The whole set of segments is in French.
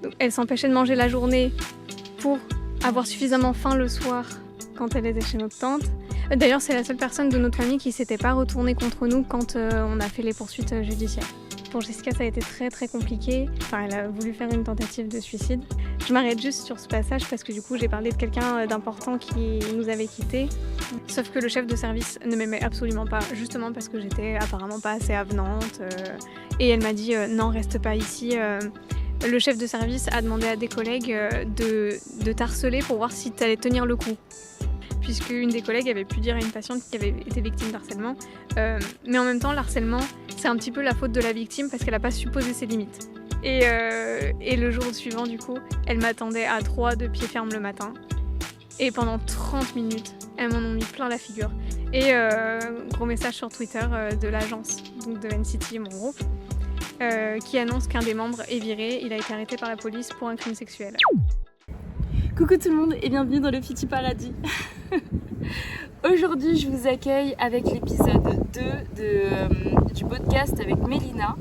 Donc, elle s'empêchait de manger la journée pour avoir suffisamment faim le soir quand elle était chez notre tante. D'ailleurs, c'est la seule personne de notre famille qui s'était pas retournée contre nous quand on a fait les poursuites judiciaires. Pour Jessica, ça a été très très compliqué. Enfin, elle a voulu faire une tentative de suicide. Je m'arrête juste sur ce passage parce que du coup, j'ai parlé de quelqu'un d'important qui nous avait quittés. Sauf que le chef de service ne m'aimait absolument pas, justement parce que j'étais apparemment pas assez avenante. Et elle m'a dit non, reste pas ici. Le chef de service a demandé à des collègues de t'harceler pour voir si t'allais tenir le coup. Puisque une des collègues avait pu dire à une patiente qui avait été victime d'harcèlement. Mais en même temps, l'harcèlement, c'est un petit peu la faute de la victime parce qu'elle n'a pas su poser ses limites. Et le jour suivant, du coup, elle m'attendait à 3 de pied ferme le matin. Et pendant 30 minutes, elles m'en ont mis plein la figure. Et gros message sur Twitter de l'agence, donc de NCT, mon groupe, qui annonce qu'un des membres est viré. Il a été arrêté par la police pour un crime sexuel. Coucou tout le monde et bienvenue dans le Fiti Paradis. Aujourd'hui je vous accueille avec l'épisode 2 du podcast avec Mélina.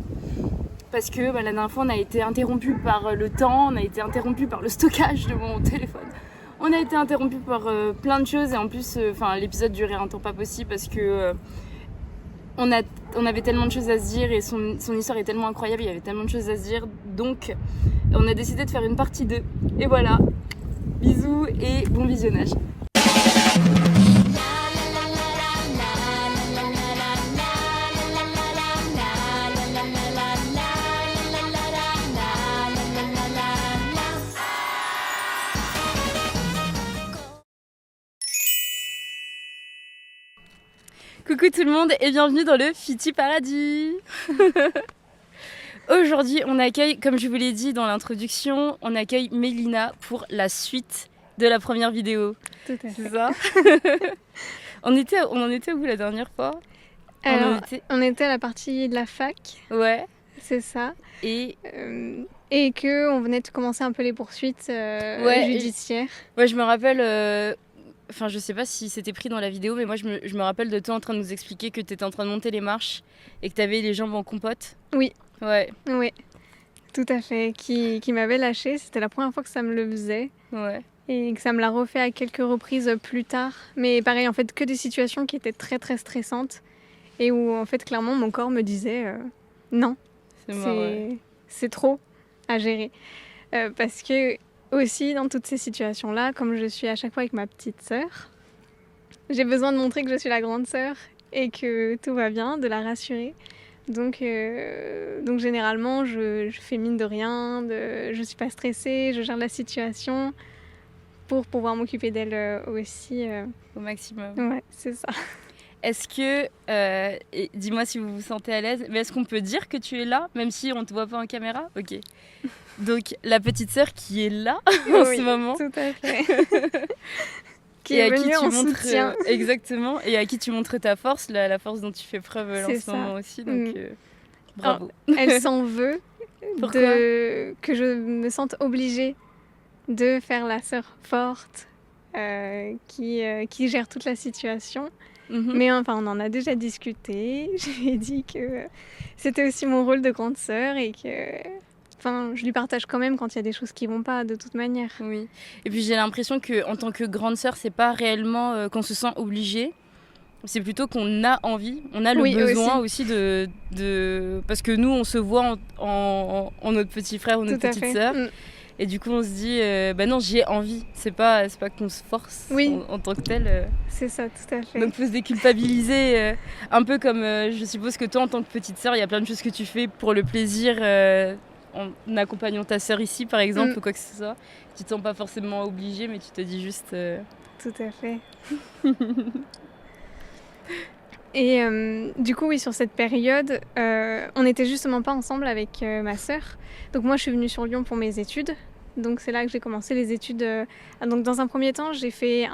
Parce que la dernière fois on a été interrompu par le temps, on a été interrompu par le stockage de mon téléphone. On a été interrompu par plein de choses et en plus l'épisode durait un temps pas possible parce que on avait tellement de choses à se dire et son histoire est tellement incroyable, il y avait tellement de choses à se dire. Donc on a décidé de faire une partie 2 et voilà. Bisous et bon visionnage. Coucou tout le monde et bienvenue dans le Fiti Paradis. Aujourd'hui, on accueille, comme je vous l'ai dit dans l'introduction, on accueille Mélina pour la suite de la première vidéo. Tout à fait. C'est ça. On en était où la dernière fois? Alors, on était à la partie de la fac. Ouais. C'est ça. Et qu'on venait de commencer un peu les poursuites judiciaires. Ouais, je me rappelle... je sais pas si c'était pris dans la vidéo, mais moi je me rappelle de toi en train de nous expliquer que t'étais en train de monter les marches et que t'avais les jambes en compote. Oui. Ouais. Oui, tout à fait. Qui m'avait lâché. C'était la première fois que ça me le faisait. Ouais. Et que ça me l'a refait à quelques reprises plus tard. Mais pareil, en fait, que des situations qui étaient très très stressantes. Et où, en fait, clairement, mon corps me disait non, c'est trop à gérer. Parce que, aussi, dans toutes ces situations-là, comme je suis à chaque fois avec ma petite sœur, j'ai besoin de montrer que je suis la grande sœur et que tout va bien, de la rassurer. Donc généralement, je fais mine de rien, je suis pas stressée, je gère la situation pour pouvoir m'occuper d'elle aussi. Au maximum. Ouais, c'est ça. Est-ce que, et dis-moi si vous vous sentez à l'aise, mais est-ce qu'on peut dire que tu es là, même si on ne te voit pas en caméra? Ok. Donc la petite sœur qui est là en ce moment. Tout à fait. Qui est venue en soutien. Exactement, et à qui tu montres ta force, la force dont tu fais preuve en ce moment aussi, donc bravo. Alors, elle s'en veut que je me sente obligée de faire la sœur forte qui gère toute la situation. Mais on en a déjà discuté, je lui ai dit que c'était aussi mon rôle de grande sœur et que... je lui partage quand même quand il y a des choses qui vont pas, de toute manière. Oui. Et puis j'ai l'impression qu'en tant que grande sœur, c'est pas réellement qu'on se sent obligé. C'est plutôt qu'on a envie, on a le besoin aussi de... Parce que nous, on se voit en notre petit frère ou notre petite sœur. Et du coup, on se dit, non, j'ai envie. C'est pas qu'on se force en tant que tel. C'est ça, tout à fait. Donc, faut se déculpabiliser. Un peu comme, je suppose que toi, en tant que petite sœur, il y a plein de choses que tu fais pour le plaisir... en accompagnant ta sœur ici par exemple ou quoi que ce soit, tu te sens pas forcément obligée mais tu te dis juste Tout à fait. Et du coup oui, sur cette période on n'était justement pas ensemble avec ma sœur, donc moi je suis venue sur Lyon pour mes études, donc c'est là que j'ai commencé les études. Donc dans un premier temps j'ai fait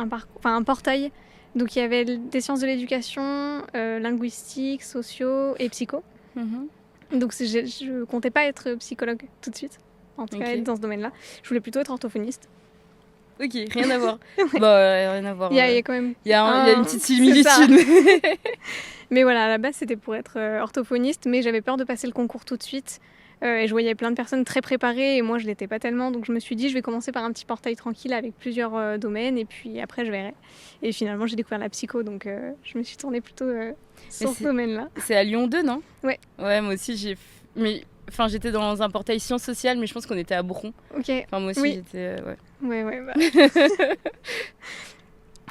un portail, donc il y avait des sciences de l'éducation, linguistique, sociaux et psycho. Donc je comptais pas être psychologue tout de suite, en tout cas être dans ce domaine-là. Je voulais plutôt être orthophoniste. Ok, rien à voir. Rien à voir. Il y a quand même... Il y a une petite similitude. Mais voilà, à la base c'était pour être orthophoniste, mais j'avais peur de passer le concours tout de suite, Et je voyais plein de personnes très préparées et moi je l'étais pas tellement. Donc je me suis dit je vais commencer par un petit portail tranquille avec plusieurs domaines et puis après je verrai. Et finalement j'ai découvert la psycho donc je me suis tournée plutôt sur ce domaine-là. C'est à Lyon 2, non ? Ouais. Ouais, moi aussi j'étais dans un portail sciences sociales, mais je pense qu'on était à Bron. Ok. Enfin, moi aussi j'étais. Ouais.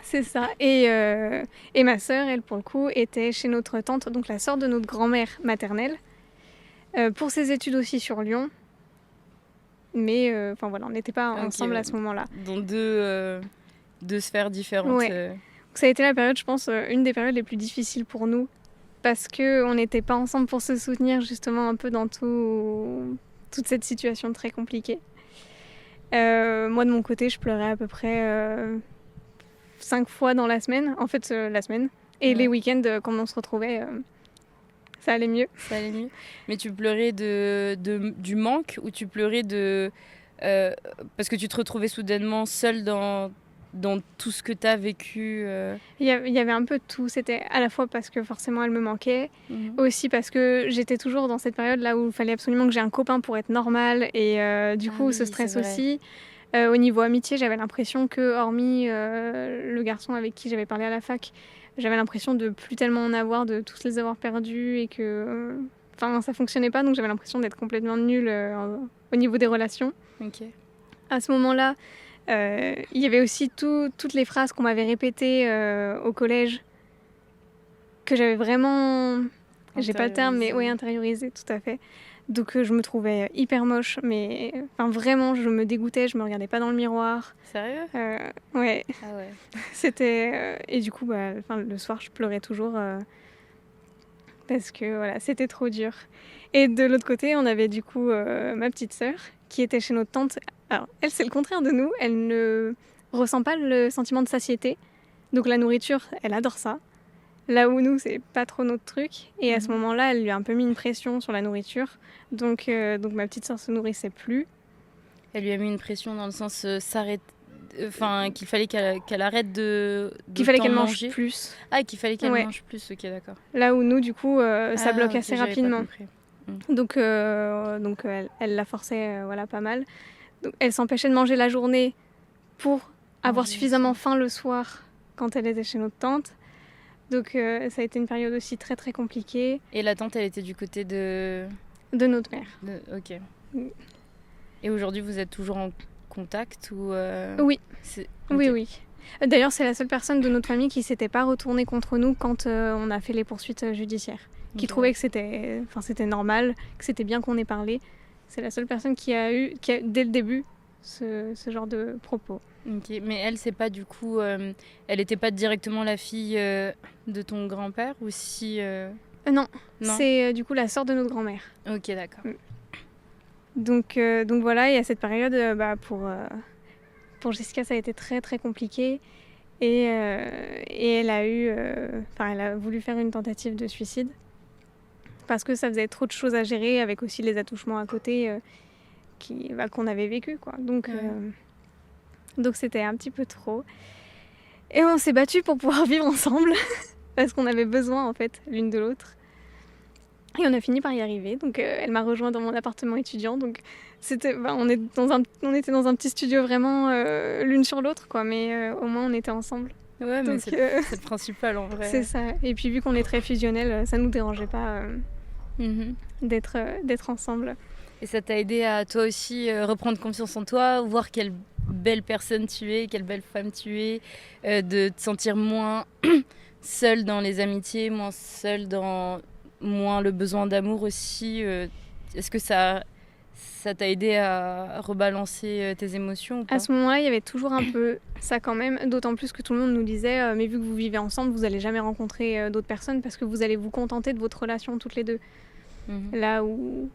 C'est ça. Et ma sœur, elle, pour le coup, était chez notre tante, donc la sœur de notre grand-mère maternelle, pour ses études aussi sur Lyon. Mais voilà, on n'était pas ensemble à ce moment-là. Dans deux sphères différentes. Ouais. Donc, ça a été la période, je pense, une des périodes les plus difficiles pour nous, parce qu'on n'était pas ensemble pour se soutenir justement un peu dans toute cette situation très compliquée. Moi, de mon côté, je pleurais à peu près 5 fois dans la semaine, la semaine. Et les week-ends, quand on se retrouvait, ça allait mieux. Ça allait mieux. Mais tu pleurais du manque ou tu pleurais parce que tu te retrouvais soudainement seule dans tout ce que tu as vécu Il y avait un peu de tout. C'était à la fois parce que forcément elle me manquait, aussi parce que j'étais toujours dans cette période là où il fallait absolument que j'ai un copain pour être normale et du coup ce stress aussi. Au niveau amitié, j'avais l'impression que, hormis le garçon avec qui j'avais parlé à la fac, j'avais l'impression de plus tellement en avoir, de tous les avoir perdus et que ça fonctionnait pas, donc j'avais l'impression d'être complètement nulle au niveau des relations. Ok. À ce moment-là, il y avait aussi toutes les phrases qu'on m'avait répétées au collège, que j'avais vraiment, j'ai pas le terme, mais intériorisé, tout à fait. Donc je me trouvais hyper moche, mais vraiment je me dégoûtais, je me regardais pas dans le miroir. Sérieux ? Ouais. Ah ouais. C'était et du coup le soir je pleurais toujours parce que voilà, c'était trop dur. Et de l'autre côté, on avait du coup ma petite sœur qui était chez notre tante. Alors elle, c'est le contraire de nous, elle ne ressent pas le sentiment de satiété. Donc la nourriture, elle adore ça. Là où nous, c'est pas trop notre truc. Et à ce moment-là, elle lui a un peu mis une pression sur la nourriture. Donc ma petite sœur se nourrissait plus. Elle lui a mis une pression dans le sens qu'il fallait qu'elle arrête de qu'il fallait qu'elle mange plus. Ah, qu'il fallait qu'elle mange plus, ok, d'accord. Là où nous, du coup, ça bloque assez rapidement. Donc elle la forçait pas mal. Donc, elle s'empêchait de manger la journée pour avoir suffisamment faim le soir quand elle était chez notre tante. Donc ça a été une période aussi très très compliquée. Et la tante, elle était du côté de notre mère. Ok. Et aujourd'hui, vous êtes toujours en contact ou Oui. Okay. Oui. D'ailleurs, c'est la seule personne de notre famille qui s'était pas retournée contre nous quand on a fait les poursuites judiciaires. Qui trouvait que c'était normal, que c'était bien qu'on ait parlé. C'est la seule personne qui a dès le début ce genre de propos. Ok, mais elle, c'est pas du coup... elle n'était pas directement la fille de ton grand-père ou si... Non, c'est du coup la sœur de notre grand-mère. Ok, d'accord. Donc voilà, et à cette période, pour Jessica, ça a été très très compliqué. Et elle a voulu faire une tentative de suicide. Parce que ça faisait trop de choses à gérer, avec aussi les attouchements à côté qu'on avait vécu, quoi. Donc c'était un petit peu trop. Et on s'est battus pour pouvoir vivre ensemble, parce qu'on avait besoin en fait l'une de l'autre. Et on a fini par y arriver. Donc elle m'a rejoint dans mon appartement étudiant. Donc on était dans un petit studio vraiment l'une sur l'autre, quoi. Mais au moins on était ensemble. Ouais, mais c'est le principal en vrai. C'est ça. Et puis vu qu'on est très fusionnels, ça nous dérangeait pas d'être ensemble. Et ça t'a aidé à toi aussi reprendre confiance en toi, voir quelle belle personne tu es, quelle belle femme tu es, de te sentir moins seule dans les amitiés, moins seule dans moins le besoin d'amour aussi. Est-ce que ça t'a aidé à rebalancer tes émotions ou pas ? À ce moment-là, il y avait toujours un peu ça quand même, d'autant plus que tout le monde nous disait mais vu que vous vivez ensemble, vous n'allez jamais rencontrer d'autres personnes parce que vous allez vous contenter de votre relation toutes les deux. Là où...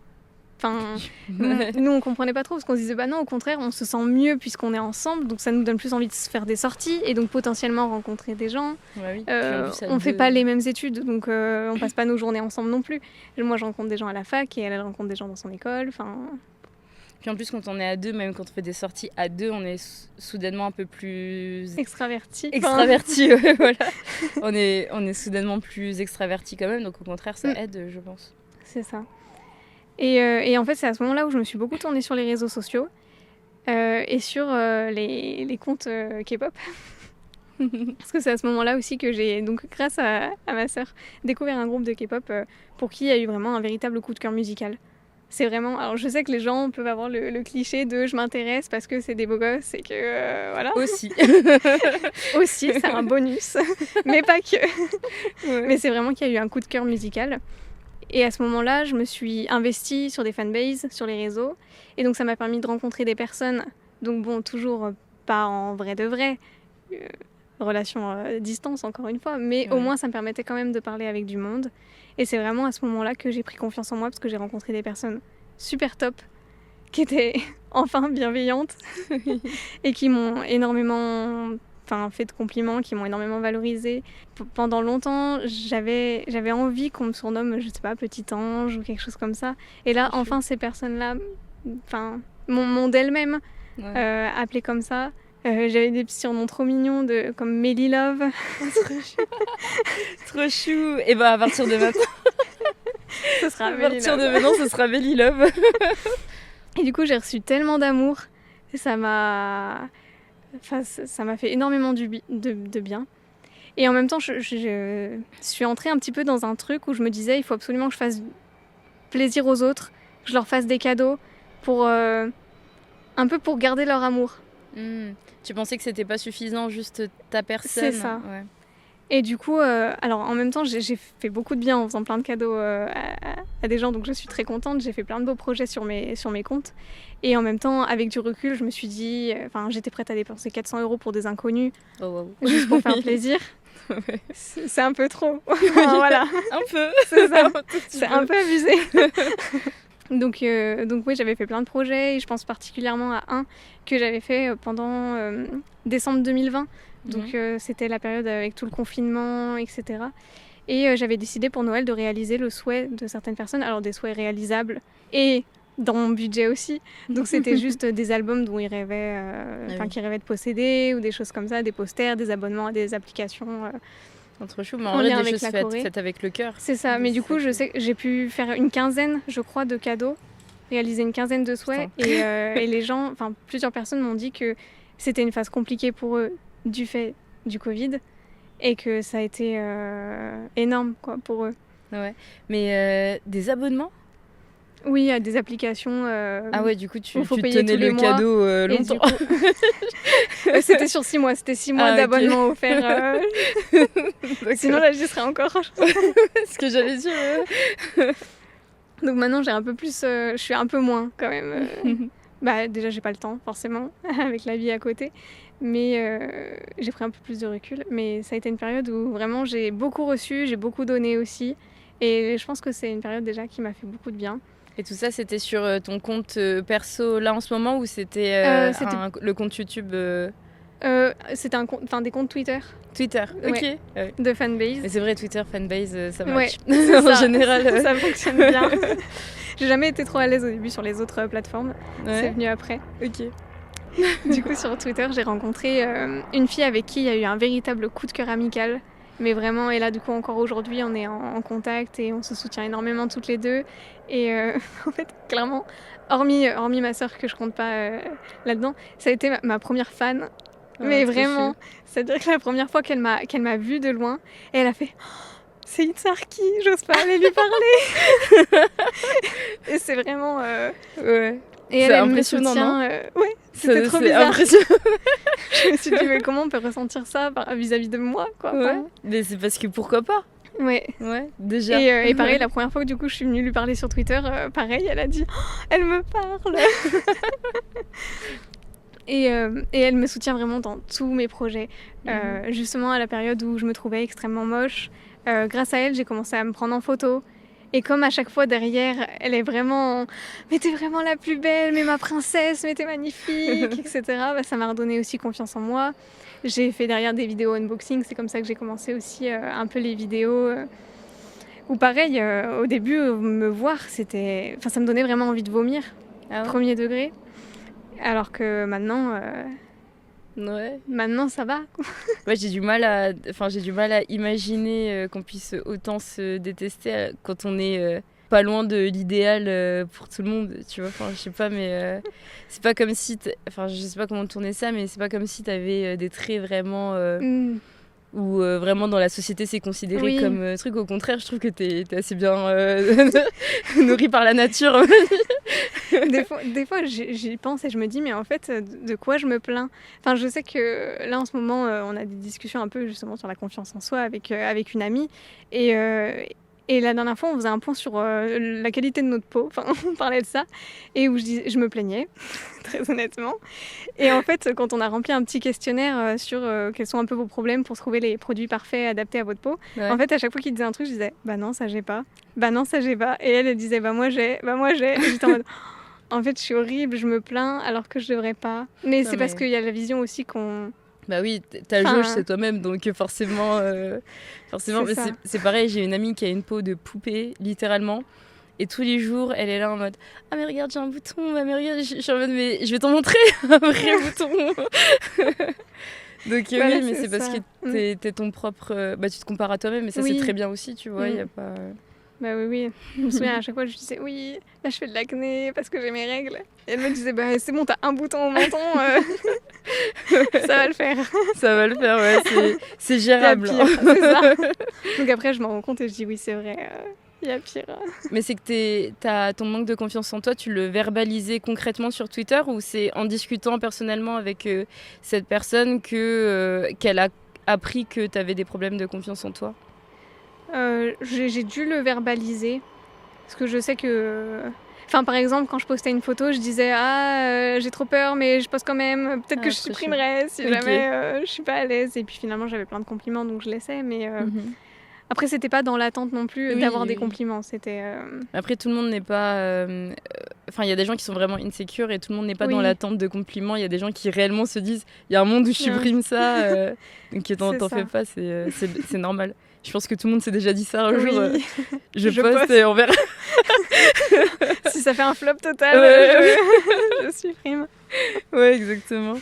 nous on comprenait pas trop parce qu'on se disait non, au contraire on se sent mieux puisqu'on est ensemble, donc ça nous donne plus envie de se faire des sorties et donc potentiellement rencontrer des gens. On fait pas les mêmes études, donc on passe pas nos journées ensemble non plus. Moi je rencontre des gens à la fac et elle rencontre des gens dans son école. Puis en plus quand on est à deux, même quand on fait des sorties à deux, on est soudainement un peu plus extraverti, voilà. on est soudainement plus extraverti quand même, donc au contraire ça aide, je pense. C'est ça. Et en fait, c'est à ce moment-là où je me suis beaucoup tournée sur les réseaux sociaux et sur les comptes K-pop. Parce que c'est à ce moment-là aussi que j'ai, donc grâce à ma sœur, découvert un groupe de K-pop pour qui il y a eu vraiment un véritable coup de cœur musical. C'est vraiment... Alors je sais que les gens peuvent avoir le cliché de je m'intéresse parce que c'est des beaux gosses et que voilà. Aussi. Aussi, c'est un bonus. Mais pas que. Ouais. Mais c'est vraiment qu'il y a eu un coup de cœur musical. Et à ce moment-là, je me suis investie sur des fanbases, sur les réseaux. Et donc ça m'a permis de rencontrer des personnes. Donc bon, toujours pas en vrai de vrai. Relation distance encore une fois. Mais au moins ça me permettait quand même de parler avec du monde. Et c'est vraiment à ce moment-là que j'ai pris confiance en moi parce que j'ai rencontré des personnes super top qui étaient enfin bienveillantes et qui m'ont énormément fait de compliments, qui m'ont énormément valorisée. Pendant longtemps, j'avais envie qu'on me surnomme, je sais pas, petit ange ou quelque chose comme ça. Et là, enfin, ces personnes-là m'ont d'elles-mêmes appelée comme ça. J'avais des petits surnoms trop mignons comme Melly Love. Trop chou. Et bah à partir de maintenant, ce sera Melly Love. Et du coup, j'ai reçu tellement d'amour et ça m'a fait énormément de bien. Et en même temps, je suis entrée un petit peu dans un truc où je me disais il faut absolument que je fasse plaisir aux autres, que je leur fasse des cadeaux pour un peu pour garder leur amour. Tu pensais que c'était pas suffisant, juste ta personne. C'est ça. Ouais. Et du coup, alors en même temps, j'ai fait beaucoup de bien en faisant plein de cadeaux à des gens, donc je suis très contente. J'ai fait plein de beaux projets sur mes comptes. Et en même temps, avec du recul, je me suis dit, j'étais prête à dépenser 400 € pour des inconnus, juste pour faire plaisir. Ouais. C'est un peu trop. Voilà. Un peu. C'est ça. C'est un peu abusé. Donc oui, j'avais fait plein de projets et je pense particulièrement à un que j'avais fait pendant décembre 2020. Donc c'était la période avec tout le confinement, etc. Et j'avais décidé pour Noël de réaliser le souhait de certaines personnes. Alors des souhaits réalisables et dans mon budget aussi. Donc c'était juste des albums dont ils rêvaient, qu'ils rêvaient de posséder ou des choses comme ça, des posters, des abonnements à des applications. Trop chou, mais en vrai, des choses faites avec le cœur. C'est ça, mais du coup, je sais que j'ai pu faire une quinzaine, je crois, de cadeaux, réaliser une quinzaine de souhaits. Et les gens, plusieurs personnes m'ont dit que c'était une phase compliquée pour eux du fait du Covid et que ça a été énorme pour eux. Ouais, mais des abonnements ? Oui, à des applications. Ah ouais, du coup, tu tenais le cadeau longtemps. Coup, c'était sur 6 mois, c'était 6 mois d'abonnement offert. Sinon, là, j'y serais encore. Ce que j'allais dire. Donc maintenant, j'ai un peu plus. Je suis un peu moins quand même. Déjà, j'ai pas le temps, forcément, avec la vie à côté. Mais j'ai pris un peu plus de recul. Mais ça a été une période où vraiment j'ai beaucoup reçu, j'ai beaucoup donné aussi. Et je pense que c'est une période déjà qui m'a fait beaucoup de bien. Et tout ça, c'était sur ton compte perso là en ce moment ou c'était le compte YouTube C'était des comptes Twitter. Twitter, ok. Ouais. De fanbase. Mais c'est vrai, Twitter, fanbase, ça marche. Ouais, en général. Ça fonctionne bien. J'ai jamais été trop à l'aise au début sur les autres plateformes. Ouais. C'est venu après. Ok. Du coup, sur Twitter, j'ai rencontré une fille avec qui il y a eu un véritable coup de cœur amical. Mais vraiment, et là, du coup, encore aujourd'hui, on est en contact et on se soutient énormément toutes les deux. Et en fait, clairement, hormis ma sœur que je compte pas là-dedans, ça a été ma première fan. Mais vraiment, c'est-à-dire que la première fois qu'elle m'a vue de loin, et elle a fait « C'est Itzarki, j'ose pas aller lui parler !» Et c'est vraiment... Ouais. Et elle me soutient. Ouais, c'était trop bizarre. Impressionnant. Je me suis dit, mais comment on peut ressentir ça vis-à-vis de moi, quoi. Ouais. Mais c'est parce que pourquoi pas. Ouais. Ouais, déjà. Et pareil, la première fois que du coup je suis venue lui parler sur Twitter, pareil, elle a dit elle me parle. Et elle me soutient vraiment dans tous mes projets. Justement, à la période où je me trouvais extrêmement moche, grâce à elle, j'ai commencé à me prendre en photo. Et comme à chaque fois derrière, elle est vraiment « Mais t'es vraiment la plus belle, mais ma princesse, mais t'es magnifique !» etc. Ça m'a redonné aussi confiance en moi. J'ai fait derrière des vidéos unboxing, c'est comme ça que j'ai commencé aussi un peu les vidéos. Où pareil, au début, me voir, ça me donnait vraiment envie de vomir, premier degré. Alors que maintenant... Ouais. Maintenant, ça va. Ouais, j'ai du mal à imaginer qu'on puisse autant se détester quand on est pas loin de l'idéal pour tout le monde, tu vois. Enfin, je sais pas, mais c'est pas comme si... Enfin, je sais pas comment tourner ça, mais c'est pas comme si t'avais des traits vraiment... Où vraiment dans la société c'est considéré comme truc. Au contraire, je trouve que t'es assez bien nourri par la nature. Des fois j'y pense et je me dis mais en fait de quoi je me plains. Enfin je sais que là en ce moment on a des discussions un peu justement sur la confiance en soi avec une amie et la dernière fois on faisait un point sur la qualité de notre peau, enfin on parlait de ça et où je me plaignais très honnêtement. Et en fait quand on a rempli un petit questionnaire sur quels sont un peu vos problèmes pour trouver les produits parfaits adaptés à votre peau, en fait à chaque fois qu'il disait un truc je disais bah non ça j'ai pas, bah non ça j'ai pas, et elle disait bah moi j'ai, et j'étais en mode en fait je suis horrible, je me plains alors que je devrais pas, mais c'est parce qu'il y a la vision aussi qu'on... Bah oui, ta jauge c'est toi-même, donc forcément, mais c'est pareil, j'ai une amie qui a une peau de poupée, littéralement, et tous les jours, elle est là en mode « Ah mais regarde, j'ai un bouton, ah mais regarde, je suis en mode mais je vais t'en montrer un vrai bouton !» Donc oui, mais c'est parce que t'es ton propre... Bah tu te compares à toi-même, mais ça c'est très bien aussi, tu vois, y a pas... Bah oui. Je me souviens à chaque fois je disais oui, là je fais de l'acné parce que j'ai mes règles. Et elle me disait bah c'est bon, t'as un bouton au menton, ça va le faire. Ça va le faire, ouais, c'est gérable. Il y a pire, c'est ça. Donc après je m'en rends compte et je dis oui c'est vrai, il y a pire. Mais c'est que t'as ton manque de confiance en toi, tu le verbalisais concrètement sur Twitter ou c'est en discutant personnellement avec cette personne qu'elle a appris que t'avais des problèmes de confiance en toi? J'ai dû le verbaliser parce que je sais que... Enfin, par exemple, quand je postais une photo, je disais j'ai trop peur, mais je poste quand même. Peut-être que je supprimerai si jamais je suis pas à l'aise. Et puis finalement, j'avais plein de compliments, donc je laissais. Mais après, c'était pas dans l'attente non plus d'avoir des compliments. C'était. Après, tout le monde n'est pas. Enfin, il y a des gens qui sont vraiment insécures et tout le monde n'est pas dans l'attente de compliments. Il y a des gens qui réellement se disent il y a un monde où je supprime ça. Donc t'en fais pas, c'est normal. Je pense que tout le monde s'est déjà dit ça un jour. Je poste et on verra. Si ça fait un flop total, je supprime. Ouais, exactement.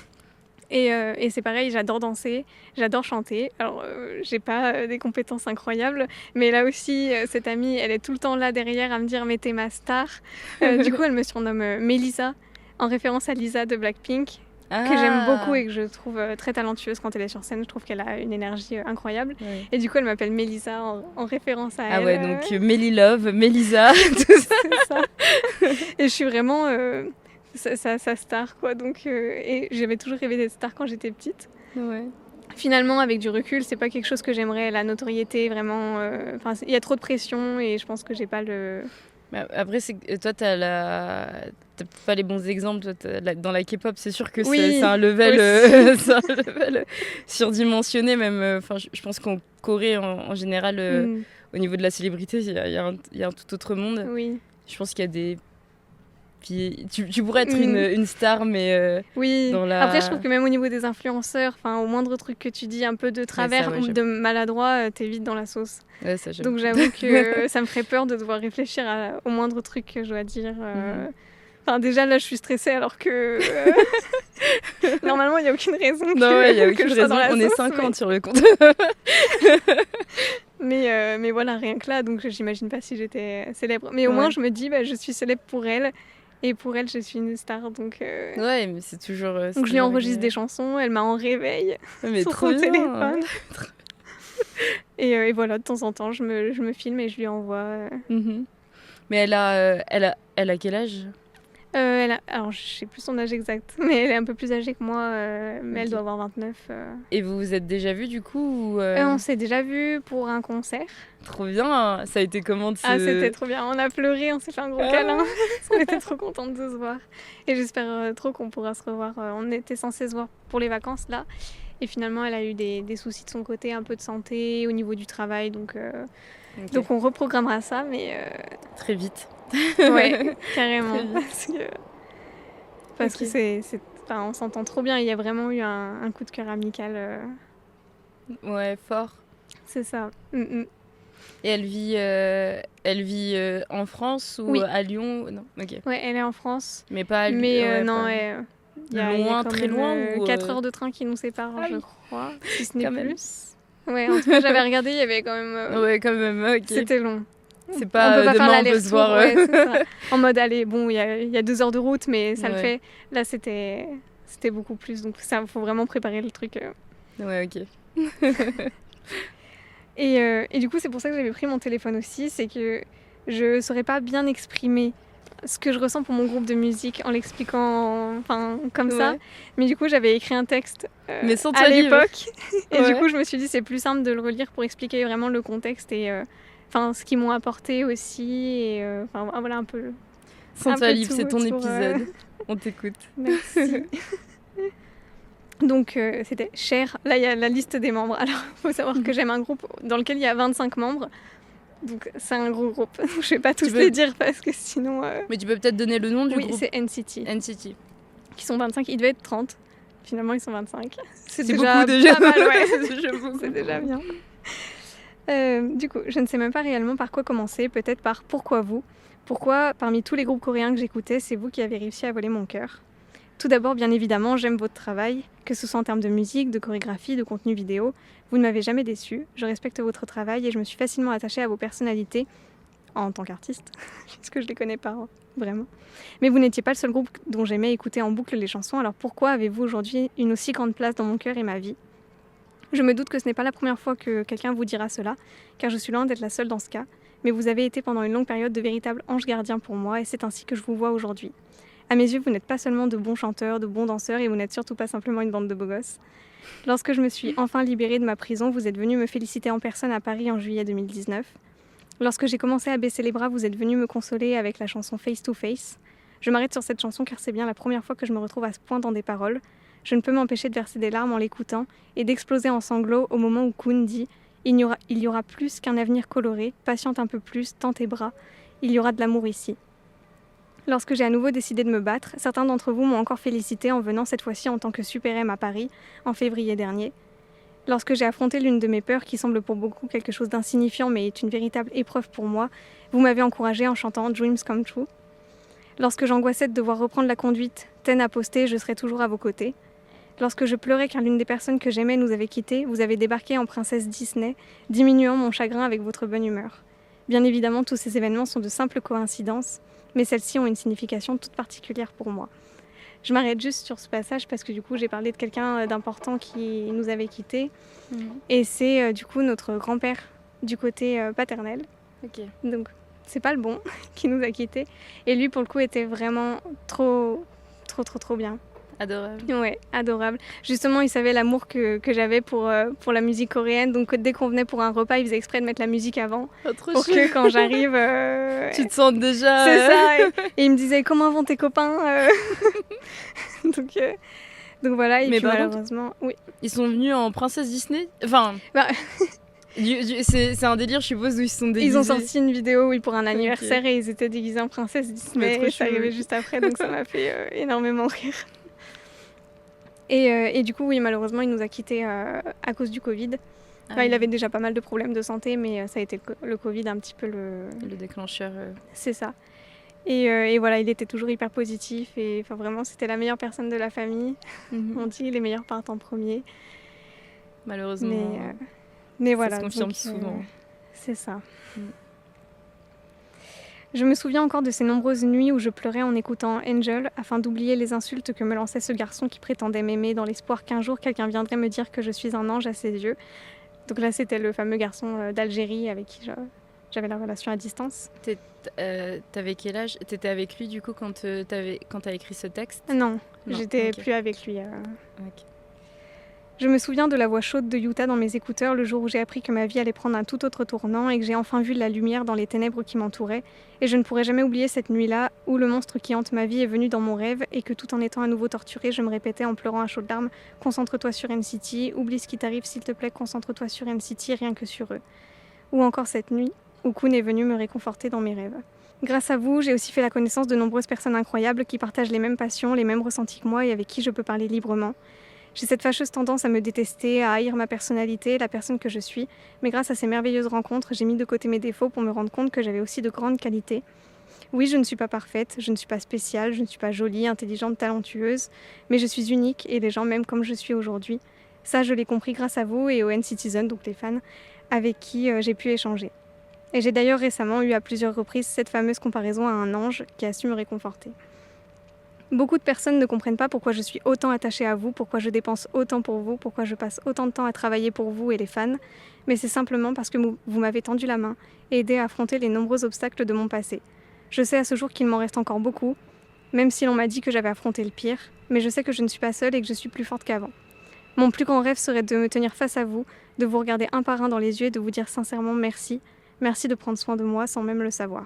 Et c'est pareil, j'adore danser, j'adore chanter. Alors, j'ai pas des compétences incroyables, mais là aussi, cette amie, elle est tout le temps là derrière à me dire « mais t'es ma star ». Du coup, elle me surnomme Mélisa, en référence à Lisa de Blackpink, que j'aime beaucoup et que je trouve très talentueuse quand elle est sur scène. Je trouve qu'elle a une énergie incroyable. Oui. Et du coup, elle m'appelle Mélisa en référence à elle. Ah ouais, donc Méli Love, Mélisa, tout ça. C'est ça. Et je suis vraiment... sa star quoi, donc et j'avais toujours rêvé d'être star quand j'étais petite. Ouais. Finalement avec du recul c'est pas quelque chose que j'aimerais, la notoriété vraiment, il y a trop de pression et je pense que j'ai pas le... Après toi t'as pas les bons exemples, toi, dans la K-pop c'est sûr que c'est un level, c'est un level surdimensionné même, je pense qu'en Corée en général au niveau de la célébrité il y a un tout autre monde. Oui. Je pense qu'il y a des... Puis tu pourrais être une star, mais dans la... Après, je trouve que même au niveau des influenceurs, au moindre truc que tu dis un peu de travers ou de maladroit, t'es vite dans la sauce. Ouais, ça, donc j'avoue que ça me ferait peur de devoir réfléchir au moindre truc que je dois dire. Déjà, là, je suis stressée alors que normalement, il n'y a aucune raison il n'y a aucune que je sois raison. dans la On sauce, est 50 sur le compte. Mais voilà, rien que là, donc j'imagine pas si j'étais célèbre. Mais au moins, je me dis, je suis célèbre pour elle. Et pour elle, je suis une star, donc... Ouais, mais c'est toujours... donc je lui enregistre des chansons, elle m'a en réveil sur son téléphone. Et voilà, de temps en temps, je me filme et je lui envoie. Mais elle a quel âge ? Alors, je sais plus son âge exact, mais elle est un peu plus âgée que moi, mais elle doit avoir 29. Et vous vous êtes déjà vus du coup ou on s'est déjà vus pour un concert. Trop bien, ça a été comment c'était trop bien, on a pleuré, on s'est fait un gros câlin, on était trop contentes de se voir. Et j'espère trop qu'on pourra se revoir, on était censés se voir pour les vacances là, et finalement elle a eu des soucis de son côté, un peu de santé, au niveau du travail, donc on reprogrammera ça, mais... Très vite. Ouais, carrément. Parce que on s'entend trop bien. Il y a vraiment eu un coup de cœur amical. Ouais, fort. C'est ça. Et elle vit en France ou à Lyon ? Non, ok. Ouais, elle est en France. Mais pas à Lyon. Mais non, il y a très loin. 4 heures de train qui nous séparent, je crois. Si ce n'est plus. Ouais, en tout cas, j'avais regardé, il y avait quand même... Ouais, quand même, ok. C'était long. C'est pas on peut pas faire demain on peut se l'aller-retour. voir. Ouais, c'est ça. En mode, allez, bon, il y a 2 heures de route, mais ça le Ouais. fait. Là, c'était beaucoup plus. Donc, ça, faut vraiment préparer le truc. Ouais, ok. Et du coup, c'est pour ça que j'avais pris mon téléphone aussi. C'est que je saurais pas bien exprimer ce que je ressens pour mon groupe de musique en l'expliquant comme ça. Ouais. Mais du coup, j'avais écrit un texte Mais sans à ta livre. l'époque. Et Ouais. du coup, je me suis dit, c'est plus simple de le relire pour expliquer vraiment le contexte et ce qu'ils m'ont apporté aussi. Et voilà un peu. Sans un ta peu livre, tout c'est ton autour, épisode. On t'écoute. Merci. Donc, c'était Cher. Là, il y a la liste des membres. Alors, il faut savoir que j'aime un groupe dans lequel il y a 25 membres. Donc, c'est un gros groupe. Je vais pas tous peux- les dire parce que sinon... Mais tu peux peut-être donner le nom du Oui, groupe. c'est NCT. NCT. Qui sont 25. Ils devaient être 30. Finalement, ils sont 25. C'est beaucoup déjà. Pas mal, ouais. C'est déjà beaucoup. C'est déjà bien. Du coup, je ne sais même pas réellement par quoi commencer. Peut-être par pourquoi vous. Pourquoi, parmi tous les groupes coréens que j'écoutais, c'est vous qui avez réussi à voler mon cœur. Tout d'abord, bien évidemment, j'aime votre travail, que ce soit en termes de musique, de chorégraphie, de contenu vidéo. Vous ne m'avez jamais déçu. Je respecte votre travail et je me suis facilement attachée à vos personnalités en tant qu'artiste, puisque je les connais pas vraiment. Mais vous n'étiez pas le seul groupe dont j'aimais écouter en boucle les chansons, alors pourquoi avez-vous aujourd'hui une aussi grande place dans mon cœur et ma vie ? Je me doute que ce n'est pas la première fois que quelqu'un vous dira cela, car je suis loin d'être la seule dans ce cas, mais vous avez été pendant une longue période de véritable ange gardien pour moi et c'est ainsi que je vous vois aujourd'hui. À mes yeux, vous n'êtes pas seulement de bons chanteurs, de bons danseurs et vous n'êtes surtout pas simplement une bande de beaux gosses. Lorsque je me suis enfin libérée de ma prison, vous êtes venu me féliciter en personne à Paris en juillet 2019. Lorsque j'ai commencé à baisser les bras, vous êtes venu me consoler avec la chanson Face to Face. Je m'arrête sur cette chanson car c'est bien la première fois que je me retrouve à ce point dans des paroles. Je ne peux m'empêcher de verser des larmes en l'écoutant et d'exploser en sanglots au moment où Kun dit « Il y aura plus qu'un avenir coloré, patiente un peu plus, tends tes bras, il y aura de l'amour ici ». Lorsque j'ai à nouveau décidé de me battre, certains d'entre vous m'ont encore félicité en venant cette fois-ci en tant que Super M à Paris, en février dernier. Lorsque j'ai affronté l'une de mes peurs qui semble pour beaucoup quelque chose d'insignifiant mais est une véritable épreuve pour moi, vous m'avez encouragée en chantant Dreams Come True. Lorsque j'angoissais de devoir reprendre la conduite, Ten a posté « Je serai toujours à vos côtés ». Lorsque je pleurais car l'une des personnes que j'aimais nous avait quittés, vous avez débarqué en princesse Disney, diminuant mon chagrin avec votre bonne humeur. Bien évidemment, tous ces événements sont de simples coïncidences, mais celles-ci ont une signification toute particulière pour moi. Je m'arrête juste sur ce passage parce que du coup j'ai parlé de quelqu'un d'important qui nous avait quittés. Et c'est du coup notre grand-père du côté paternel. Ok. Donc c'est pas le bon qui nous a quittés. Et lui pour le coup était vraiment trop bien. Adorable. Ouais, adorable. Justement, il savait l'amour que j'avais pour la musique coréenne. Donc dès qu'on venait pour un repas, il faisait exprès de mettre la musique avant Trop pour chou. que quand j'arrive... Tu te sens déjà... C'est ça. Et il me disait comment vont tes copains donc voilà. Et Mais puis par contre, malheureusement, oui. Ils sont venus en princesse Disney. Enfin... Bah, c'est un délire, je suppose, où ils se sont déguisés. ils ont sorti une vidéo oui, pour un anniversaire et ils étaient déguisés en princesse Disney. trop Et ça chou. arrivait juste après, donc ça m'a fait énormément rire. Et du coup, oui, malheureusement, il nous a quittés à cause du Covid. Enfin, il avait déjà pas mal de problèmes de santé, mais ça a été le Covid un petit peu le déclencheur. C'est ça. Et voilà, il était toujours hyper positif et enfin vraiment, c'était la meilleure personne de la famille. On dit les meilleurs partent en premier. Malheureusement. Mais voilà. Ça se confirme donc, souvent. C'est ça. Je me souviens encore de ces nombreuses nuits où je pleurais en écoutant Angel afin d'oublier les insultes que me lançait ce garçon qui prétendait m'aimer dans l'espoir qu'un jour quelqu'un viendrait me dire que je suis un ange à ses yeux. Donc là, c'était le fameux garçon d'Algérie avec qui j'avais la relation à distance. T'avais quel âge ? T'étais avec lui du coup quand t'as écrit ce texte ? Non, j'étais ok. plus avec lui. Ok. Je me souviens de la voix chaude de Yuta dans mes écouteurs le jour où j'ai appris que ma vie allait prendre un tout autre tournant et que j'ai enfin vu la lumière dans les ténèbres qui m'entouraient. Et je ne pourrai jamais oublier cette nuit-là où le monstre qui hante ma vie est venu dans mon rêve et que tout en étant à nouveau torturée, je me répétais en pleurant à chaudes larmes « Concentre-toi sur NCT, oublie ce qui t'arrive s'il te plaît, concentre-toi sur NCT, rien que sur eux. » Ou encore cette nuit où Kun est venu me réconforter dans mes rêves. Grâce à vous, j'ai aussi fait la connaissance de nombreuses personnes incroyables qui partagent les mêmes passions, les mêmes ressentis que moi et avec qui je peux parler librement. J'ai cette fâcheuse tendance à me détester, à haïr ma personnalité, la personne que je suis, mais grâce à ces merveilleuses rencontres, j'ai mis de côté mes défauts pour me rendre compte que j'avais aussi de grandes qualités. Oui, je ne suis pas parfaite, je ne suis pas spéciale, je ne suis pas jolie, intelligente, talentueuse, mais je suis unique et les gens m'aiment comme je suis aujourd'hui. Ça, je l'ai compris grâce à vous et aux N-Citizen, donc les fans, avec qui j'ai pu échanger. Et j'ai d'ailleurs récemment eu à plusieurs reprises cette fameuse comparaison à un ange qui a su me réconforter. Beaucoup de personnes ne comprennent pas pourquoi je suis autant attachée à vous, pourquoi je dépense autant pour vous, pourquoi je passe autant de temps à travailler pour vous et les fans, mais c'est simplement parce que vous m'avez tendu la main et aidé à affronter les nombreux obstacles de mon passé. Je sais à ce jour qu'il m'en reste encore beaucoup, même si l'on m'a dit que j'avais affronté le pire, mais je sais que je ne suis pas seule et que je suis plus forte qu'avant. Mon plus grand rêve serait de me tenir face à vous, de vous regarder un par un dans les yeux et de vous dire sincèrement merci. Merci de prendre soin de moi sans même le savoir.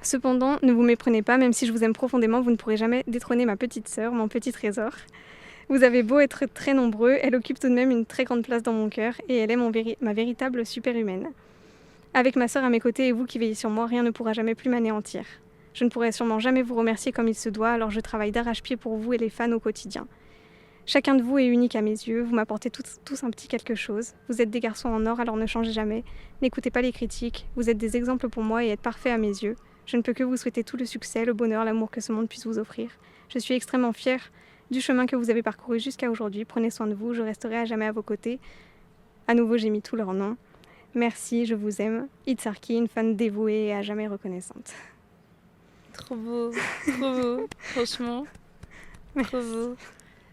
Cependant, ne vous méprenez pas, même si je vous aime profondément, vous ne pourrez jamais détrôner ma petite sœur, mon petit trésor. Vous avez beau être très nombreux, elle occupe tout de même une très grande place dans mon cœur et elle est ma véritable super-humaine. Avec ma sœur à mes côtés et vous qui veillez sur moi, rien ne pourra jamais plus m'anéantir. Je ne pourrai sûrement jamais vous remercier comme il se doit, alors je travaille d'arrache-pied pour vous et les fans au quotidien. Chacun de vous est unique à mes yeux, vous m'apportez tous un petit quelque chose. Vous êtes des garçons en or, alors ne changez jamais. N'écoutez pas les critiques, vous êtes des exemples pour moi et êtes parfaits à mes yeux. Je ne peux que vous souhaiter tout le succès, le bonheur, l'amour que ce monde puisse vous offrir. Je suis extrêmement fière du chemin que vous avez parcouru jusqu'à aujourd'hui. Prenez soin de vous, je resterai à jamais à vos côtés. À nouveau, j'ai mis tous leurs noms. Merci, je vous aime. Itzarki, une fan dévouée et à jamais reconnaissante. Trop beau, franchement. Trop beau.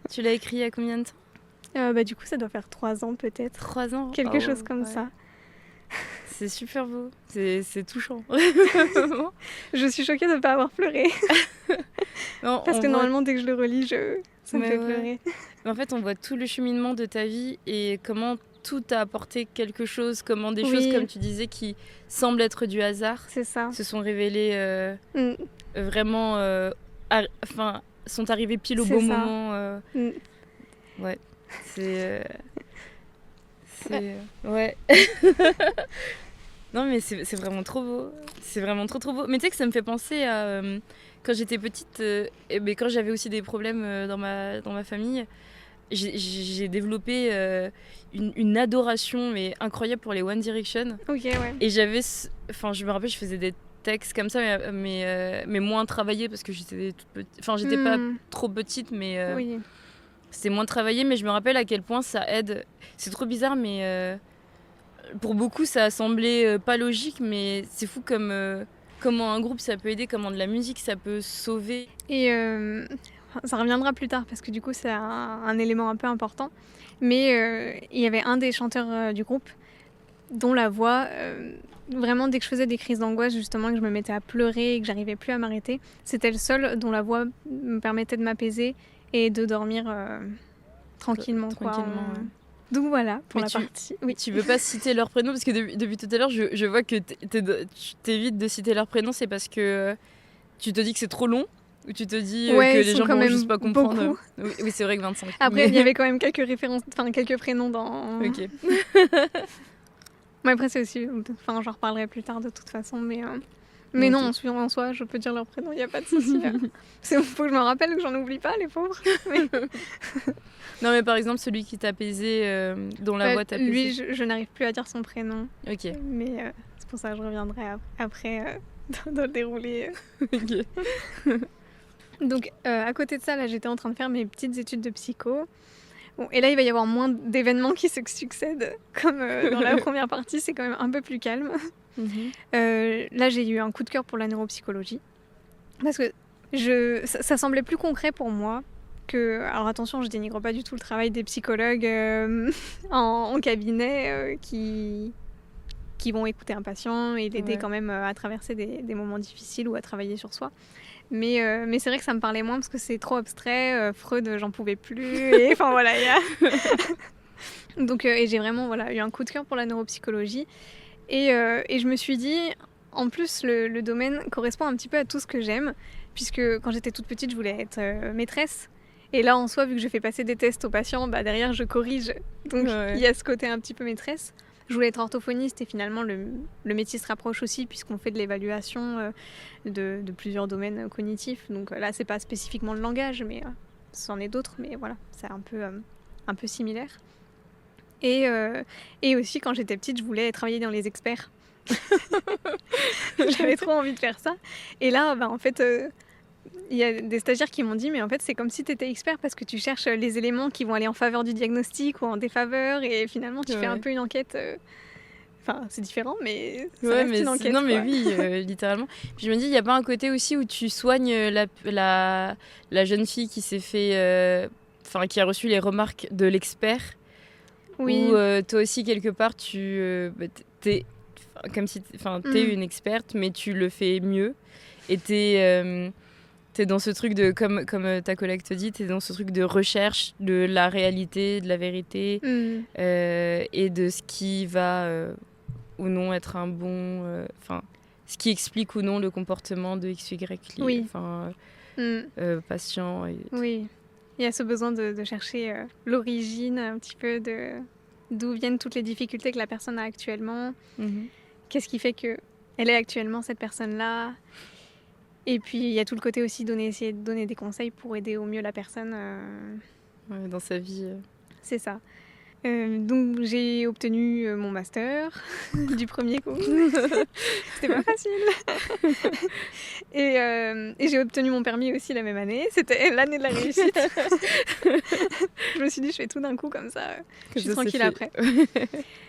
Tu l'as écrit il y a combien de temps ? Du coup, ça doit faire 3 ans peut-être. 3 ans ? Quelque chose comme ça. C'est super beau, c'est touchant. Je suis choquée de ne pas avoir pleuré. Non, parce que normalement, dès que je le relis, ça me fait pleurer. Mais en fait, on voit tout le cheminement de ta vie et comment tout t'a apporté quelque chose, comment des choses, comme tu disais, qui semblent être du hasard, se sont révélées vraiment... sont arrivées pile au bon moment. Ouais, c'est... Ouais. Non, mais c'est vraiment trop beau. C'est vraiment trop beau. Mais tu sais que ça me fait penser à... quand j'étais petite, quand j'avais aussi des problèmes dans ma famille, j'ai développé une adoration mais incroyable pour les One Direction. Ok, ouais. Et j'avais... je me rappelle, je faisais des textes comme ça, mais moins travaillés parce que j'étais toute petite. Enfin, j'étais pas trop petite, mais... Oui. C'était moins travaillé, mais je me rappelle à quel point ça aide. C'est trop bizarre, mais pour beaucoup, ça a semblé pas logique, mais c'est fou comment un groupe, ça peut aider, comment de la musique, ça peut sauver. Et ça reviendra plus tard, parce que du coup, c'est un élément un peu important. Mais il y avait un des chanteurs du groupe dont la voix... Vraiment, dès que je faisais des crises d'angoisse, justement, que je me mettais à pleurer et que j'arrivais plus à m'arrêter, c'était le seul dont la voix me permettait de m'apaiser et de dormir tranquillement. Donc voilà, pour partie. Oui. Tu veux pas citer leur prénom parce que depuis tout à l'heure, je vois que tu t'évites de citer leur prénom, c'est parce que tu te dis que c'est trop long ou tu te dis que les gens vont juste pas comprendre. Oui, c'est vrai que 25. Après, il y avait quand même quelques références, quelques prénoms dans... Ok. Mais après, c'est aussi... j'en reparlerai plus tard de toute façon, mais non, en soi, je peux dire leur prénom, il n'y a pas de souci. Il faut que je me rappelle que j'en oublie pas, les pauvres. Non, mais par exemple, celui qui t'a apaisé, dont la voix t'a apaisé. Lui, je n'arrive plus à dire son prénom. Ok. Mais c'est pour ça que je reviendrai après dans le déroulé. Ok. Donc, à côté de ça, là, j'étais en train de faire mes petites études de psycho. Bon, et là, il va y avoir moins d'événements qui se succèdent. Comme dans la première partie, c'est quand même un peu plus calme. Là, j'ai eu un coup de cœur pour la neuropsychologie. Parce que ça semblait plus concret pour moi que... Alors attention, je dénigre pas du tout le travail des psychologues en cabinet qui vont écouter un patient et l'aider quand même à traverser des moments difficiles ou à travailler sur soi. Mais c'est vrai que ça me parlait moins parce que c'est trop abstrait. Freud, j'en pouvais plus. Et enfin voilà, Donc, et j'ai vraiment eu un coup de cœur pour la neuropsychologie. Et je me suis dit, en plus, le domaine correspond un petit peu à tout ce que j'aime, puisque quand j'étais toute petite, je voulais être maîtresse. Et là, en soi, vu que je fais passer des tests aux patients, derrière, je corrige. Donc, il y a ce côté un petit peu maîtresse. Je voulais être orthophoniste et finalement, le métier se rapproche aussi, puisqu'on fait de l'évaluation de plusieurs domaines cognitifs. Donc là, c'est pas spécifiquement le langage, mais c'en est d'autres. Mais voilà, c'est un peu similaire. Et aussi, quand j'étais petite, je voulais travailler dans les experts. J'avais trop envie de faire ça. Et là, en fait, il y a des stagiaires qui m'ont dit, mais en fait, c'est comme si tu étais expert parce que tu cherches les éléments qui vont aller en faveur du diagnostic ou en défaveur. Et finalement, tu fais un peu une enquête Enfin, c'est différent, mais ça Ouais, reste mais une enquête. non, mais quoi. oui, littéralement. Puis je me dis, il n'y a pas un côté aussi où tu soignes la jeune fille qui s'est fait. Enfin, qui a reçu les remarques de l'expert. Oui, Où toi aussi, quelque part, t'es comme si t'es une experte, mais tu le fais mieux. Et t'es dans ce truc de, comme ta collègue te dit, t'es dans ce truc de recherche de la réalité, de la vérité, et de ce qui va ou non être un bon... Enfin, ce qui explique ou non le comportement de X, Y, Oui. patient. Oui, il y a ce besoin de chercher l'origine un petit peu de d'où viennent toutes les difficultés que la personne a actuellement. Qu'est-ce qui fait que elle est actuellement cette personne-là. Et puis il y a tout le côté aussi essayer de donner des conseils pour aider au mieux la personne. Dans sa vie. C'est ça. Donc j'ai obtenu mon master du premier coup. C'était pas facile. Et j'ai obtenu mon permis aussi la même année. C'était l'année de la réussite. Je me suis dit, je fais tout d'un coup comme ça. Je suis tranquille après.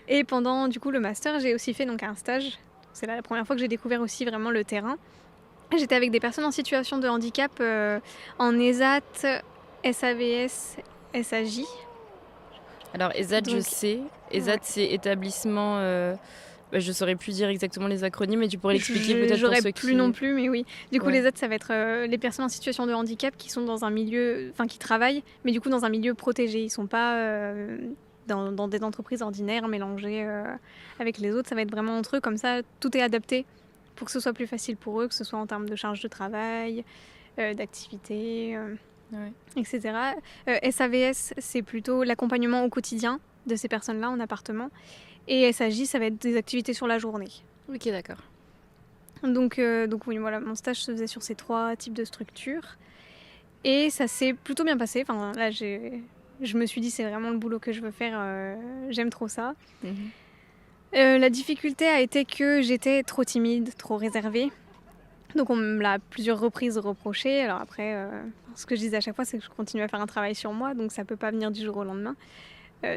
Et pendant du coup le master, j'ai aussi fait donc un stage. C'est là la première fois que j'ai découvert aussi vraiment le terrain. J'étais avec des personnes en situation de handicap en ESAT, SAVS, SAJ. Alors ESAT, Donc, je sais. ESAT, c'est établissement... je saurais plus dire exactement les acronymes, mais tu pourrais l'expliquer peut-être pour ceux qui... J'aurais plus non plus, mais oui. Du coup, Ouais. les ESAT, ça va être les personnes en situation de handicap qui sont dans un milieu... Enfin, qui travaillent, mais du coup dans un milieu protégé. Ils sont pas dans des entreprises ordinaires mélangées avec les autres. Ça va être vraiment entre eux. Comme ça, tout est adapté pour que ce soit plus facile pour eux, que ce soit en termes de charge de travail, d'activité... etc. SAVS, c'est plutôt l'accompagnement au quotidien de ces personnes-là en appartement. Et SAJ, ça va être des activités sur la journée. Ok, d'accord. Donc oui, voilà, mon stage se faisait sur ces 3 types de structures. Et ça s'est plutôt bien passé. Enfin, là, je me suis dit, c'est vraiment le boulot que je veux faire. J'aime trop ça. La difficulté a été que j'étais trop timide, trop réservée. Donc on me l'a à plusieurs reprises reproché. Alors après, ce que je disais à chaque fois, c'est que je continue à faire un travail sur moi, donc ça peut pas venir du jour au lendemain.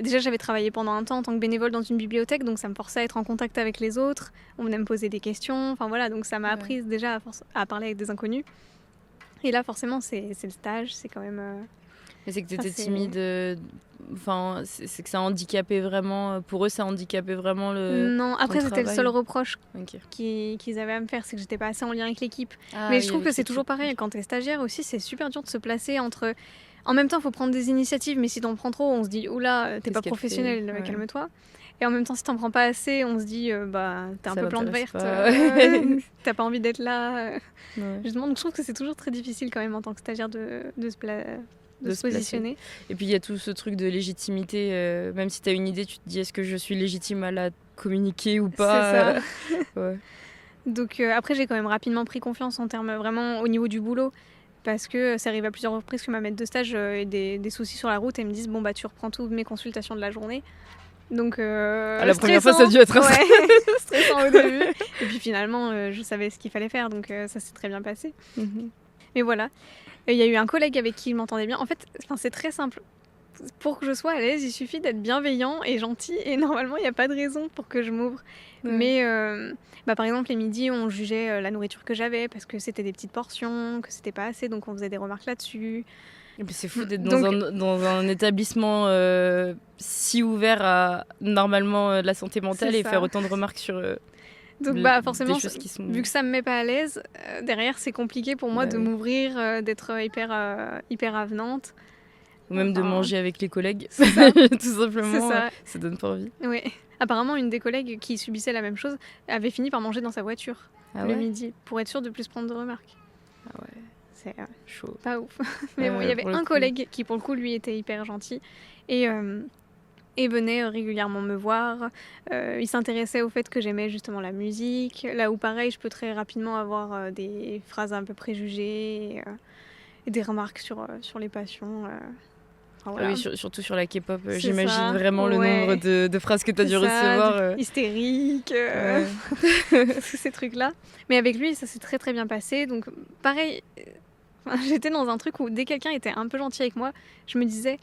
Déjà, j'avais travaillé pendant un temps en tant que bénévole dans une bibliothèque, donc ça me forçait à être en contact avec les autres. On venait me poser des questions. Enfin voilà, donc ça m'a appris déjà à parler avec des inconnus. Et là, forcément, c'est le stage, c'est quand même... Mais c'est que t'étais timide... Enfin, c'est que ça handicapait vraiment... Pour eux, ça handicapait vraiment le... Non, après, c'était le seul reproche Okay. qu'ils avaient à me faire, c'est que j'étais pas assez en lien avec l'équipe. Ah, mais je trouve que c'est toujours pareil. Quand t'es stagiaire aussi, c'est super dur de se placer entre... En même temps, il faut prendre des initiatives, mais si t'en prends trop, on se dit « Oula, t'es pas professionnel, calme-toi ». Et en même temps, si t'en prends pas assez, on se dit t'es un peu plante verte, t'as pas envie d'être là. Justement, donc je trouve que c'est toujours très difficile quand même en tant que stagiaire de se positionner. Et puis il y a tout ce truc de légitimité, même si t'as une idée, tu te dis est-ce que je suis légitime à la communiquer ou pas. C'est ça. Donc après, j'ai quand même rapidement pris confiance en termes vraiment au niveau du boulot. Parce que ça arrive à plusieurs reprises que ma maître de stage ait des soucis sur la route et me disent bon bah tu reprends toutes mes consultations de la journée. Donc la première fois ça a dû être stressant au début. Et puis finalement je savais ce qu'il fallait faire, donc ça s'est très bien passé. Mais voilà, il y a eu un collègue avec qui je m'entendais bien. En fait, c'est très simple. Pour que je sois à l'aise, il suffit d'être bienveillant et gentil, et normalement il n'y a pas de raison pour que je m'ouvre. Mais par exemple les midis on jugeait la nourriture que j'avais parce que c'était des petites portions, que c'était pas assez, donc on faisait des remarques là-dessus. Et puis c'est fou d'être dans un établissement si ouvert à normalement la santé mentale et faire autant de remarques sur donc forcément, vu que ça me met pas à l'aise, derrière c'est compliqué pour moi de m'ouvrir, d'être hyper avenante. Ou même de manger avec les collègues, tout simplement, ça donne pas envie. Oui. Apparemment, une des collègues qui subissait la même chose avait fini par manger dans sa voiture le midi, pour être sûre de plus prendre de remarques. Ah ouais. C'est chaud. Pas ouf. Mais bon, il y avait un collègue qui, pour le coup, lui, était hyper gentil. Et venait régulièrement me voir. Il s'intéressait au fait que j'aimais justement la musique. Là où, pareil, je peux très rapidement avoir des phrases un peu préjugées et des remarques sur les passions. Voilà. Oui, surtout sur la K-pop, j'imagine vraiment le nombre de phrases que tu as dû recevoir. Hystérique, tous ces trucs-là. Mais avec lui, ça s'est très très bien passé. Donc pareil, j'étais dans un truc où dès que quelqu'un était un peu gentil avec moi, je me disais,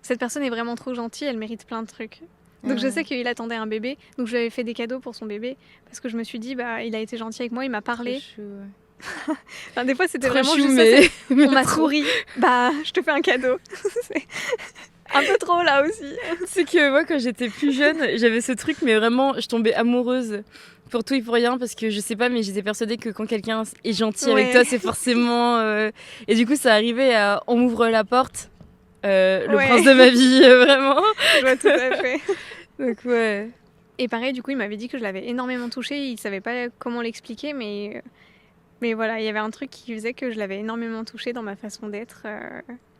cette personne est vraiment trop gentille, elle mérite plein de trucs. Donc je sais qu'il attendait un bébé, donc je lui avais fait des cadeaux pour son bébé, parce que je me suis dit, bah, il a été gentil avec moi, il m'a parlé. Trop chou, ouais. Enfin, des fois, c'était Trop vraiment chou, juste mais... ça. On m'a souri, bah, je te fais un cadeau. C'est un peu trop là aussi. C'est que moi, quand j'étais plus jeune, j'avais ce truc, mais vraiment, je tombais amoureuse pour tout et pour rien, parce que je sais pas, mais j'étais persuadée que quand quelqu'un est gentil avec toi, c'est forcément... Et du coup, ça arrivait à... On m'ouvre la porte, le prince de ma vie, vraiment. Je vois tout à fait. Donc ouais. Et pareil, du coup, il m'avait dit que je l'avais énormément touchée. Il savait pas comment l'expliquer, mais voilà, il y avait un truc qui faisait que je l'avais énormément touchée dans ma façon d'être.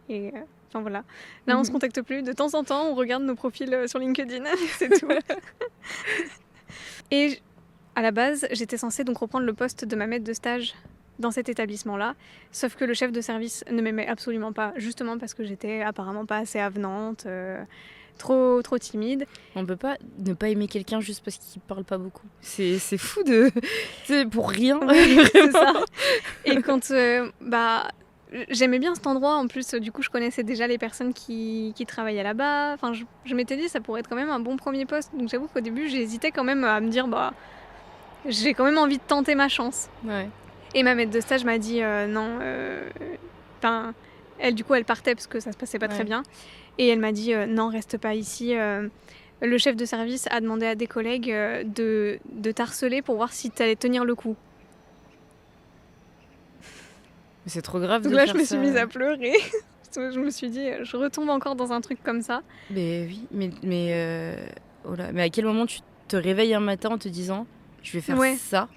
Enfin voilà. Là, on se contacte plus. De temps en temps, on regarde nos profils sur LinkedIn. C'est tout. Et à la base, j'étais censée donc reprendre le poste de ma maître de stage dans cet établissement-là. Sauf que le chef de service ne m'aimait absolument pas, justement parce que j'étais apparemment pas assez avenante. Trop timide. On peut pas ne pas aimer quelqu'un juste parce qu'il parle pas beaucoup. C'est fou de... C'est pour rien. Oui, c'est ça. Et quand... j'aimais bien cet endroit. En plus, du coup, je connaissais déjà les personnes qui travaillaient là-bas. Enfin, je m'étais dit, ça pourrait être quand même un bon premier poste. Donc j'avoue qu'au début, j'hésitais quand même à me dire, bah... J'ai quand même envie de tenter ma chance. Ouais. Et ma maître de stage m'a dit, non... Enfin, elle, du coup, elle partait parce que ça se passait pas très bien. Et elle m'a dit non, reste pas ici. Le chef de service a demandé à des collègues de t'harceler pour voir si t'allais tenir le coup. Mais c'est trop grave. Donc de là, faire je me suis ça. mise à pleurer. Je me suis dit, je retombe encore dans un truc comme ça. Mais oui, oh là. Mais à quel moment tu te réveilles un matin en te disant je vais faire ça.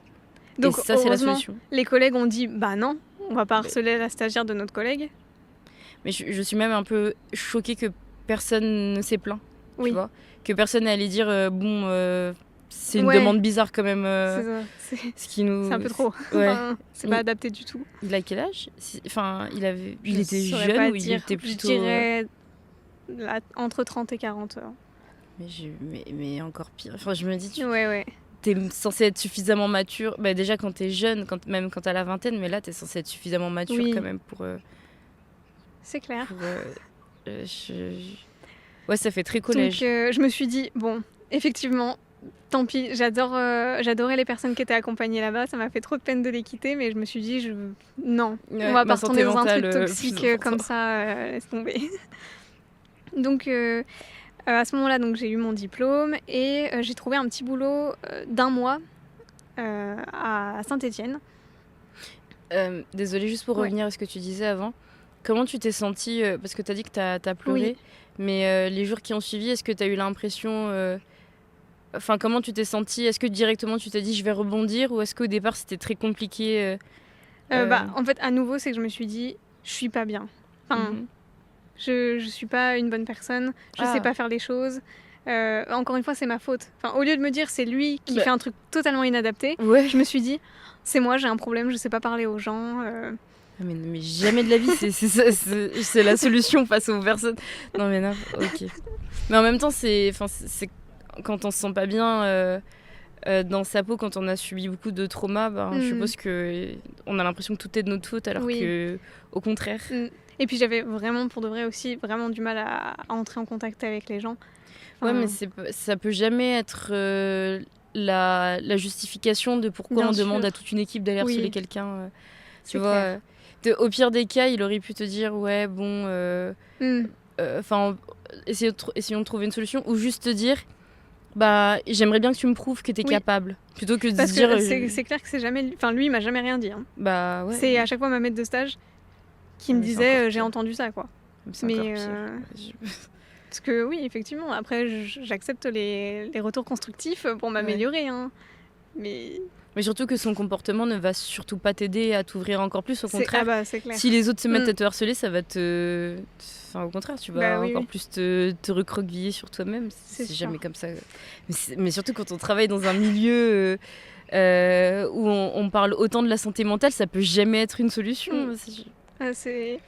Donc et ça, c'est la solution. Les collègues ont dit bah non, on va pas harceler la stagiaire de notre collègue. Mais je suis même un peu choquée que personne ne s'est plaint. Oui. Tu vois, que personne n'est allé dire c'est une demande bizarre quand même. C'est ça. Ce qui nous... C'est un peu trop. Ouais. Enfin, c'est pas adapté du tout. Il a quel âge ? Enfin, il était Je saurais jeune pas ou il dire. était plutôt... Je dirais entre 30 et 40 heures. Mais encore pire. Enfin, je me dis, Ouais. T'es censé être suffisamment mature. Bah, déjà quand t'es jeune, même quand t'as la vingtaine, mais là t'es censé être suffisamment mature quand même pour... C'est clair. Ouais, ça fait très collège. Donc je me suis dit, bon, effectivement, tant pis, j'adorais les personnes qui étaient accompagnées là-bas, ça m'a fait trop de peine de les quitter, mais je me suis dit, non, on va pas retourner dans un truc toxique comme ça, laisse tomber. Donc à ce moment-là, donc, j'ai eu mon diplôme et j'ai trouvé un petit boulot d'1 mois à Saint-Étienne. Désolée, juste pour revenir à ce que tu disais avant. Comment tu t'es sentie parce que tu as dit que tu as pleuré, mais les jours qui ont suivi, est-ce que tu as eu l'impression... Enfin, comment tu t'es sentie ? Est-ce que directement tu t'es dit je vais rebondir, ou est-ce qu'au départ c'était très compliqué En fait, à nouveau, c'est que je me suis dit je suis pas bien. Enfin, je suis pas une bonne personne, je sais pas faire les choses. Encore une fois, c'est ma faute. Enfin, au lieu de me dire c'est lui qui fait un truc totalement inadapté, je me suis dit c'est moi, j'ai un problème, je sais pas parler aux gens. Mais jamais de la vie, c'est la solution face aux personnes. Non mais non, ok. Mais en même temps, c'est quand on se sent pas bien dans sa peau, quand on a subi beaucoup de traumas, je suppose qu'on a l'impression que tout est de notre faute, alors que au contraire. Et puis j'avais vraiment, pour de vrai aussi, vraiment du mal à entrer en contact avec les gens. Ouais, mais ça peut jamais être la justification de pourquoi on demande à toute une équipe d'aller harceler quelqu'un. Tu vois, au pire des cas, il aurait pu te dire ouais, bon, essayons de trouver une solution, ou juste te dire bah j'aimerais bien que tu me prouves que t'es capable, plutôt que de parce se dire. Que c'est clair que c'est jamais, enfin lui, il m'a jamais rien dit. Hein. Bah ouais. C'est à chaque fois ma maître de stage qui me disait j'ai entendu ça quoi. Mais parce que oui, effectivement, après j'accepte les retours constructifs pour m'améliorer. Hein. Mais surtout que son comportement ne va surtout pas t'aider à t'ouvrir encore plus, au contraire. C'est clair. Si les autres se mettent à te harceler, ça va te... Enfin, au contraire, tu vas encore plus te recroqueviller sur toi-même. C'est jamais comme ça. Mais surtout quand on travaille dans un milieu où on parle autant de la santé mentale, ça peut jamais être une solution. C'est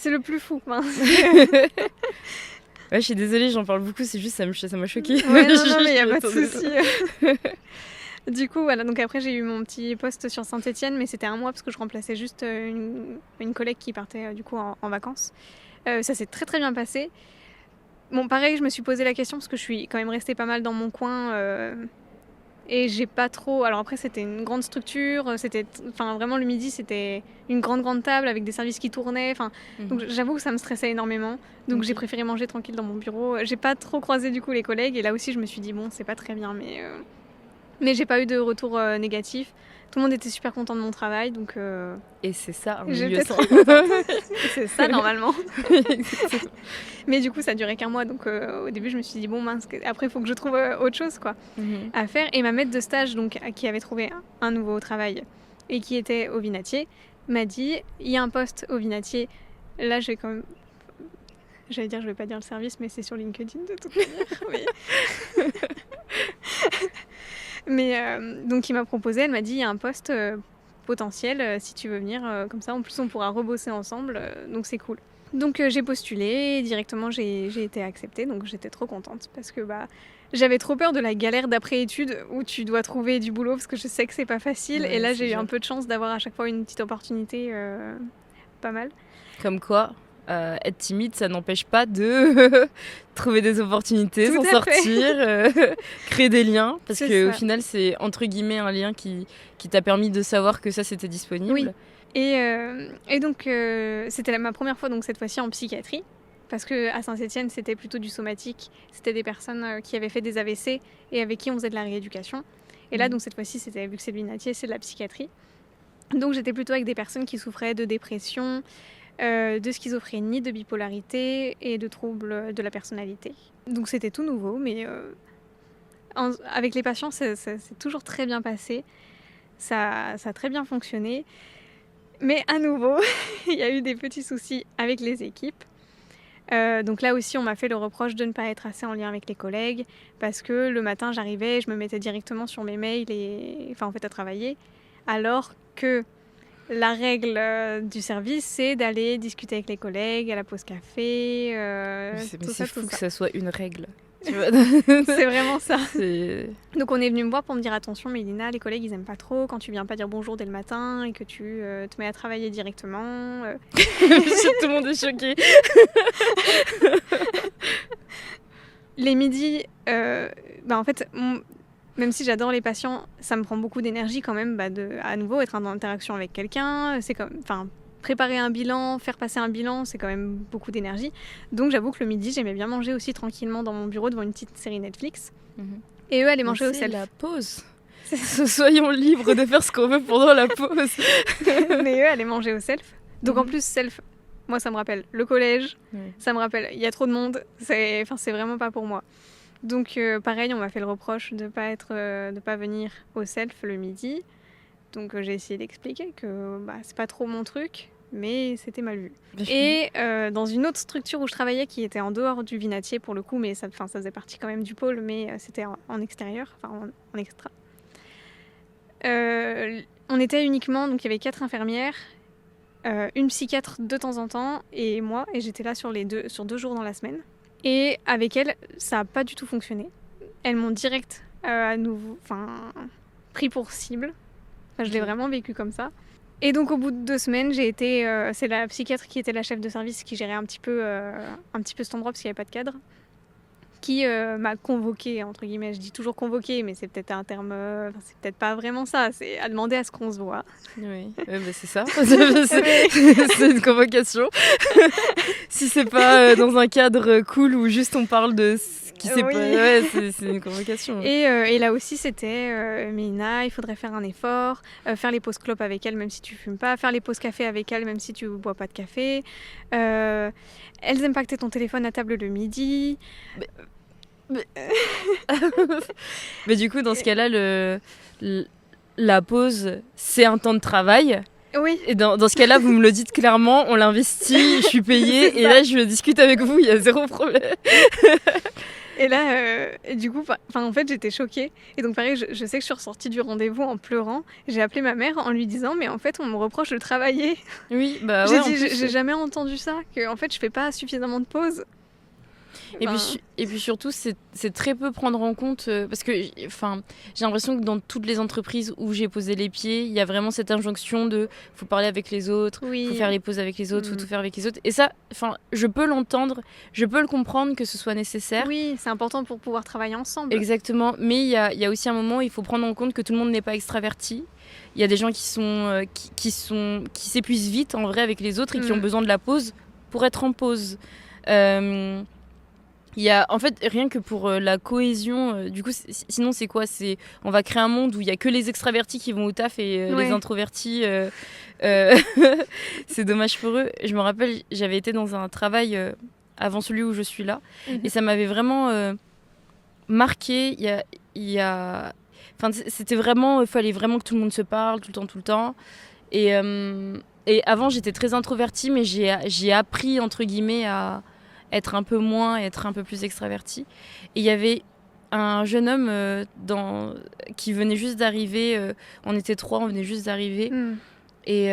le plus fou. Hein. Ouais, je suis désolée, j'en parle beaucoup, c'est juste ça m'a choquée. Ouais, non, mais il n'y a pas de souci. Du coup, voilà, donc après j'ai eu mon petit poste sur Saint-Étienne, mais c'était 1 mois parce que je remplaçais juste une collègue qui partait du coup en vacances. Ça s'est très très bien passé. Bon, pareil, je me suis posé la question parce que je suis quand même restée pas mal dans mon coin et j'ai pas trop... Alors après, c'était une grande structure, vraiment le midi, c'était une grande table avec des services qui tournaient. Donc j'avoue que ça me stressait énormément. Donc j'ai préféré manger tranquille dans mon bureau. J'ai pas trop croisé du coup les collègues et là aussi, je me suis dit, bon, c'est pas très bien, mais j'ai pas eu de retour négatif. Tout le monde était super content de mon travail, donc... Et c'est ça, un milieu j'étais sain. très contente. C'est ça, normalement. Mais du coup, ça durait qu'un mois, donc au début, je me suis dit, bon, mince, après, il faut que je trouve autre chose, quoi, à faire. Et ma maître de stage, donc, qui avait trouvé un nouveau travail et qui était au Vinatier, m'a dit, il y a un poste au Vinatier. Là, je vais quand même... J'allais dire, je vais pas dire le service, mais c'est sur LinkedIn, de toute manière. Mais donc il m'a proposé, elle m'a dit il y a un poste potentiel si tu veux venir, comme ça en plus on pourra rebosser ensemble, donc c'est cool. Donc j'ai postulé, et directement j'ai été acceptée, donc j'étais trop contente parce que j'avais trop peur de la galère d'après-études où tu dois trouver du boulot parce que je sais que c'est pas facile, Ouais, et là j'ai eu sûr. un peu de chance d'avoir à chaque fois une petite opportunité pas mal. Comme quoi, être timide, ça n'empêche pas de trouver des opportunités, s'en sortir, créer des liens. Parce qu'au final, c'est entre guillemets un lien qui t'a permis de savoir que ça, c'était disponible. Oui. Et donc, c'était ma première fois, donc cette fois-ci en psychiatrie. Parce qu'à Saint-Étienne, c'était plutôt du somatique. C'était des personnes qui avaient fait des AVC et avec qui on faisait de la rééducation. Et là, donc cette fois-ci, vu que c'est le Vinatier, c'est de la psychiatrie. Donc j'étais plutôt avec des personnes qui souffraient de dépression, de schizophrénie, de bipolarité et de troubles de la personnalité. Donc c'était tout nouveau, mais avec les patients, c'est toujours très bien passé. Ça a très bien fonctionné. Mais à nouveau, il y a eu des petits soucis avec les équipes. Donc là aussi, on m'a fait le reproche de ne pas être assez en lien avec les collègues, parce que le matin, j'arrivais, je me mettais directement sur mes mails à travailler, alors que la règle du service, c'est d'aller discuter avec les collègues à la pause café. C'est fou que ça soit une règle. Tu vois. C'est vraiment ça. Donc on est venu me voir pour me dire attention Mélina, les collègues ils aiment pas trop quand tu viens pas dire bonjour dès le matin et que tu te mets à travailler directement. Tout le monde est choqué. Les midis, en fait, même si j'adore les patients, ça me prend beaucoup d'énergie quand même à nouveau être en interaction avec quelqu'un. C'est préparer un bilan, faire passer un bilan, c'est quand même beaucoup d'énergie. Donc j'avoue que le midi, j'aimais bien manger aussi tranquillement dans mon bureau devant une petite série Netflix. Et eux, allaient manger au self. C'est la pause. Soyons libres de faire ce qu'on veut pendant la pause. Mais eux, allaient manger au self. Donc en plus, self, moi ça me rappelle le collège, ça me rappelle, il y a trop de monde, c'est vraiment pas pour moi. Donc pareil, on m'a fait le reproche de pas venir au self le midi. Donc j'ai essayé d'expliquer que c'est pas trop mon truc, mais c'était mal vu. Et dans une autre structure où je travaillais, qui était en dehors du Vinatier pour le coup, mais ça faisait partie quand même du pôle, mais c'était en extérieur, en extra. On était uniquement, donc il y avait 4 infirmières, une psychiatre de temps en temps, et moi, et j'étais là sur 2 jours dans la semaine. Et avec elles, ça n'a pas du tout fonctionné. Elles m'ont direct à nouveau pris pour cible. Je l'ai vraiment vécu comme ça. Et donc au bout de 2 semaines, c'est la psychiatre qui était la chef de service qui gérait un petit peu cet endroit parce qu'il n'y avait pas de cadre, qui m'a convoquée, entre guillemets. Je dis toujours convoquée, mais c'est peut-être un terme... c'est peut-être pas vraiment ça, c'est à demander à ce qu'on se voit. Oui, c'est ça. C'est une convocation. Si c'est pas dans un cadre cool où juste on parle de ce qui s'est passé, c'est une convocation. Et là aussi, c'était Mélina, il faudrait faire un effort, faire les pauses clopes avec elle même si tu fumes pas, faire les pauses café avec elle même si tu bois pas de café. Elles aiment pas que t'aies ton téléphone à table le midi. Mais du coup, dans ce cas-là, la pause, c'est un temps de travail. Oui. Et dans ce cas-là, vous me le dites clairement, on l'investit, je suis payée, et là, je discute avec vous, il y a zéro problème. Et là, du coup, en fait, j'étais choquée. Et donc, pareil, je sais que je suis ressortie du rendez-vous en pleurant. J'ai appelé ma mère en lui disant, mais en fait, on me reproche de travailler. Oui, j'ai jamais entendu ça, que en fait, je fais pas suffisamment de pauses. Et puis surtout, c'est très peu prendre en compte, parce que j'ai l'impression que dans toutes les entreprises où j'ai posé les pieds, il y a vraiment cette injonction de faut parler avec les autres, faut faire les pauses avec les autres, faut tout faire avec les autres. Et ça, je peux l'entendre, je peux le comprendre que ce soit nécessaire. Oui, c'est important pour pouvoir travailler ensemble. Exactement, mais il y a aussi un moment où il faut prendre en compte que tout le monde n'est pas extraverti. Il y a des gens qui s'épuisent vite en vrai avec les autres et qui ont besoin de la pause pour être en pause. Il y a en fait rien que pour la cohésion, du coup sinon c'est quoi, on va créer un monde où il y a que les extravertis qui vont au taf et les introvertis c'est dommage pour eux. Je me rappelle, j'avais été dans un travail avant celui où je suis là et ça m'avait vraiment marqué. C'était vraiment, il fallait vraiment que tout le monde se parle tout le temps. Et avant, j'étais très introvertie, mais j'ai appris, entre guillemets, à être un peu moins et être un peu plus extravertie. Et il y avait un jeune homme qui venait juste d'arriver. On était 3, on venait juste d'arriver. Et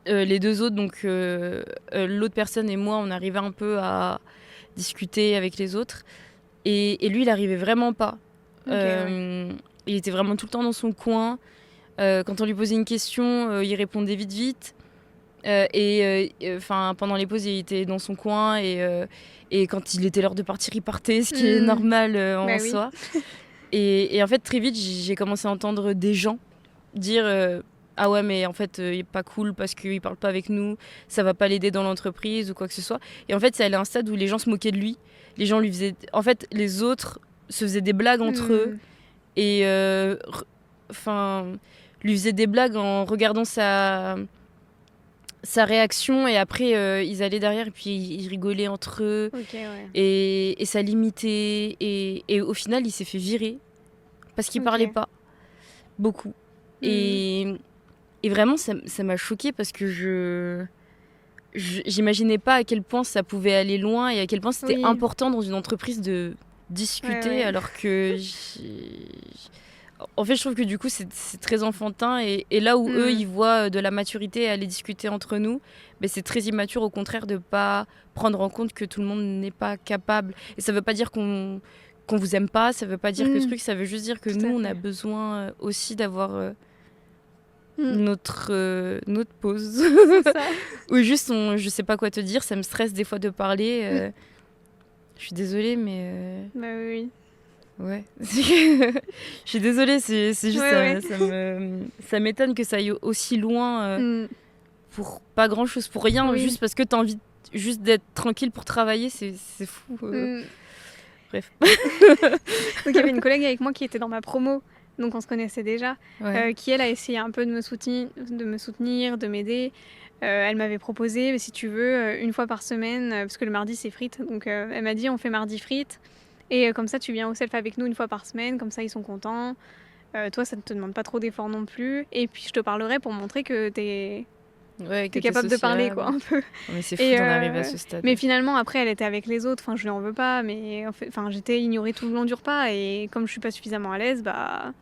les 2 autres, donc l'autre personne et moi, on arrivait un peu à discuter avec les autres. Et lui, il n'arrivait vraiment pas. Il était vraiment tout le temps dans son coin. Quand on lui posait une question, il répondait vite. Pendant les pauses, il était dans son coin. Et quand il était l'heure de partir, il partait, ce qui est normal en soi. Et en fait, très vite, j'ai commencé à entendre des gens dire ah ouais, mais en fait, il est pas cool parce qu'il parle pas avec nous, ça va pas l'aider dans l'entreprise ou quoi que ce soit. Et en fait, ça allait à un stade où les gens se moquaient de lui. Les gens lui faisaient... En fait, les autres se faisaient des blagues entre eux et lui faisaient des blagues en regardant sa réaction, et après ils allaient derrière et puis ils rigolaient entre eux. Et ça limitait et au final il s'est fait virer parce qu'il parlait pas beaucoup. Et vraiment ça m'a choquée parce que j'imaginais pas à quel point ça pouvait aller loin et à quel point c'était important dans une entreprise de discuter, alors que en fait je trouve que du coup c'est très enfantin, et là où eux ils voient de la maturité à aller discuter entre nous, mais c'est très immature au contraire de pas prendre en compte que tout le monde n'est pas capable. Et ça veut pas dire qu'on vous aime pas, ça veut pas dire que truc, ça veut juste dire que nous on a besoin aussi d'avoir notre pause. Ou juste je sais pas quoi te dire, ça me stresse des fois de parler. Je suis désolée, mais bah oui. Ouais. Je suis désolée, c'est juste ça m'étonne que ça aille aussi loin pour pas grand chose, pour rien, juste parce que t'as envie juste d'être tranquille pour travailler, c'est fou. Bref. Donc il y avait une collègue avec moi qui était dans ma promo, donc on se connaissait déjà, qui elle a essayé un peu de me soutenir, de m'aider. Elle m'avait proposé, si tu veux, une fois par semaine, parce que le mardi c'est frites, donc elle m'a dit on fait mardi frites. Et comme ça, tu viens au self avec nous une fois par semaine, comme ça ils sont contents. Toi, ça ne te demande pas trop d'efforts non plus. Et puis je te parlerai pour montrer que t'es capable de parler, quoi, un peu. Mais c'est fou d'en arriver à ce stade. Mais finalement, après, elle était avec les autres. Enfin, je lui en veux pas, mais j'étais ignorée tout le long du repas. Et comme je suis pas suffisamment à l'aise, bah...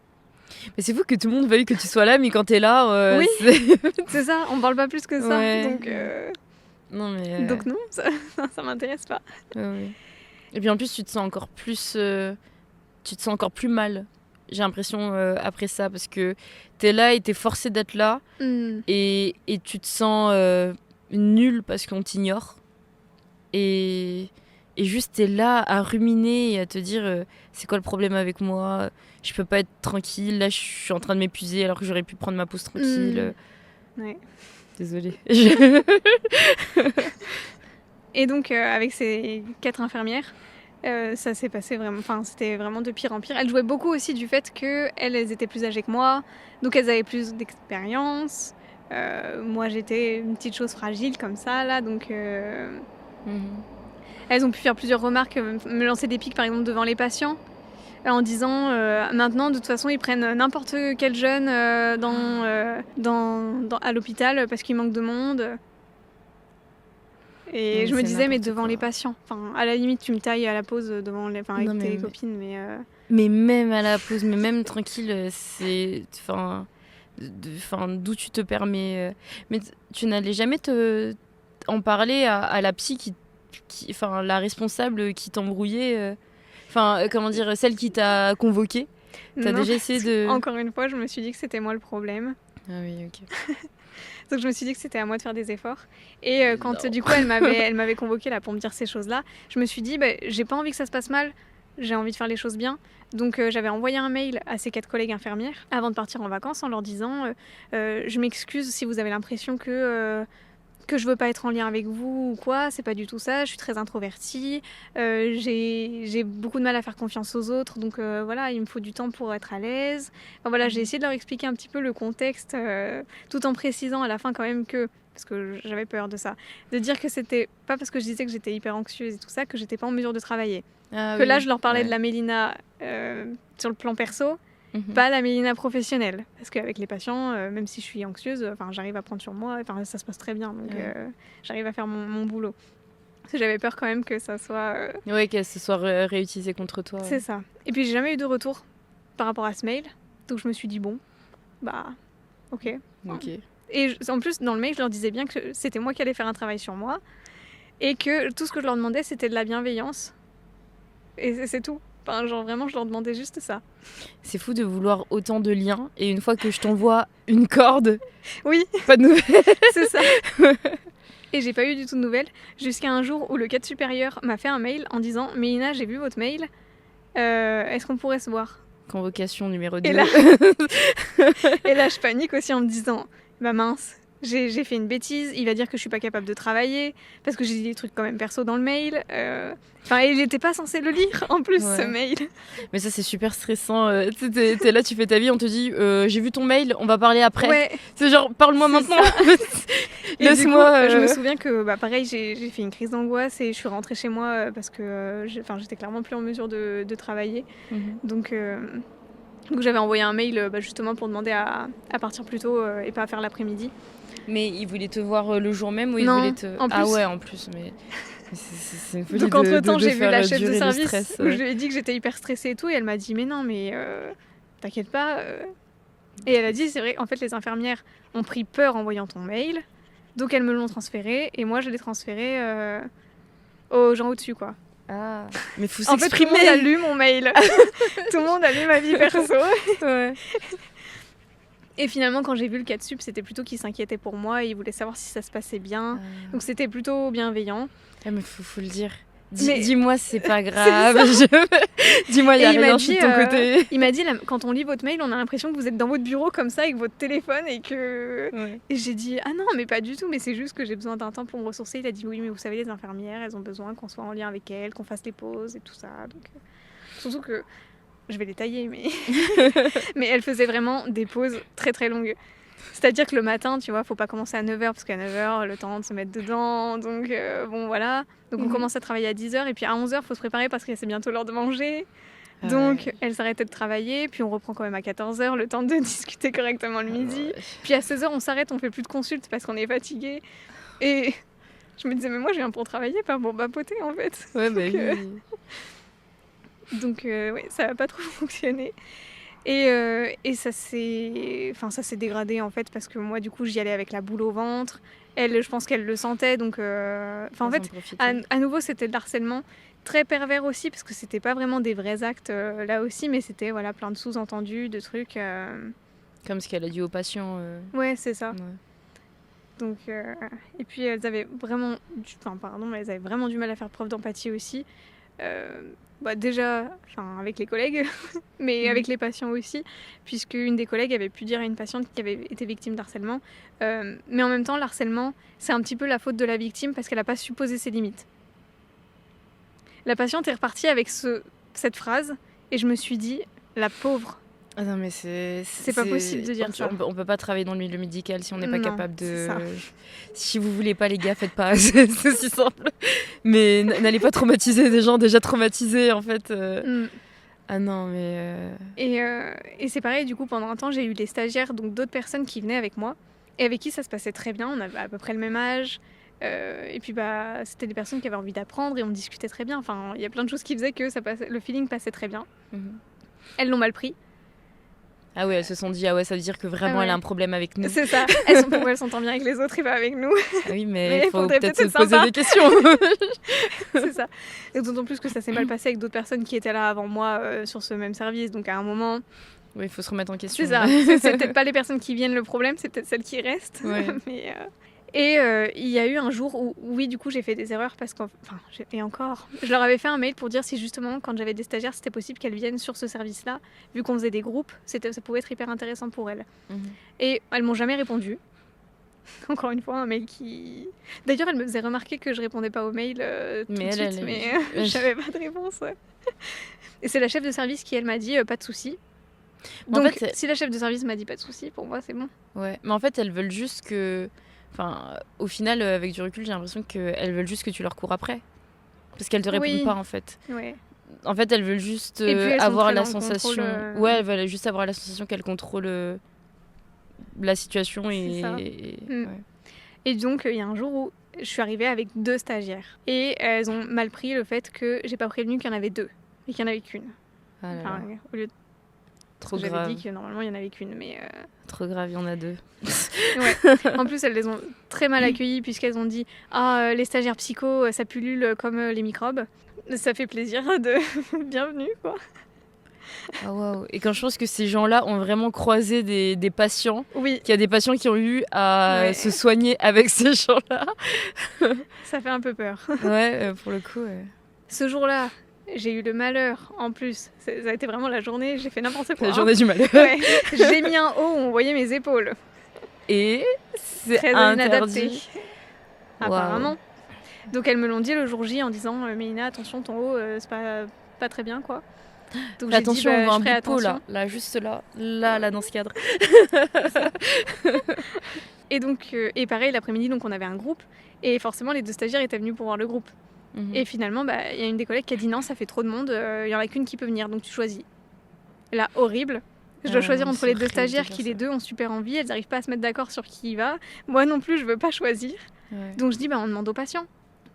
Mais c'est fou que tout le monde veuille que tu sois là, mais quand t'es là... oui, c'est ça. On parle pas plus que ça. Ouais. Donc, donc non, ça m'intéresse pas. Ouais. Et puis en plus, tu te sens encore plus mal, j'ai l'impression, après ça, parce que t'es là et t'es forcé d'être là, et tu te sens nul parce qu'on t'ignore. Et juste t'es là à ruminer et à te dire c'est quoi le problème avec moi, je peux pas être tranquille, là je suis en train de m'épuiser alors que j'aurais pu prendre ma pause tranquille. Ouais. Désolée. Et donc, avec ces 4 infirmières, ça s'est passé vraiment... c'était vraiment de pire en pire. Elles jouaient beaucoup aussi du fait qu'elles étaient plus âgées que moi, donc elles avaient plus d'expérience. Moi, j'étais une petite chose fragile comme ça, là, donc... Elles ont pu faire plusieurs remarques, me lancer des pics, par exemple, devant les patients, en disant maintenant, de toute façon, ils prennent n'importe quel jeune à l'hôpital parce qu'il manque de monde. Et je me disais, mais devant les patients. À la limite, tu me tailles à la pause avec tes copines, mais... Mais même à la pause, mais même tranquille, c'est... d'où tu te permets... Mais tu n'allais jamais en parler à la psy qui la responsable qui t'embrouillait, comment dire, celle qui t'a convoqué. T'as déjà essayé de... Encore une fois, je me suis dit que c'était moi le problème. Ah oui, ok. Donc je me suis dit que c'était à moi de faire des efforts. Et quand du coup elle m'avait convoquée là pour me dire ces choses-là, je me suis dit j'ai pas envie que ça se passe mal, j'ai envie de faire les choses bien. Donc j'avais envoyé un mail à ces 4 collègues infirmières avant de partir en vacances en leur disant je m'excuse si vous avez l'impression que je veux pas être en lien avec vous ou quoi, c'est pas du tout ça, je suis très introvertie, j'ai beaucoup de mal à faire confiance aux autres, donc voilà, il me faut du temps pour être à l'aise. Enfin, voilà, j'ai essayé de leur expliquer un petit peu le contexte, tout en précisant à la fin quand même que, parce que j'avais peur de ça, de dire que c'était pas parce que je disais que j'étais hyper anxieuse et tout ça que j'étais pas en mesure de travailler. Là, je leur parlais de la Mélina sur le plan perso, pas la Mélina professionnelle, parce qu'avec les patients, même si je suis anxieuse, j'arrive à prendre sur moi, ça se passe très bien, donc j'arrive à faire mon boulot. Parce que j'avais peur quand même que ça soit... qu'elle se soit réutilisée contre toi. C'est ça. Et puis j'ai jamais eu de retour par rapport à ce mail, donc je me suis dit ok. Et en plus, dans le mail, je leur disais bien que c'était moi qui allais faire un travail sur moi, et que tout ce que je leur demandais, c'était de la bienveillance. Et c'est tout. Vraiment, je leur demandais juste ça. C'est fou de vouloir autant de liens, et une fois que je t'envoie une corde, oui, pas de nouvelles. C'est ça. Et j'ai pas eu du tout de nouvelles, jusqu'à un jour où le cadre supérieur m'a fait un mail en disant « Mélina, j'ai vu votre mail, est-ce qu'on pourrait se voir ?» Convocation numéro 2. Et là, je panique aussi en me disant « mince, j'ai fait une bêtise, il va dire que je suis pas capable de travailler, parce que j'ai dit des trucs quand même perso dans le mail. » il était pas censé le lire en plus, ce mail. Mais ça, c'est super stressant. T'es là, tu fais ta vie, on te dit j'ai vu ton mail, on va parler après. Ouais. C'est genre, parle-moi maintenant. Laisse-moi. Je me souviens que, pareil, j'ai fait une crise d'angoisse et je suis rentrée chez moi parce que j'étais clairement plus en mesure de travailler. Donc j'avais envoyé un mail justement pour demander à partir plus tôt et pas à faire l'après-midi. Mais il voulait te voir le jour même ou il voulait te... en plus. Ah ouais, en plus, mais... C'est une folie. Donc entre-temps, j'ai vu la chef de service stress, où je lui ai dit que j'étais hyper stressée et tout, et elle m'a dit mais non, mais t'inquiète pas. Et elle a dit c'est vrai, en fait les infirmières ont pris peur en voyant ton mail, donc elles me l'ont transféré et moi je l'ai transféré aux gens au-dessus quoi. Ah, mais faut s'exprimer. En fait tout le monde a lu mon mail, tout le monde a lu ma vie perso. Ouais. Et finalement, quand j'ai vu le cas de sup, c'était plutôt qu'il s'inquiétait pour moi et il voulait savoir si ça se passait bien. Donc c'était plutôt bienveillant. Ah, mais faut le dire. Dis-moi, c'est pas grave. Dis-moi, il y a rien, je suis de ton côté. Il m'a dit, quand on lit votre mail, on a l'impression que vous êtes dans votre bureau comme ça avec votre téléphone et que... Ouais. Et j'ai dit, ah non, mais pas du tout, mais c'est juste que j'ai besoin d'un temps pour me ressourcer. Il a dit, oui, mais vous savez, les infirmières, elles ont besoin qu'on soit en lien avec elles, qu'on fasse les pauses et tout ça. Donc, surtout que... Je vais les tailler, mais elle faisait vraiment des pauses très très longues. C'est-à-dire que le matin, tu vois, faut pas commencer à 9h parce qu'à 9h, le temps de se mettre dedans. Donc voilà. Donc on commence à travailler à 10h et puis à 11h, faut se préparer parce que c'est bientôt l'heure de manger. Donc elle s'arrêtait de travailler, puis on reprend quand même à 14h, le temps de discuter correctement le midi. Puis à 16h, on s'arrête, on fait plus de consultes parce qu'on est fatigué. Et je me disais, mais moi je viens pour travailler, pas pour papoter en fait. Ouais, bah oui. Donc ça n'a pas trop fonctionné. Et ça s'est dégradé en fait parce que moi du coup j'y allais avec la boule au ventre. Elle, je pense qu'elle le sentait donc en fait à nouveau c'était de l'harcèlement très pervers aussi parce que c'était pas vraiment des vrais actes là aussi mais c'était voilà plein de sous-entendus, de trucs. Comme ce qu'elle a dit aux patients. Ouais c'est ça. Ouais. Donc et puis elles avaient vraiment du mal à faire preuve d'empathie aussi. Déjà avec les collègues, mais avec les patients aussi, puisque une des collègues avait pu dire à une patiente qui avait été victime d'harcèlement. Mais en même temps, l'harcèlement, c'est un petit peu la faute de la victime parce qu'elle n'a pas su poser ses limites. La patiente est repartie avec cette phrase et je me suis dit, la pauvre. Ah non mais c'est pas possible de dire ça. On peut pas travailler dans le milieu médical si on n'est pas capable de... Si vous voulez pas les gars, faites pas, c'est aussi simple. Mais n'allez pas traumatiser des gens déjà traumatisés en fait. Ah non mais... Et c'est pareil, du coup pendant un temps j'ai eu des stagiaires, donc d'autres personnes qui venaient avec moi et avec qui ça se passait très bien, on avait à peu près le même âge. Et puis c'était des personnes qui avaient envie d'apprendre et on discutait très bien. Enfin, il y a plein de choses qui faisaient que le feeling passait très bien. Elles l'ont mal pris. Ah ouais, elles se sont dit, ah ouais, ça veut dire que vraiment ouais. elle a un problème avec nous. C'est ça. Pourquoi elles s'entendent bien avec les autres et pas avec nous. Ah oui, mais Mais il faut faudrait peut-être peut-être se être poser sympa. des questions. C'est ça. Et d'autant plus que ça s'est mal passé avec d'autres personnes qui étaient là avant moi sur ce même service. Donc à un moment, Oui, il faut se remettre en question. c'est ça. C'est peut-être pas les personnes qui viennent le problème, c'est peut-être celles qui restent. Ouais. Mais, Et il y a eu un jour où, oui, du coup, j'ai fait des erreurs parce et encore, je leur avais fait un mail pour dire si justement, quand j'avais des stagiaires, c'était possible qu'elles viennent sur ce service-là. Vu qu'on faisait des groupes, ça pouvait être hyper intéressant pour elles. Et elles m'ont jamais répondu. Encore une fois, un mail qui... D'ailleurs, elle me faisait remarquer que je répondais pas aux mails tout de suite, mais j'avais pas de réponse. Ouais. Et c'est la chef de service qui, elle, m'a dit pas de souci. Donc, En fait, si la chef de service m'a dit pas de souci, pour moi, c'est bon. Ouais, mais en fait, elles veulent juste que... Enfin, au final, avec du recul, j'ai l'impression qu'elles veulent juste que tu leur cours après. Parce qu'elles te répondent pas, en fait. Ouais. En fait, elles veulent juste Et puis, elles sont avoir très la dans le sensation... contrôle, Ouais, elles veulent juste avoir la sensation qu'elles contrôlent la situation C'est ça. ouais. Et donc, il y a un jour où je suis arrivée avec 2 stagiaires. Et elles ont mal pris le fait que j'ai pas prévenu qu'il y en avait 2. Et qu'il y en avait qu'une. Ah là là. Enfin, au lieu de... Trop J'avais grave. dit que normalement, il y en avait qu'une, mais... Trop grave, il y en a 2. Ouais. En plus, elles les ont très mal accueillies puisqu'elles ont dit « Ah, les stagiaires psycho, ça pullule comme les microbes. » Ça fait plaisir de... Bienvenue, quoi. Ah waouh. Et quand je pense que ces gens-là ont vraiment croisé des patients, Oui, qu'il y a des patients qui ont eu à Ouais. se soigner avec ces gens-là. ça fait un peu peur. Ouais, pour le coup. Ce jour-là, j'ai eu le malheur, en plus. Ça a été vraiment la journée, j'ai fait n'importe quoi. La journée du malheur. Ouais. J'ai mis un haut où on voyait mes épaules. Et c'est Très interdit. inadapté. Waouh. Apparemment. Donc elles me l'ont dit le jour J en disant Mélina, attention, ton haut, c'est pas très bien, quoi. Donc Fais attention, on voit un je ferai bout de peau attention. là, juste là dans ce cadre. Et donc, et pareil, l'après-midi, donc on avait un groupe. Et forcément, les 2 stagiaires étaient venus pour voir le groupe. Et finalement, il y a une des collègues qui a dit non, ça fait trop de monde, il y en a qu'une qui peut venir, donc tu choisis. Là, horrible. Je dois choisir entre c'est les 2 horrible de stagiaires faire qui, ça. les 2, ont super envie. Elles n'arrivent pas à se mettre d'accord sur qui y va. Moi non plus, je veux pas choisir. Ouais. Donc je dis, on demande aux patients,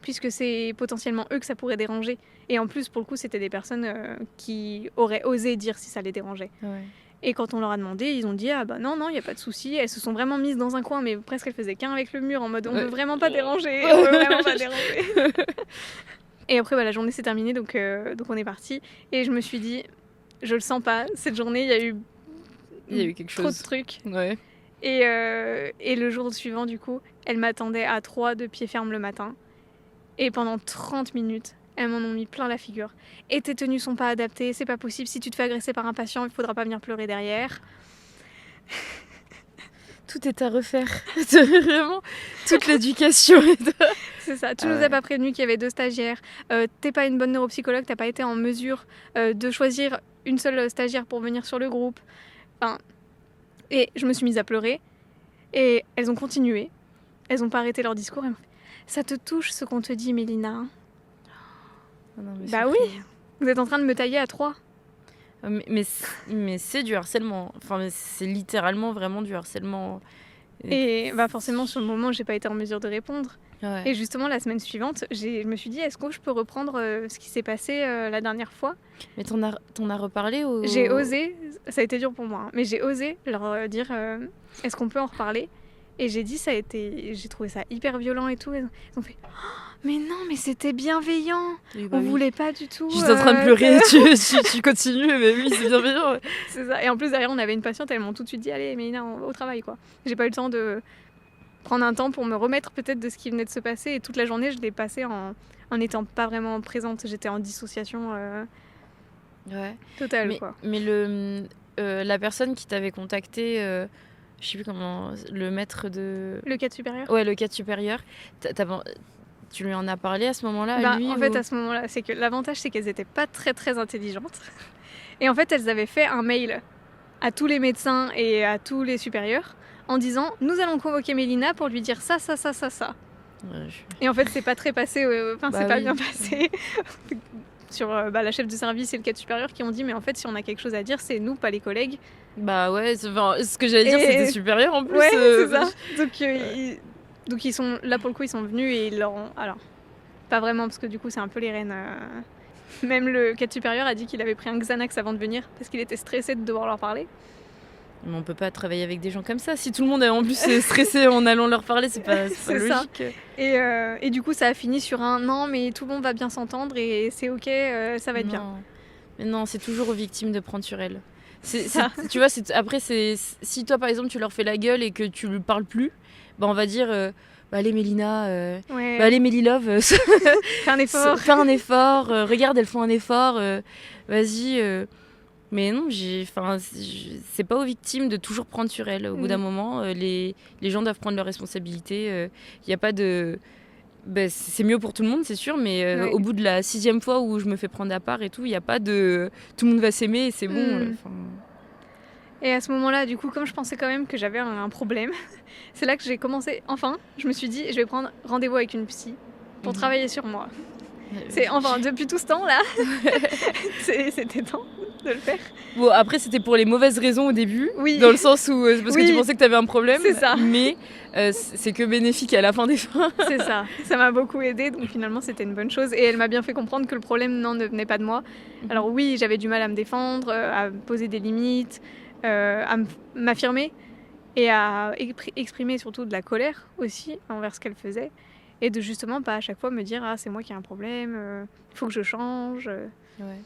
puisque c'est potentiellement eux que ça pourrait déranger. Et en plus, pour le coup, c'était des personnes qui auraient osé dire si ça les dérangeait. Ouais. Et quand on leur a demandé, ils ont dit, ah bah non, il n'y a pas de souci. Elles se sont vraiment mises dans un coin, mais presque elles faisaient qu'un avec le mur, en mode, on veut vraiment pas déranger, on veut vraiment pas déranger. Et après, la journée s'est terminée, donc on est parti. Et je me suis dit, je le sens pas, cette journée, il y a eu quelque trop chose. de trucs. Ouais. Et le jour suivant, du coup, elles m'attendaient à 3 de pied ferme le matin. Et pendant 30 minutes, elles m'en ont mis plein la figure. Et tes tenues sont pas adaptées, c'est pas possible. Si tu te fais agresser par un patient, il faudra pas venir pleurer derrière. Tout est à refaire. Vraiment, toute l'éducation. C'est ça. Tu nous as pas prévenu qu'il y avait 2 stagiaires. T'es pas une bonne neuropsychologue, t'as pas été en mesure de choisir une seule stagiaire pour venir sur le groupe. Enfin, et je me suis mise à pleurer. Et elles ont continué. Elles ont pas arrêté leur discours. Elles m'ont fait, ça te touche ce qu'on te dit, Mélina? Bah oui. Vous êtes en train de me tailler à 3. Mais c'est du harcèlement. Enfin, mais c'est littéralement vraiment du harcèlement. Et forcément, sur le moment, j'ai pas été en mesure de répondre. Ouais. Et justement, la semaine suivante, je me suis dit, est-ce que je peux reprendre ce qui s'est passé la dernière fois? Mais t'en as reparlé au... J'ai osé, ça a été dur pour moi, hein, mais j'ai osé leur dire, est-ce qu'on peut en reparler? Et j'ai dit, j'ai trouvé ça hyper violent et tout. Ils ont fait, oh, mais non, mais c'était bienveillant. On voulait pas du tout. J'étais en train de pleurer, tu continues, mais oui, c'est bienveillant. C'est ça. Et en plus, derrière, on avait une patiente, elles m'ont tout de suite dit, allez, Mélina, on va au travail, quoi. J'ai pas eu le temps de prendre un temps pour me remettre peut-être de ce qui venait de se passer. Et toute la journée, je l'ai passée en n'étant pas vraiment présente. J'étais en dissociation totale, quoi. Mais la personne qui t'avait contacté... je sais plus comment, le maître de... Le cadre supérieur? Ouais, le cadre supérieur. Tu lui en as parlé à ce moment-là, lui, en fait, à ce moment-là, c'est que l'avantage, c'est qu'elles étaient pas très très intelligentes. Et en fait, elles avaient fait un mail à tous les médecins et à tous les supérieurs en disant, nous allons convoquer Mélina pour lui dire ça. Ouais, Et en fait, c'est pas très passé, c'est pas oui. bien passé. Sur la chef de service et le cadre supérieur qui ont dit, mais en fait, si on a quelque chose à dire, c'est nous, pas les collègues. Bah ouais, ce que j'allais dire, c'était supérieur en plus. Ouais, c'est ça. Donc ils sont là pour le coup, ils sont venus et ils leur ont... Alors, pas vraiment parce que du coup c'est un peu les reines. Même le cadre supérieur a dit qu'il avait pris un Xanax avant de venir parce qu'il était stressé de devoir leur parler. Mais on peut pas travailler avec des gens comme ça. Si tout le monde est en plus stressé en allant leur parler, c'est pas logique. Et du coup, ça a fini sur un non, mais tout le monde va bien s'entendre et c'est ok, ça va être bien. Mais non, c'est toujours aux victimes de prendre sur elles. Tu vois, après, si toi par exemple tu leur fais la gueule et que tu lui parles plus, bah on va dire allez Mélina, allez Mélilove, fais un effort. Fais un effort, regarde, elles font un effort, vas-y. Mais non, c'est pas aux victimes de toujours prendre sur elles. Au bout d'un moment, les gens doivent prendre leurs responsabilités. Il y a pas de... c'est mieux pour tout le monde, c'est sûr, mais au bout de la 6e fois où je me fais prendre à part et tout, il n'y a pas de... Tout le monde va s'aimer et c'est bon. Et à ce moment-là, du coup, comme je pensais quand même que j'avais un problème, c'est là que j'ai commencé... Enfin, je me suis dit, je vais prendre rendez-vous avec une psy pour travailler sur moi. Depuis tout ce temps-là, c'était temps de le faire. Bon, après, c'était pour les mauvaises raisons au début, oui. Dans le sens où c'est parce que tu pensais que tu avais un problème, c'est ça. Mais c'est que bénéfique à la fin des fins. C'est ça m'a beaucoup aidée, donc finalement c'était une bonne chose. Et elle m'a bien fait comprendre que le problème ne venait pas de moi. Alors oui, j'avais du mal à me défendre, à poser des limites, à m'affirmer et à exprimer surtout de la colère aussi envers ce qu'elle faisait. Et de justement pas à chaque fois me dire c'est moi qui ai un problème, il faut que je change. Ouais.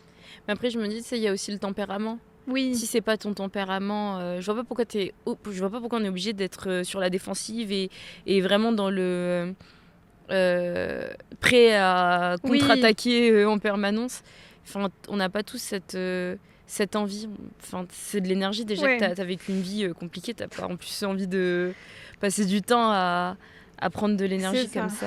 Mais après je me dis, il y a aussi le tempérament. Oui. Si c'est pas ton tempérament, je vois pas pourquoi on est obligé d'être sur la défensive et vraiment dans le prêt à contre-attaquer en permanence. Enfin, on n'a pas tous cette envie. Enfin, c'est de l'énergie déjà que t'as vécu une vie compliquée, t'as pas en plus envie de passer du temps à prendre de l'énergie comme ça.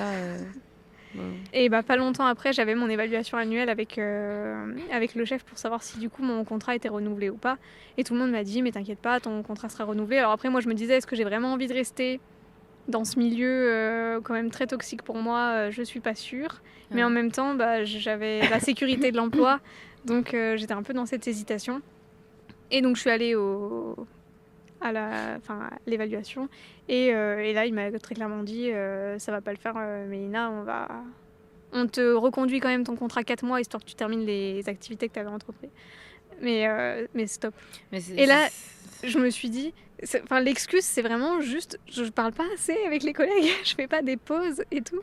Et pas longtemps après, j'avais mon évaluation annuelle avec le chef pour savoir si du coup mon contrat était renouvelé ou pas. Et tout le monde m'a dit mais t'inquiète pas, ton contrat sera renouvelé. Alors après moi je me disais est-ce que j'ai vraiment envie de rester dans ce milieu quand même très toxique pour moi, je suis pas sûre. Ouais. Mais en même temps j'avais la sécurité de l'emploi, donc j'étais un peu dans cette hésitation. Et donc je suis allée à l'évaluation et là il m'a très clairement dit ça va pas le faire Mélina, on te reconduit quand même ton contrat 4 mois histoire que tu termines les activités que tu avais entreprises, mais stop. Et là je me suis dit l'excuse c'est vraiment juste je parle pas assez avec les collègues, je fais pas des pauses et tout,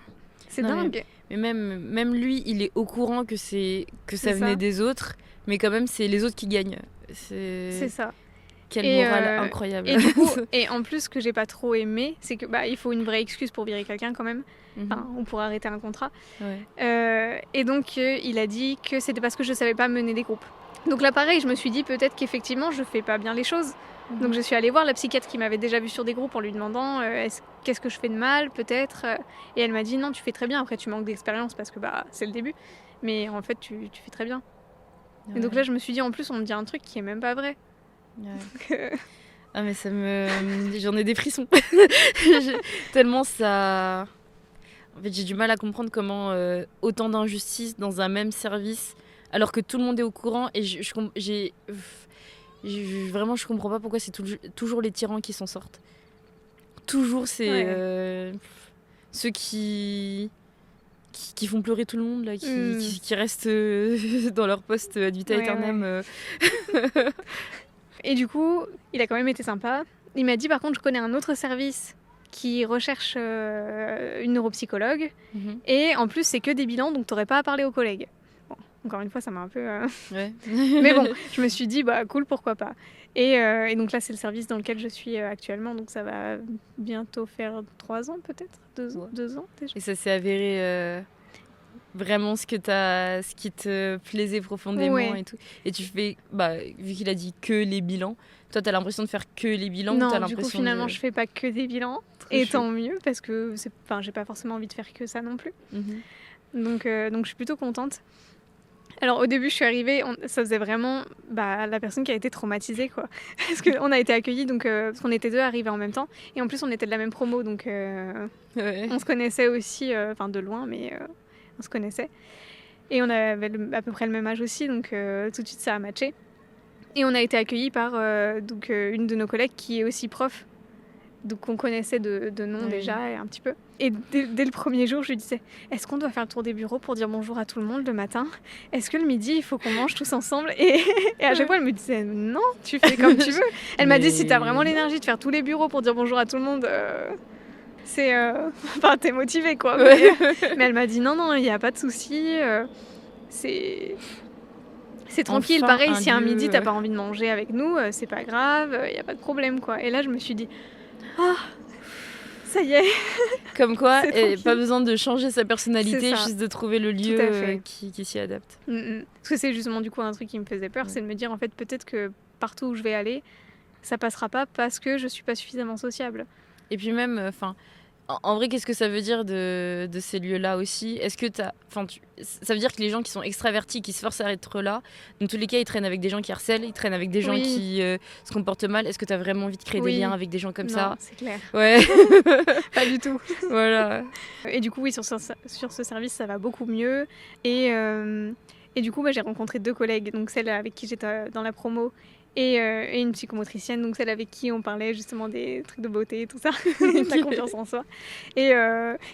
c'est dingue. Mais même lui il est au courant que ça venait des autres, mais quand même c'est les autres qui gagnent, c'est ça. Quelle morale incroyable. Et du coup, et en plus, ce que j'ai pas trop aimé, c'est que il faut une vraie excuse pour virer quelqu'un quand même. On pourrait arrêter un contrat. Ouais. Et donc, il a dit que c'était parce que je savais pas mener des groupes. Donc là, pareil, je me suis dit peut-être qu'effectivement, je fais pas bien les choses. Donc je suis allée voir la psychiatre qui m'avait déjà vue sur des groupes en lui demandant qu'est-ce que je fais de mal, peut-être. Et elle m'a dit non, tu fais très bien. Après, tu manques d'expérience parce que c'est le début. Mais en fait, tu fais très bien. Ouais. Et donc là, je me suis dit en plus, on me dit un truc qui est même pas vrai. Ouais. Ah mais j'en ai des frissons. Tellement ça... En fait j'ai du mal à comprendre comment autant d'injustice dans un même service alors que tout le monde est au courant et vraiment je comprends pas pourquoi c'est toujours les tyrans qui s'en sortent. Toujours c'est ceux qui font pleurer tout le monde là, qui restent dans leur poste ad vitam aeternam. Et du coup, il a quand même été sympa. Il m'a dit par contre, je connais un autre service qui recherche une neuropsychologue. Et en plus, c'est que des bilans, donc t'aurais pas à parler aux collègues. Bon, encore une fois, ça m'a un peu... Ouais. Mais bon, je me suis dit, cool, pourquoi pas. Et donc là, c'est le service dans lequel je suis actuellement. Donc ça va bientôt faire 3 ans peut-être, 2 ans déjà. Et ça s'est avéré... vraiment ce qui te plaisait profondément et tout. Et tu fais, vu qu'il a dit que les bilans, toi t'as l'impression de faire que les bilans? Non, ou t'as du coup finalement je fais pas que des bilans. Et tant mieux parce que j'ai pas forcément envie de faire que ça non plus. Donc je suis plutôt contente. Alors au début je suis arrivée, ça faisait vraiment la personne qui a été traumatisée quoi. Parce qu'on a été accueillis parce qu'on était 2 arrivés en même temps et en plus on était de la même promo donc on se connaissait aussi de loin mais on se connaissait. Et on avait à peu près le même âge aussi, donc tout de suite ça a matché. Et on a été accueillis par une de nos collègues qui est aussi prof donc qu'on connaissait de nom Oui. déjà, et un petit peu. Et dès le premier jour, je lui disais, est-ce qu'on doit faire le tour des bureaux pour dire bonjour à tout le monde le matin? Est-ce que le midi, il faut qu'on mange tous ensemble? Et à chaque fois, elle me disait, non, tu fais comme tu veux. Elle m'a dit, si t'as vraiment l'énergie de faire tous les bureaux pour dire bonjour à tout le monde, c'est... Enfin, t'es motivée, quoi. Ouais. Mais elle m'a dit, non, il n'y a pas de souci. C'est tranquille. Enfin, Pareil, un si un midi, lieu, t'as pas envie de manger avec nous, c'est pas grave, il n'y a pas de problème, quoi. Et là, je me suis dit, ah, ça y est. Comme quoi, C'est et tranquille. pas besoin de changer sa personnalité, C'est ça. juste de trouver le lieu Tout à fait. qui s'y adapte. Parce que c'est justement du coup un truc qui me faisait peur, Ouais. c'est de me dire en fait peut-être que partout où je vais aller, ça passera pas parce que je suis pas suffisamment sociable. Et puis même, enfin, en vrai, qu'est-ce que ça veut dire de ces lieux-là aussi? Est-ce que ça veut dire que les gens qui sont extravertis, qui se forcent à être là, dans tous les cas, ils traînent avec des gens qui harcèlent, ils traînent avec des gens Oui. qui se comportent mal. Est-ce que tu as vraiment envie de créer Oui. des liens avec des gens comme Non, ça? c'est clair. Ouais, Pas du tout. voilà. Et du coup, oui, sur ce service, ça va beaucoup mieux. Et du coup, j'ai rencontré 2 collègues, donc celle avec qui j'étais dans la promo et une psychomotricienne, donc celle avec qui on parlait justement des trucs de beauté et tout ça, de la confiance en soi. Et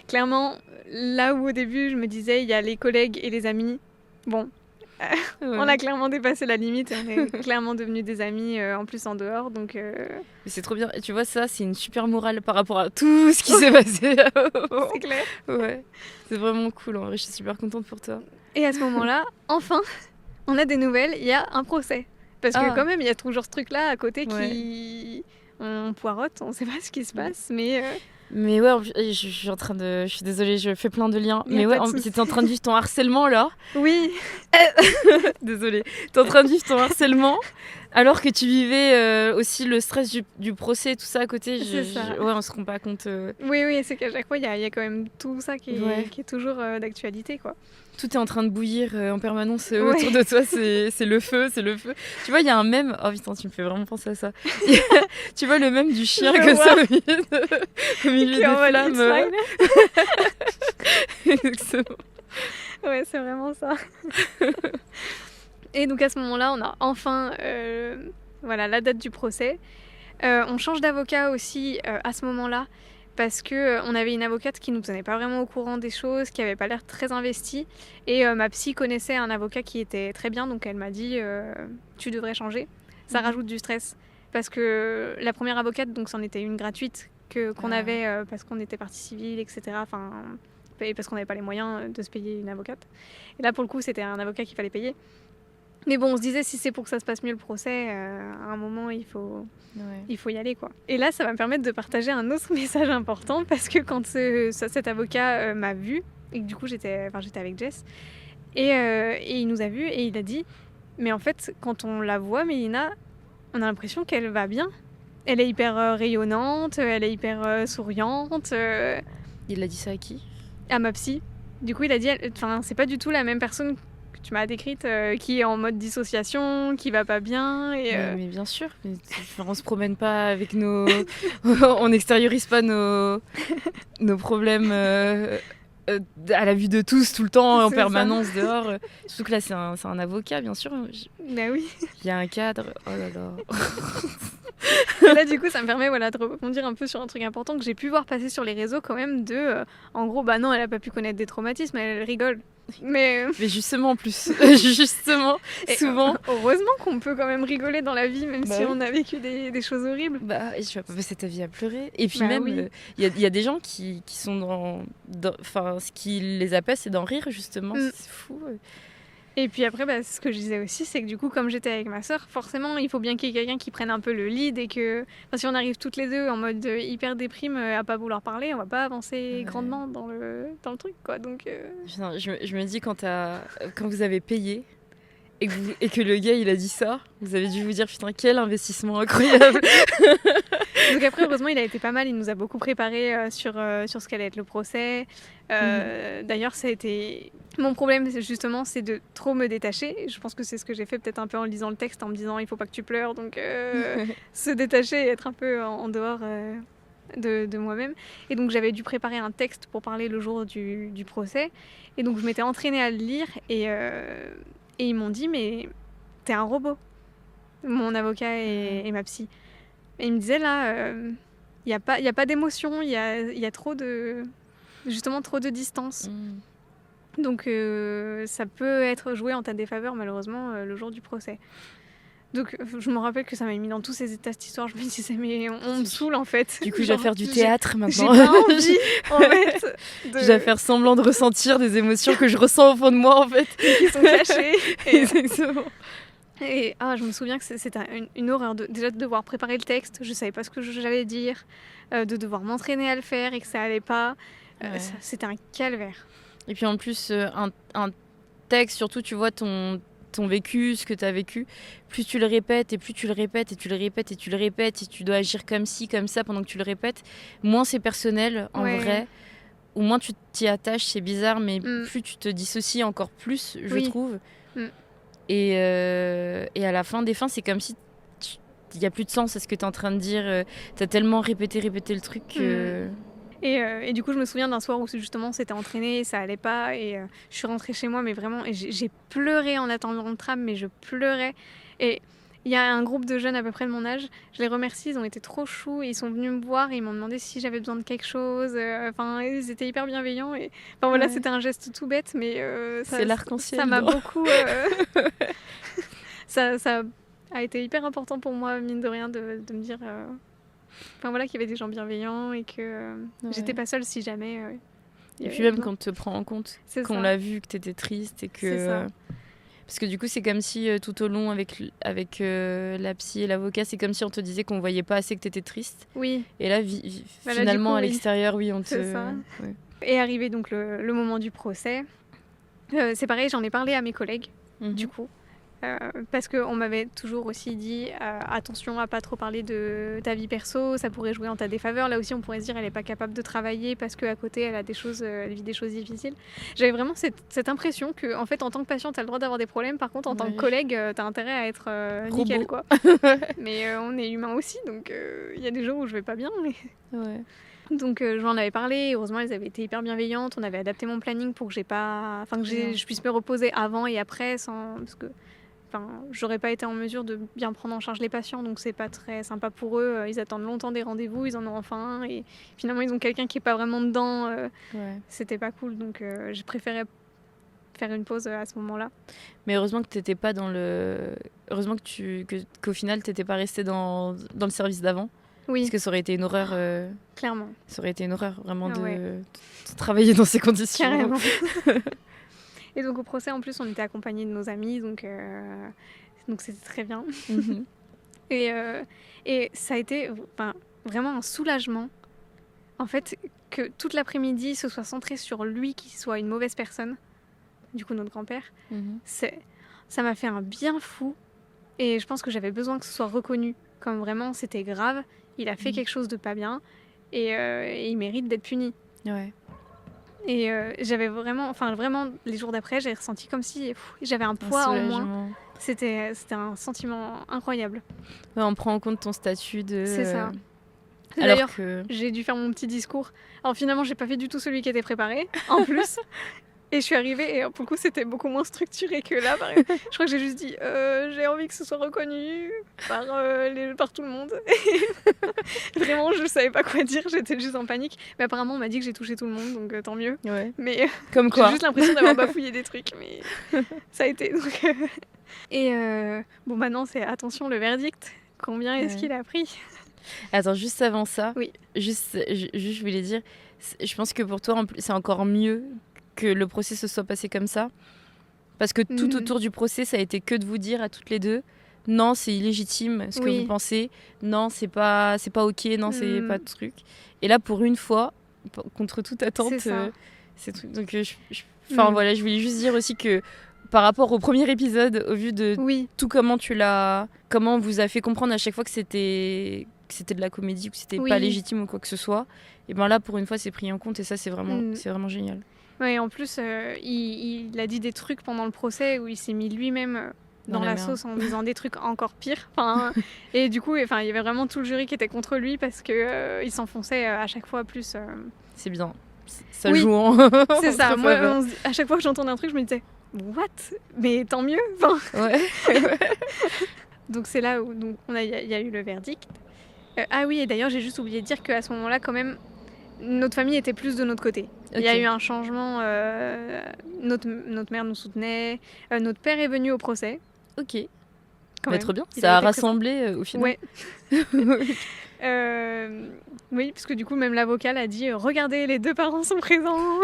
clairement, là où au début, je me disais, il y a les collègues et les amis, bon, on a clairement dépassé la limite et on est clairement devenus des amis en plus en dehors, donc... Mais c'est trop bien. Et tu vois, ça, c'est une super morale par rapport à tout ce qui s'est passé. C'est clair. Ouais, c'est vraiment cool. En vrai, je suis super contente pour toi. Et à ce moment-là, enfin, on a des nouvelles, il y a un procès. Parce que quand même, il y a toujours ce truc-là à côté qui... On poirote, on sait pas ce qui se passe, mais... Mais ouais, je suis en train de... Je suis désolée, je fais plein de liens. Y a Mais pas ouais, de souci. t'étais en train de vivre ton harcèlement, là. Oui, Désolée. T'es en train de vivre ton harcèlement, alors que tu vivais aussi le stress du procès et tout ça à côté. C'est ça. Ouais, on se rend pas compte. oui, c'est qu'à chaque fois, il y a quand même tout ça qui est toujours d'actualité, quoi. Tout est en train de bouillir en permanence Ouais. autour de toi, c'est le feu, c'est le feu. Tu vois, il y a un mème, oh putain, tu me fais vraiment penser à ça. Tu vois le mème du chien Je comme ça vois. au milieu Qui des envoie flammes. le Exactement. Ouais, c'est vraiment ça. Et donc à ce moment-là, on a enfin la date du procès. On change d'avocat aussi à ce moment-là parce que on avait une avocate qui nous tenait pas vraiment au courant des choses, qui avait pas l'air très investie. Et ma psy connaissait un avocat qui était très bien, donc elle m'a dit tu devrais changer. Ça rajoute du stress parce que la première avocate, donc c'en était une gratuite qu'on avait parce qu'on était partie civile, etc. Enfin, parce qu'on n'avait pas les moyens de se payer une avocate. Et là, pour le coup, c'était un avocat qu'il fallait payer. Mais bon, on se disait, si c'est pour que ça se passe mieux le procès, à un moment, il faut y aller, quoi. Et là, ça va me permettre de partager un autre message important, parce que quand cet avocat m'a vue, et que du coup, j'étais avec Jess, et il nous a vus, et il a dit, mais en fait, quand on la voit, Mélina, on a l'impression qu'elle va bien. Elle est hyper rayonnante, elle est hyper souriante. Il a dit ça à qui? À ma psy. Du coup, il a dit, c'est pas du tout la même personne que tu m'as décrite, qui est en mode dissociation, qui va pas bien. Et, mais bien sûr, on se promène pas avec nos... on n'extériorise pas nos problèmes à la vue de tous, tout le temps, en permanence, dehors. Surtout que là, c'est un avocat, bien sûr. Bah oui. Il y a un cadre. Oh là là. Et là, du coup, ça me permet de rebondir un peu sur un truc important que j'ai pu voir passer sur les réseaux quand même en gros, bah non, elle a pas pu connaître des traumatismes, elle rigole. Mais justement, en plus. Justement, souvent. Heureusement qu'on peut quand même rigoler dans la vie, même si oui. on a vécu des choses horribles. Bah, tu vas pas passer ta vie à pleurer. Et puis bah même, oui. y a des gens qui sont enfin, ce qui les apaise, c'est d'en rire, justement. C'est fou. Et puis après, ce que je disais aussi, c'est que du coup, comme j'étais avec ma sœur, forcément, il faut bien qu'il y ait quelqu'un qui prenne un peu le lead et que si on arrive toutes les deux en mode hyper déprime à pas vouloir parler, on va pas avancer grandement dans le truc, quoi. Donc, Putain, je me dis, quand vous avez payé et que le gars, il a dit ça, vous avez dû vous dire, putain, quel investissement incroyable. Donc après, heureusement, il a été pas mal. Il nous a beaucoup préparé sur ce qu'allait être le procès. D'ailleurs, ça a été... Mon problème, justement, c'est de trop me détacher. Je pense que c'est ce que j'ai fait peut-être un peu en lisant le texte, en me disant, il faut pas que tu pleures. Donc, se détacher et être un peu en dehors de moi-même. Et donc, j'avais dû préparer un texte pour parler le jour du procès. Et donc, je m'étais entraînée à le lire. Et ils m'ont dit, mais t'es un robot. Mon avocat et ma psy. Et il me disait là, y a pas d'émotion, il y a trop de distance. Donc ça peut être joué en ta défaveur malheureusement le jour du procès. Donc je me rappelle que ça m'a mis dans tous ces états cette histoire. Je me disais mais on me saoule en fait. Du coup je dois faire du théâtre maintenant. J'ai pas envie en fait. Je dois faire semblant de ressentir des émotions que je ressens au fond de moi en fait. Qui sont cachées. Exactement. Et je me souviens que c'était une horreur déjà de devoir préparer le texte. Je savais pas ce que j'allais dire, de devoir m'entraîner à le faire et que ça allait pas. C'était un calvaire. Et puis en plus un texte, surtout tu vois ton vécu, ce que tu as vécu, plus tu le répètes et plus tu le répètes et tu le répètes et tu le répètes et tu dois agir comme ci, comme ça pendant que tu le répètes, moins c'est personnel en vrai, ou moins tu t'y attaches, c'est bizarre, mais plus tu te dissocies encore plus, je trouve. Et à la fin des fins, c'est comme si il n'y a plus de sens à ce que tu es en train de dire, tu as tellement répété le truc que... Et du coup, je me souviens d'un soir où justement, on s'était entraîné, ça allait pas, et je suis rentrée chez moi, mais vraiment, et j'ai pleuré en attendant le tram, mais je pleurais. Et il y a un groupe de jeunes à peu près de mon âge, je les remercie, ils ont été trop choux, ils sont venus me voir, et ils m'ont demandé si j'avais besoin de quelque chose. Enfin, ils étaient hyper bienveillants, et enfin voilà, c'était un geste tout bête, mais c'est l'arc-en-ciel. Ça m'a beaucoup. Ça a été hyper important pour moi, mine de rien, de me dire. Enfin voilà, qu'il y avait des gens bienveillants et que j'étais pas seule si jamais. Et puis même quand on te prend en compte, qu'on l'a vu que t'étais triste et que. C'est ça. Parce que du coup, c'est comme si tout au long, avec la psy et l'avocat, c'est comme si on te disait qu'on voyait pas assez que t'étais triste. Oui. Et là, finalement, à l'extérieur, on te. C'est ça. Ouais. Et arrivé donc le moment du procès, c'est pareil, j'en ai parlé à mes collègues, du coup. Parce qu'on m'avait toujours aussi dit attention à pas trop parler de ta vie perso, ça pourrait jouer en ta défaveur. Là aussi on pourrait se dire elle est pas capable de travailler parce qu'à côté elle vit des choses difficiles. J'avais vraiment cette impression que en fait en tant que patiente t'as le droit d'avoir des problèmes, par contre en tant que collègue t'as intérêt à être nickel quoi. Mais on est humain aussi, donc il y a des jours où je vais pas bien. Mais... Donc j'en avais parlé, heureusement elles avaient été hyper bienveillantes, on avait adapté mon planning pour que je puisse me reposer avant et après parce que j'aurais pas été en mesure de bien prendre en charge les patients, donc c'est pas très sympa pour eux. Ils attendent longtemps des rendez-vous, ils en ont enfin un, et finalement ils ont quelqu'un qui est pas vraiment dedans. C'était pas cool, donc j'ai préféré faire une pause à ce moment-là. Mais heureusement que t'étais pas heureusement qu'au final t'étais pas restée dans le service d'avant. Oui. Parce que ça aurait été une horreur. Clairement. Ça aurait été une horreur vraiment de travailler dans ces conditions. Carrément. Et donc au procès, en plus, on était accompagnés de nos amis, donc c'était très bien. Et ça a été vraiment un soulagement, en fait, que toute l'après-midi se soit centré sur lui, qui soit une mauvaise personne, du coup notre grand-père. Ça m'a fait un bien fou, et je pense que j'avais besoin que ce soit reconnu, comme vraiment c'était grave, il a fait quelque chose de pas bien, et il mérite d'être puni. Ouais. Et j'avais vraiment les jours d'après, j'ai ressenti comme si j'avais un poids en moins. C'était un sentiment incroyable. Ouais, on prend en compte ton statut de... C'est ça. D'ailleurs, j'ai dû faire mon petit discours. Alors finalement, j'ai pas fait du tout celui qui était préparé, en plus. Et je suis arrivée, et pour le coup, c'était beaucoup moins structuré que là. Je crois que j'ai juste dit j'ai envie que ce soit reconnu par tout le monde. Vraiment, je savais pas quoi dire, j'étais juste en panique. Mais apparemment, on m'a dit que j'ai touché tout le monde, donc tant mieux. Ouais. Mais comme quoi. J'ai juste l'impression d'avoir bafouillé des trucs, mais ça a été. Donc, Et maintenant, c'est attention, le verdict. Combien est-ce qu'il a pris ? Attends, juste avant ça, oui. juste, je voulais dire, je pense que pour toi, c'est encore mieux que le procès se soit passé comme ça, parce que tout autour du procès, ça a été que de vous dire à toutes les deux, non, c'est illégitime ce que vous pensez, non, c'est pas ok, non, c'est pas de truc. Et là, pour une fois, contre toute attente, c'est truc. Donc, voilà, je voulais juste dire aussi que par rapport au premier épisode, au vu de tout comment on vous a fait comprendre à chaque fois que c'était de la comédie ou que c'était pas légitime ou quoi que ce soit, et ben là, pour une fois, c'est pris en compte, et ça, c'est vraiment génial. Ouais, en plus, il a dit des trucs pendant le procès où il s'est mis lui-même dans la sauce en disant des trucs encore pires. Et du coup, il y avait vraiment tout le jury qui était contre lui parce qu'il s'enfonçait à chaque fois plus. C'est bien. Ça joue en... C'est ça. Moi, à chaque fois que j'entendais un truc, je me disais « What ? Mais tant mieux !» Ouais. Donc c'est là où il y a eu le verdict. Ah oui, et d'ailleurs, j'ai juste oublié de dire qu'à ce moment-là, quand même, notre famille était plus de notre côté. Il y a eu un changement. Notre mère nous soutenait. Notre père est venu au procès. Ok. Quand même. Trop bien. Il Ça a a été rassemblé au final. Ouais. Oui, parce que du coup, même l'avocat a dit regardez, les deux parents sont présents.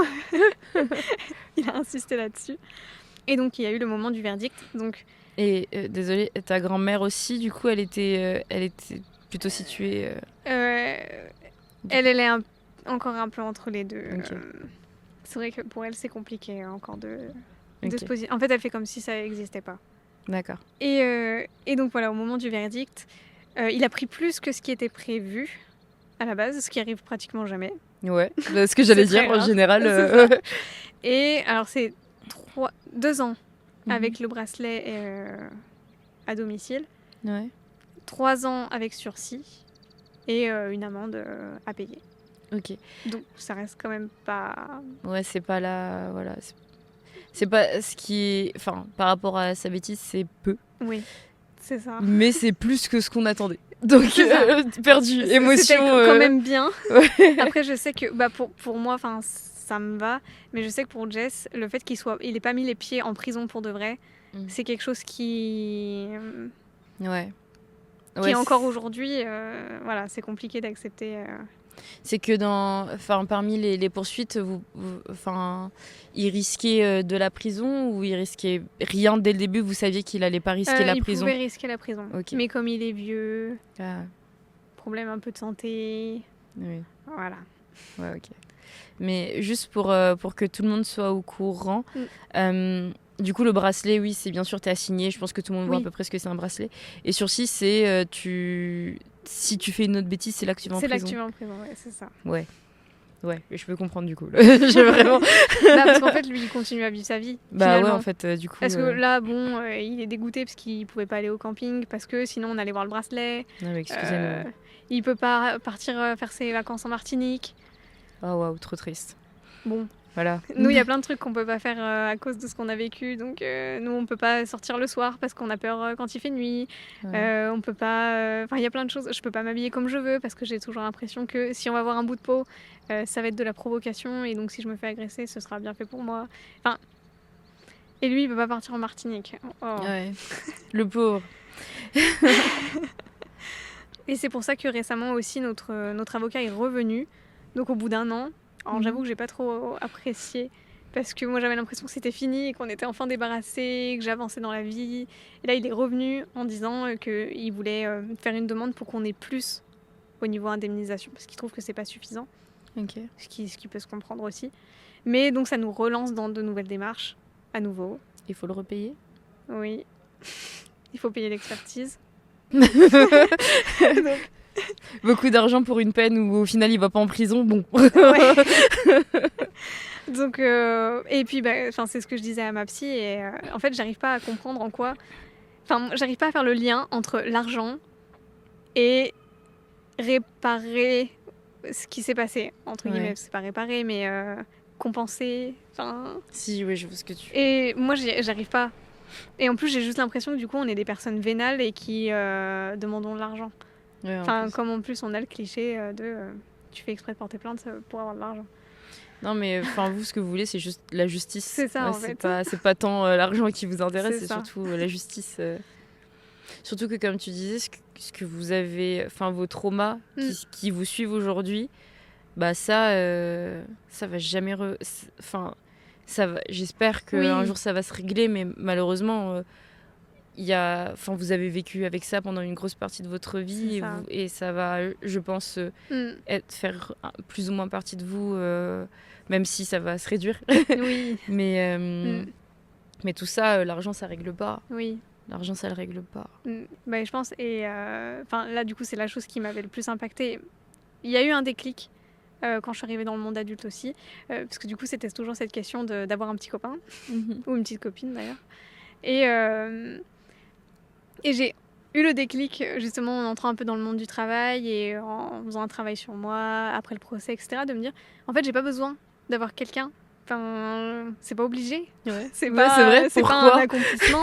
Il a insisté là-dessus. Et donc, il y a eu le moment du verdict. Donc, Et désolée, ta grand-mère aussi, du coup, elle était plutôt située. elle est encore un peu entre les deux. Ok. C'est vrai que pour elle, c'est compliqué encore de Ok. se poser. En fait, elle fait comme si ça n'existait pas. D'accord. Et donc voilà, au moment du verdict, il a pris plus que ce qui était prévu à la base, ce qui arrive pratiquement jamais. Ouais, ce que j'allais C'est très dire en rare. général. C'est ça. Et alors c'est 2 ans Mhm. avec le bracelet à domicile, Ouais. 3 ans avec sursis et une amende à payer. Ok. Donc ça reste quand même pas... Ouais, c'est pas là. Voilà. C'est pas ce qui est. Enfin, par rapport à sa bêtise, c'est peu. Oui, c'est ça. Mais c'est plus que ce qu'on attendait. Donc, C'est ça. perdu. C'était Émotion. quand même bien. Ouais. Après, je sais que pour moi, ça me va, mais je sais que pour Jess, le fait il ait pas mis les pieds en prison pour de vrai, c'est quelque chose qui Ouais. est encore aujourd'hui, voilà, c'est compliqué d'accepter. C'est que parmi les poursuites, il risquait de la prison ou il risquait rien dès le début. Vous saviez qu'il allait pas risquer la prison. Il pouvait risquer la prison, Ok. mais comme il est vieux, Ah, problème un peu de santé, oui. voilà. Ouais, ok. Mais juste pour que tout le monde soit au courant, du coup, le bracelet, oui, c'est bien sûr, t'es assigné. Je pense que tout le monde voit à peu près ce que c'est un bracelet. Et sursis, c'est si tu fais une autre bêtise, c'est là que tu vas en prison. C'est là que tu vas en prison, ouais, c'est ça. Ouais, je peux comprendre du coup. J'ai vraiment. Parce qu'en fait, lui, il continue à vivre sa vie. Bah finalement. ouais, en fait, du coup. Parce que là, bon, il est dégoûté parce qu'il pouvait pas aller au camping, parce que sinon on allait voir le bracelet. Non, mais excusez-moi. Il peut pas partir faire ses vacances en Martinique. Oh waouh, trop triste. Bon, Voilà. nous, il y a plein de trucs qu'on peut pas faire à cause de ce qu'on a vécu. Donc, nous, on peut pas sortir le soir parce qu'on a peur quand il fait nuit. Ouais. On peut pas. Enfin, il y a plein de choses. Je peux pas m'habiller comme je veux parce que j'ai toujours l'impression que si on va voir un bout de peau, ça va être de la provocation. Et donc, si je me fais agresser, ce sera bien fait pour moi. Enfin. Et lui, il peut pas partir en Martinique. Oh. Ouais. Le pauvre. Et c'est pour ça que récemment aussi, notre avocat est revenu. Donc, au bout d'1 an. Alors, j'avoue que j'ai pas trop apprécié. Parce que moi, j'avais l'impression que c'était fini et qu'on était enfin débarrassés, que j'avançais dans la vie. Et là, il est revenu en disant qu'il voulait faire une demande pour qu'on ait plus au niveau indemnisation. Parce qu'il trouve que c'est pas suffisant. Ok. Ce qui peut se comprendre aussi. Mais donc, ça nous relance dans de nouvelles démarches, à nouveau. Il faut le repayer. Oui. Il faut payer l'expertise. Beaucoup d'argent pour une peine où au final il va pas en prison. Bon. Ouais. Donc, et puis, c'est ce que je disais à ma psy. Et en fait, j'arrive pas à comprendre en quoi. Enfin, j'arrive pas à faire le lien entre l'argent et réparer ce qui s'est passé. Entre guillemets, c'est pas réparer, mais compenser. Enfin. Si, oui, je vois ce que tu. Et moi, j'arrive pas. Et en plus, j'ai juste l'impression que du coup, on est des personnes vénales et qui demandons de l'argent. Ouais, Enfin, comme en plus, on a le cliché de tu fais exprès de porter plainte pour avoir de l'argent. Non, mais vous, ce que vous voulez, c'est juste la justice. C'est ça, en fait. C'est pas tant l'argent qui vous intéresse, c'est ça. surtout la justice. Surtout que, comme tu disais, ce que vous avez, vos traumas qui vous suivent aujourd'hui, bah ça va jamais. Ça va. J'espère qu'un jour ça va se régler, mais malheureusement. Vous avez vécu avec ça pendant une grosse partie de votre vie et ça va, je pense, faire plus ou moins partie de vous, même si ça va se réduire. Oui. Mais tout ça, l'argent, ça règle pas. Oui. L'argent, ça le règle pas. Je pense. Et là, du coup, c'est la chose qui m'avait le plus impactée. Il y a eu un déclic quand je suis arrivée dans le monde adulte aussi, parce que du coup, c'était toujours cette question d'avoir un petit copain ou une petite copine d'ailleurs. Et j'ai eu le déclic, justement, en entrant un peu dans le monde du travail et en faisant un travail sur moi, après le procès, etc., de me dire, en fait, j'ai pas besoin d'avoir quelqu'un. Enfin, c'est pas obligé. Ouais. C'est vrai. C'est Pourquoi pas un accomplissement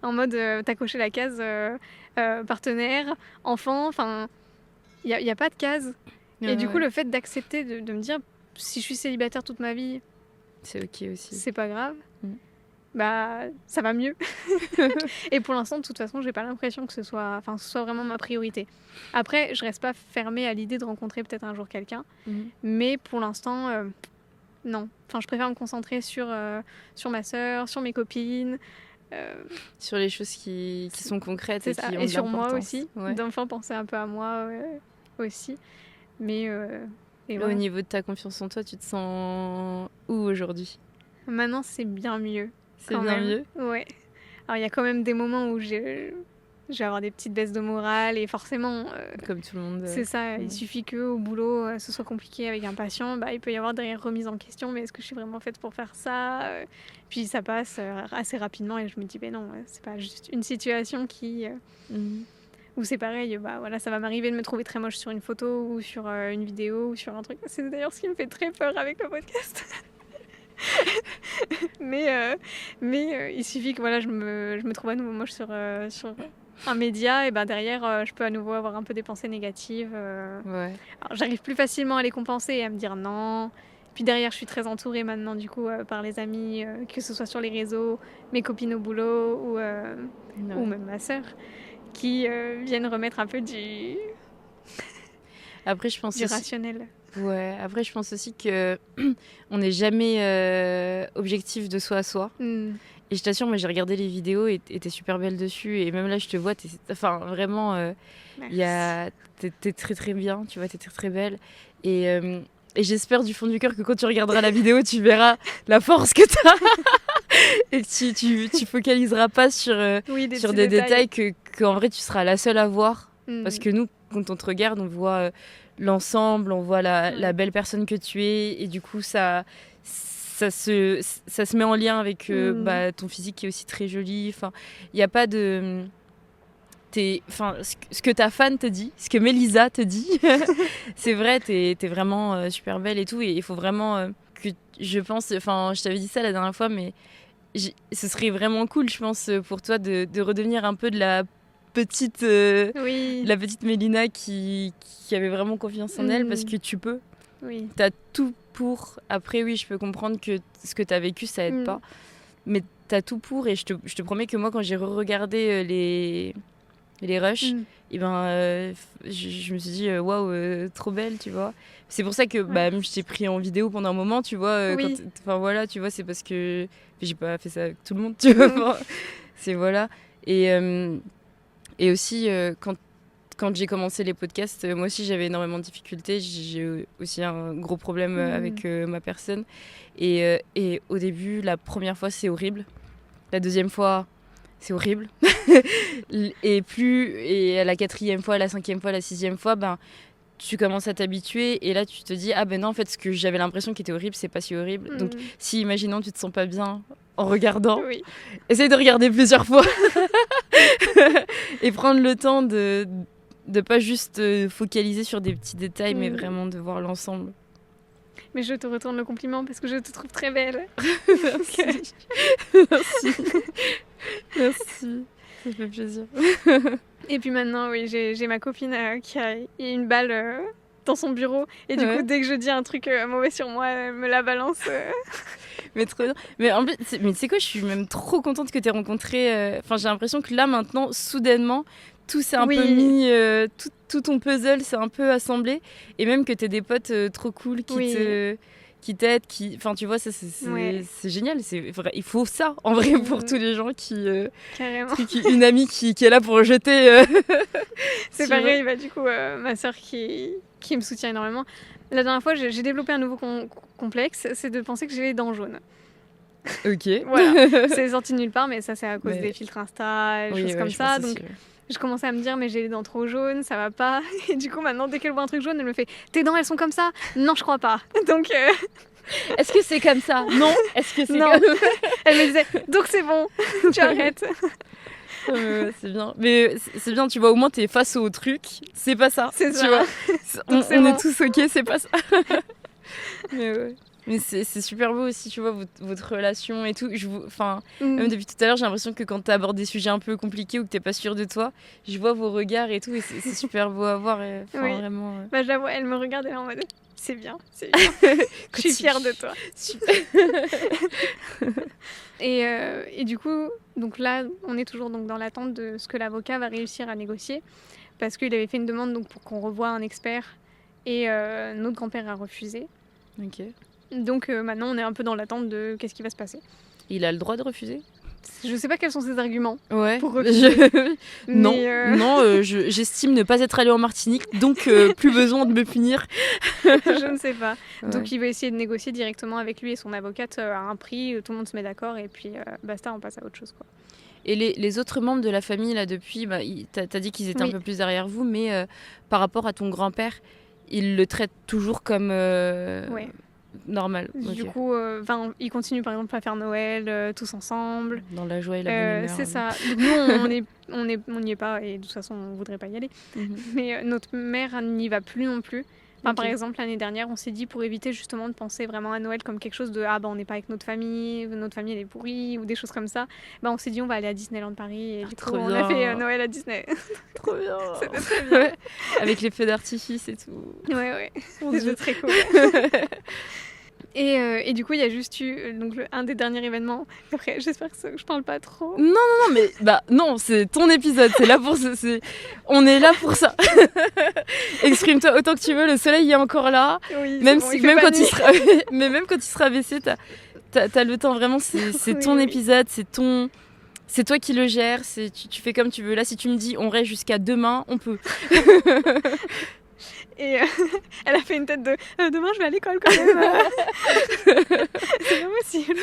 en mode t'as coché la case partenaire, enfant. Enfin, Il y a pas de case. Et du coup, Ouais. le fait d'accepter de me dire, si je suis célibataire toute ma vie, C'est ok aussi. c'est pas grave. Mm. Bah, ça va mieux. Et pour l'instant, de toute façon, j'ai pas l'impression que ce soit vraiment ma priorité. Après, je reste pas fermée à l'idée de rencontrer peut-être un jour quelqu'un, mais pour l'instant, non. Enfin, je préfère me concentrer sur ma sœur, sur mes copines, Sur les choses qui sont concrètes c'est et ça. qui ont Et de sur moi l'importance. aussi. Ouais. D'enfin penser un peu à moi aussi. Mais et Au voilà. niveau de ta confiance en toi, tu te sens où aujourd'hui? Maintenant, c'est bien mieux. C'est Quand bien même. mieux? Ouais. Alors, il y a quand même des moments où je vais avoir des petites baisses de morale et forcément, Comme tout le monde. c'est ça. ouais. Il suffit qu'au boulot, ce soit compliqué avec un patient. Bah, il peut y avoir des remises en question. Mais est-ce que je suis vraiment faite pour faire ça Puis ça passe assez rapidement et je me dis, ben non, c'est pas juste une situation Mhm. où c'est pareil. Bah, voilà, ça va m'arriver de me trouver très moche sur une photo ou sur une vidéo ou sur un truc. C'est d'ailleurs ce qui me fait très peur avec le podcast. mais il suffit que voilà, je me trouve à nouveau moche sur un média et ben derrière je peux à nouveau avoir un peu des pensées négatives. Ouais. Alors, j'arrive plus facilement à les compenser et à me dire non. Puis derrière, je suis très entourée maintenant du coup par les amis, que ce soit sur les réseaux, mes copines au boulot ou Ouais. même ma sœur, qui viennent remettre un peu du Après, je pense aussi... rationnel. Ouais. Après, je pense aussi que on n'est jamais objectif de soi à soi. Mm. Et je t'assure, moi, j'ai regardé les vidéos et t'es super belle dessus. Et même là, je te vois, enfin, vraiment, t'es très très bien. Tu vois, t'es très très belle. Et j'espère du fond du cœur que quand tu regarderas la vidéo, tu verras la force que t'as. Et que tu focaliseras pas sur Oui, sur petits des détails qu'en vrai, tu seras la seule à voir. Mm. Parce que nous, quand on te regarde, on voit l'ensemble, on voit la belle personne que tu es. Et du coup, ça se met en lien avec ton physique qui est aussi très joli. Enfin, il n'y a pas de... ce que ta fan te dit, ce que Mélisa te dit, c'est vrai, t'es vraiment super belle et tout. Et il faut vraiment que, je pense... Enfin, je t'avais dit ça la dernière fois, mais ce serait vraiment cool, je pense, pour toi de redevenir un peu de la petite Mélina qui avait vraiment confiance en elle, parce que tu peux. Oui. T'as tout pour. Après, oui, je peux comprendre que ce que t'as vécu, ça aide pas. Mais t'as tout pour. Et je te promets que moi, quand j'ai re-regardé les rushs, et je me suis dit, waouh, trop belle, tu vois. C'est pour ça que même je t'ai pris en vidéo pendant un moment, tu vois. Enfin voilà, tu vois, c'est parce que j'ai pas fait ça avec tout le monde, tu vois. C'est voilà. Et aussi, quand j'ai commencé les podcasts, moi aussi j'avais énormément de difficultés. J'ai aussi un gros problème avec ma personne. Et au début, la première fois, c'est horrible. La deuxième fois, c'est horrible. Et à la quatrième fois, la cinquième fois, la sixième fois, tu commences à t'habituer. Et là, tu te dis, ah ben non, en fait, ce que j'avais l'impression qui était horrible, c'est pas si horrible. Donc, si, imaginons, tu te sens pas bien en regardant, essaye de regarder plusieurs fois. Et prendre le temps de pas juste focaliser sur des petits détails, mais vraiment de voir l'ensemble. Mais je te retourne le compliment parce que je te trouve très belle. Merci. Merci. Ça fait plaisir. Et puis maintenant, oui, j'ai ma copine qui a une balle dans son bureau. Et du coup, dès que je dis un truc mauvais sur moi, elle me la balance. Mais trop bien. Mais en plus, tu sais quoi, je suis même trop contente que tu aies rencontré... Enfin, j'ai l'impression que là, maintenant, soudainement, tout s'est un peu mis... tout ton puzzle s'est un peu assemblé. Et même que tu aies des potes trop cool qui t'aident. Enfin, tu vois, ça, c'est génial. C'est vrai, il faut ça, en vrai, pour tous les gens qui... Carrément. Une amie qui est là pour jeter... C'est pareil, du coup, ma sœur qui me soutient énormément. La dernière fois, j'ai développé un nouveau complexe, c'est de penser que j'ai les dents jaunes. Ok. Voilà, c'est sorti de nulle part, mais ça, c'est à cause des filtres Insta, des choses comme ça. Donc, je commençais à me dire, mais j'ai les dents trop jaunes, ça va pas. Et du coup, maintenant, dès qu'elle voit un truc jaune, elle me fait, tes dents, elles sont comme ça? Non, je crois pas. Donc, est-ce que c'est comme ça? Non. Est-ce que c'est non. comme... Elle me disait, donc c'est bon, tu arrêtes. C'est bien. Mais c'est bien, tu vois, au moins t'es face au truc. C'est pas ça. C'est tu ça. vois. On bon. est tous ok, c'est pas ça. Mais ouais. Mais c'est super beau aussi, tu vois, votre relation et tout. Même depuis tout à l'heure, j'ai l'impression que quand tu abordes des sujets un peu compliqués ou que tu n'es pas sûre de toi, je vois vos regards et tout, et c'est super beau à voir. Oui. Vraiment. Bah, j'avoue, elle me regarde et elle est en mode c'est bien. Je suis fière de toi. Super. Et du coup, donc là, on est toujours donc dans l'attente de ce que l'avocat va réussir à négocier, parce qu'il avait fait une demande donc, pour qu'on revoie un expert, et notre grand-père a refusé. Ok. Donc maintenant, on est un peu dans l'attente de qu'est-ce qui va se passer. Il a le droit de refuser ? Je sais pas quels sont ses arguments Ouais. pour refuser. Non, Mais, j'estime ne pas être allée en Martinique, donc plus besoin de me punir. je ne sais pas. Ouais. Donc il va essayer de négocier directement avec lui et son avocate à un prix, tout le monde se met d'accord et puis basta, on passe à autre chose, quoi. Et les autres membres de la famille, là, depuis, t'as dit qu'ils étaient Oui. un peu plus derrière vous, mais par rapport à ton grand-père, ils le traitent toujours comme Ouais. normal. Du Ok. coup, ils continuent par exemple à faire Noël tous ensemble. Dans la joie et la bonne humeur. C'est ça. Donc, nous, on n'y est pas et de toute façon, on voudrait pas y aller. Mhm. Mais notre mère n'y va plus non plus. Enfin, Ok. Par exemple, l'année dernière, on s'est dit pour éviter justement de penser vraiment à Noël comme quelque chose de on n'est pas avec notre famille elle est pourrie ou des choses comme ça. On s'est dit on va aller à Disneyland Paris et du coup trop on a bien. fait Noël à Disney. Trop bien. C'était très bien. Ouais. Avec les feux d'artifice et tout. Ouais. Mon C'était Dieu. très cool. Et du coup, il y a juste eu donc un des derniers événements. Après, j'espère que je parle pas trop. Non, mais non, c'est ton épisode, c'est là pour on est là pour ça. Exprime-toi autant que tu veux, le soleil est encore là. Oui, Même c'est si, bon, même fait pas quand nuit. même quand il sera baissé, t'as le temps. Vraiment, c'est Oui, ton oui. épisode, c'est toi qui le gères. Tu fais comme tu veux. Là, si tu me dis on reste jusqu'à demain, on peut. Et elle a fait une tête de demain je vais à l'école quand même. C'est pas possible.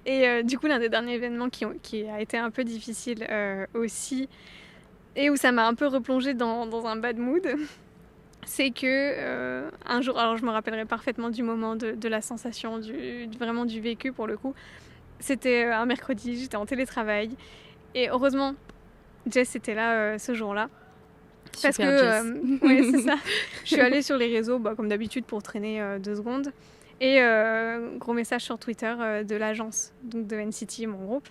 Et du coup, l'un des derniers événements qui a été un peu difficile aussi, et où ça m'a un peu replongée dans un bad mood, c'est que un jour, alors je me rappellerai parfaitement du moment de la sensation, vraiment du vécu pour le coup. C'était un mercredi, j'étais en télétravail, et heureusement, Jess était là ce jour-là. Parce Super, que, Jess. ouais, c'est ça. Je suis allée sur les réseaux, comme d'habitude, pour traîner 2 secondes. Et gros message sur Twitter de l'agence, donc de NCT, mon groupe,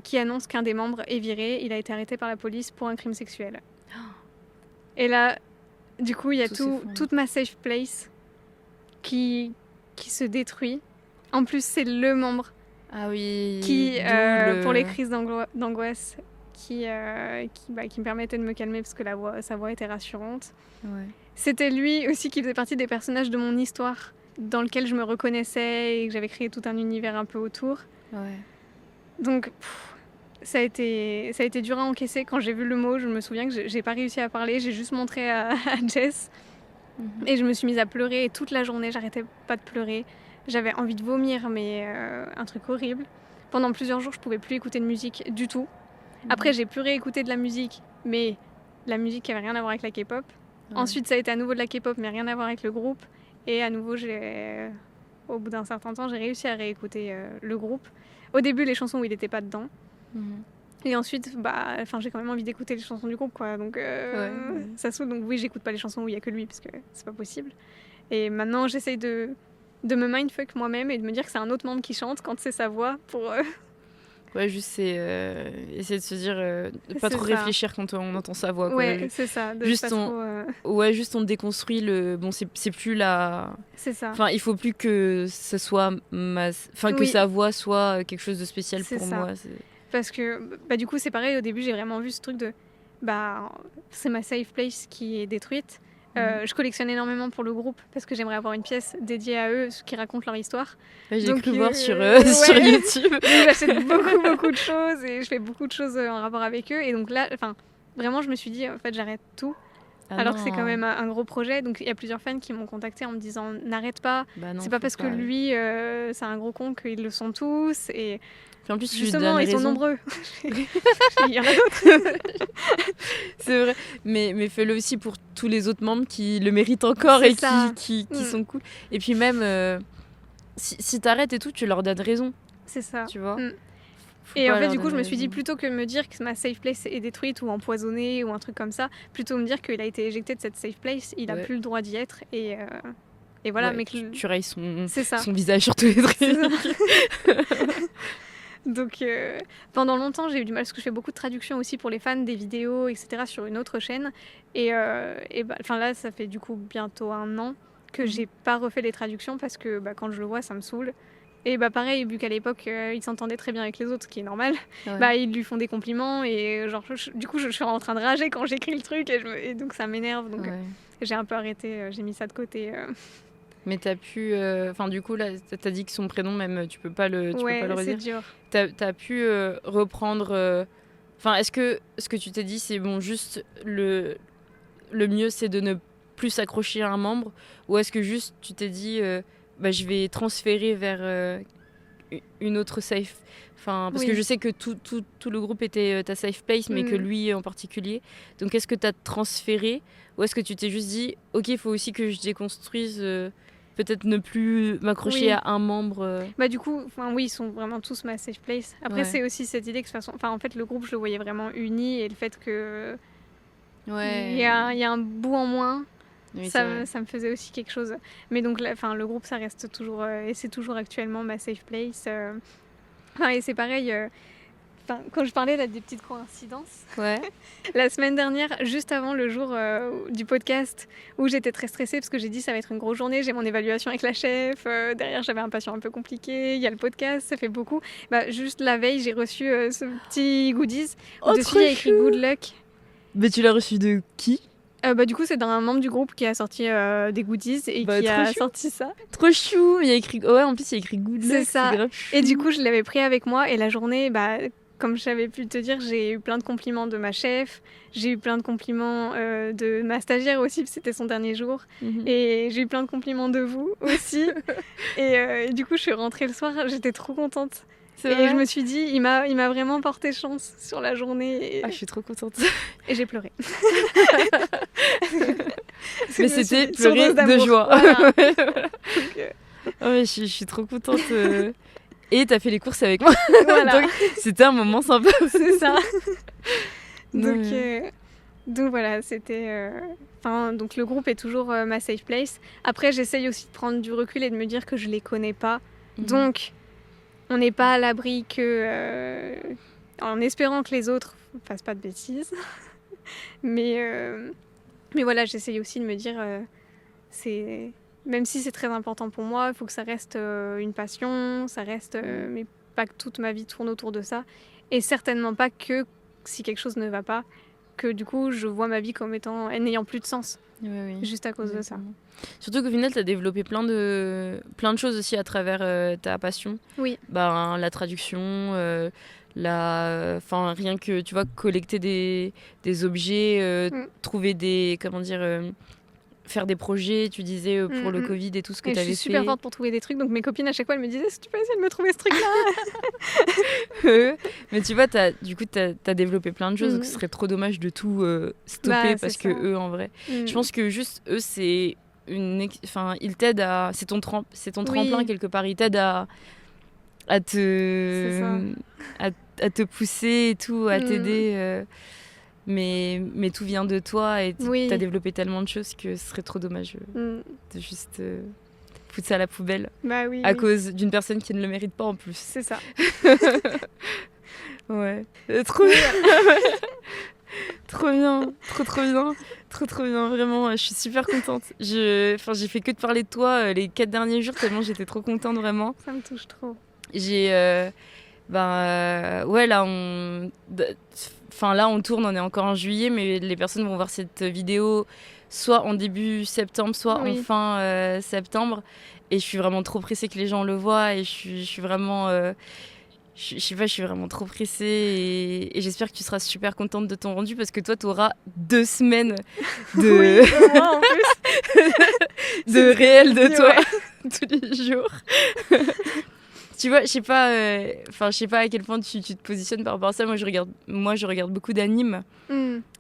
qui annonce qu'un des membres est viré. Il a été arrêté par la police pour un crime sexuel. Et là, du coup, il y a Tout s'effondre. toute ma safe place qui se détruit. En plus, c'est le membre Ah oui. qui, d'où pour les crises d'angoisse, qui me permettait de me calmer parce que sa voix était rassurante. Ouais. C'était lui aussi qui faisait partie des personnages de mon histoire dans lequel je me reconnaissais et que j'avais créé tout un univers un peu autour. Ouais. Donc ça a été dur à encaisser. Quand j'ai vu le mot, je me souviens que j'ai pas réussi à parler, j'ai juste montré à Jess et je me suis mise à pleurer et toute la journée j'arrêtais pas de pleurer. J'avais envie de vomir, mais un truc horrible. Pendant plusieurs jours je pouvais plus écouter de musique du tout. Après j'ai pu réécouter de la musique, mais la musique qui avait rien à voir avec la K-pop. Ouais. Ensuite, ça a été à nouveau de la K-pop, mais rien à voir avec le groupe. Et à nouveau, au bout d'un certain temps, j'ai réussi à réécouter le groupe. Au début, les chansons où il n'était pas dedans. Mhm. Et ensuite, j'ai quand même envie d'écouter les chansons du groupe, quoi. Donc, Ouais. ça saoule. Donc oui, j'écoute pas les chansons où il y a que lui, parce que c'est pas possible. Et maintenant, j'essaye de me mindfuck moi-même et de me dire que c'est un autre membre qui chante quand c'est sa voix pour... Ouais, juste c'est essayer de se dire pas C'est trop ça. réfléchir quand on entend sa voix. Quoi. Ouais, c'est ça. De juste pas trop, Ouais, juste on déconstruit le. Bon, c'est plus la. c'est ça. Enfin, il faut plus que ce soit que Oui. sa voix soit quelque chose de spécial C'est pour ça. moi. Parce que, du coup, c'est pareil, au début, j'ai vraiment vu ce truc de... c'est ma safe place qui est détruite. Je collectionne énormément pour le groupe parce que j'aimerais avoir une pièce dédiée à eux qui raconte leur histoire. Ouais, j'ai Donc, cru voir sur ouais. YouTube. Donc, j'achète beaucoup de choses et je fais beaucoup de choses en rapport avec eux. Et donc là, vraiment, je me suis dit, en fait, j'arrête tout. Ah alors non. que c'est quand même un gros projet. Donc il y a plusieurs fans qui m'ont contacté en me disant n'arrête pas. Bah non, c'est pas faut parce que lui c'est un gros con qu'ils le sont tous. Et Puis en plus, justement, je lui ils donne sont raison. nombreux. Il y en a d'autres. C'est vrai, mais fais-le aussi pour tous les autres membres qui le méritent encore C'est et ça. qui sont cool. Et puis même, si t'arrêtes et tout, tu leur donnes raison, C'est ça. tu vois. Faut Et pas en fait, leur du coup, je donner me suis dit, raison. plutôt que de me dire que ma safe place est détruite ou empoisonnée ou un truc comme ça, plutôt me dire qu'il a été éjecté de cette safe place, il a Ouais. plus le droit d'y être et Et voilà, Ouais, mais que tu rayes son c'est ça. visage sur tous les trucs. C'est ça. Donc pendant longtemps j'ai eu du mal parce que je fais beaucoup de traductions aussi pour les fans des vidéos, etc. sur une autre chaîne. Et là ça fait du coup bientôt 1 an que j'ai pas refait les traductions parce que quand je le vois ça me saoule. Et pareil, vu qu'à l'époque il s'entendait très bien avec les autres, ce qui est normal, Ouais. ils lui font des compliments et genre du coup je suis en train de rager quand j'écris le truc et donc ça m'énerve. Donc Ouais. j'ai un peu arrêté, j'ai mis ça de côté. Mais t'as pu... du coup, là, t'as dit que son prénom, même, tu peux pas le Ouais, c'est redire. dur. T'as pu reprendre... est-ce que ce que tu t'es dit, c'est bon, juste le mieux, c'est de ne plus s'accrocher à un membre? Ou est-ce que juste tu t'es dit, je vais transférer vers une autre safe... parce que Oui. je sais que tout le groupe était ta safe place, mais que lui en particulier. Donc, est-ce que t'as transféré? Ou est-ce que tu t'es juste dit, ok, il faut aussi que je déconstruise... peut-être ne plus m'accrocher Oui. à un membre. Du coup, oui, ils sont vraiment tous ma safe place. Après, Ouais. c'est aussi cette idée que de toute façon, en fait, le groupe, je le voyais vraiment uni et le fait que Ouais. il y a un bout en moins, Oui, c'est ça vrai. me faisait aussi quelque chose. Mais donc, le groupe, ça reste toujours et c'est toujours actuellement ma safe place. Et c'est pareil. Quand je parlais là des petites coïncidences, Ouais. la semaine dernière, juste avant le jour du podcast où j'étais très stressée parce que j'ai dit ça va être une grosse journée, j'ai mon évaluation avec la chef, derrière j'avais un patient un peu compliqué, il y a le podcast, ça fait beaucoup. Juste la veille, j'ai reçu ce petit goodies. Oh, Dessus, trop il y a écrit chou. Good Luck. Mais tu l'as reçu de qui? Du coup, c'est d'un membre du groupe qui a sorti des goodies et qui trop a chou. sorti ça. Trop chou. Il y a écrit... Ouais, en plus, il y a écrit Good Luck. C'est ça. grave chou. Et du coup, je l'avais pris avec moi et la journée, comme j'avais pu te dire, j'ai eu plein de compliments de ma chef, j'ai eu plein de compliments de ma stagiaire aussi, parce que c'était son dernier jour, et j'ai eu plein de compliments de vous aussi. et du coup, je suis rentrée le soir, j'étais trop contente. C'est Et vrai. je me suis dit, il m'a vraiment porté chance sur la journée. Je suis trop contente. Et j'ai pleuré. Mais c'était dit, pleurer surdose de d'amour. joie. Voilà. Ouais, voilà. Je suis trop contente. Et t'as fait les courses avec moi. Voilà. Donc, c'était un moment sympa. C'est ça. Non, Donc voilà, c'était... donc le groupe est toujours ma safe place. Après, j'essaye aussi de prendre du recul et de me dire que je les connais pas. Donc, on n'est pas à l'abri que... en espérant que les autres fassent pas de bêtises. Mais voilà, j'essaye aussi de me dire... Même si c'est très important pour moi, il faut que ça reste une passion, ça reste... mais pas que toute ma vie tourne autour de ça. Et certainement pas que si quelque chose ne va pas, que du coup je vois ma vie comme n'ayant plus de sens, juste à cause de ça. Surtout qu'au final, tu as développé plein de choses aussi à travers ta passion. Oui. La traduction, rien que, tu vois, collecter des objets, trouver des... faire des projets, tu disais, pour le Covid et tout ce que tu avais fait. Je suis super forte pour trouver des trucs, donc mes copines à chaque fois elles me disaient, si tu peux essayer de me trouver ce truc-là. Mais tu vois, t'as développé plein de choses, donc ce serait trop dommage de tout stopper parce que eux, en vrai, je pense que juste eux, c'est ils t'aident à... C'est ton tremplin quelque part, ils t'aident à te pousser et tout, à t'aider... Mais tout vient de toi et t'as développé tellement de choses que ce serait trop dommage de juste foutre ça à la poubelle à cause d'une personne qui ne le mérite pas en plus. C'est ça. Ouais. Trop bien. Trop bien. Trop bien. Vraiment, je suis super contente. J'ai fait que de parler de toi les 4 derniers jours tellement j'étais trop contente vraiment. Ça me touche trop. Là on tourne, on est encore en juillet, mais les personnes vont voir cette vidéo soit en début septembre, soit en fin septembre. Et je suis vraiment trop pressée que les gens le voient. Et je suis vraiment... je suis vraiment trop pressée. Et j'espère que tu seras super contente de ton rendu parce que toi, tu auras 2 semaines de... moi, en plus. de réel de toi tous les jours. Tu vois, je sais pas à quel point tu te positionnes par rapport à ça. Moi, je regarde beaucoup d'animes.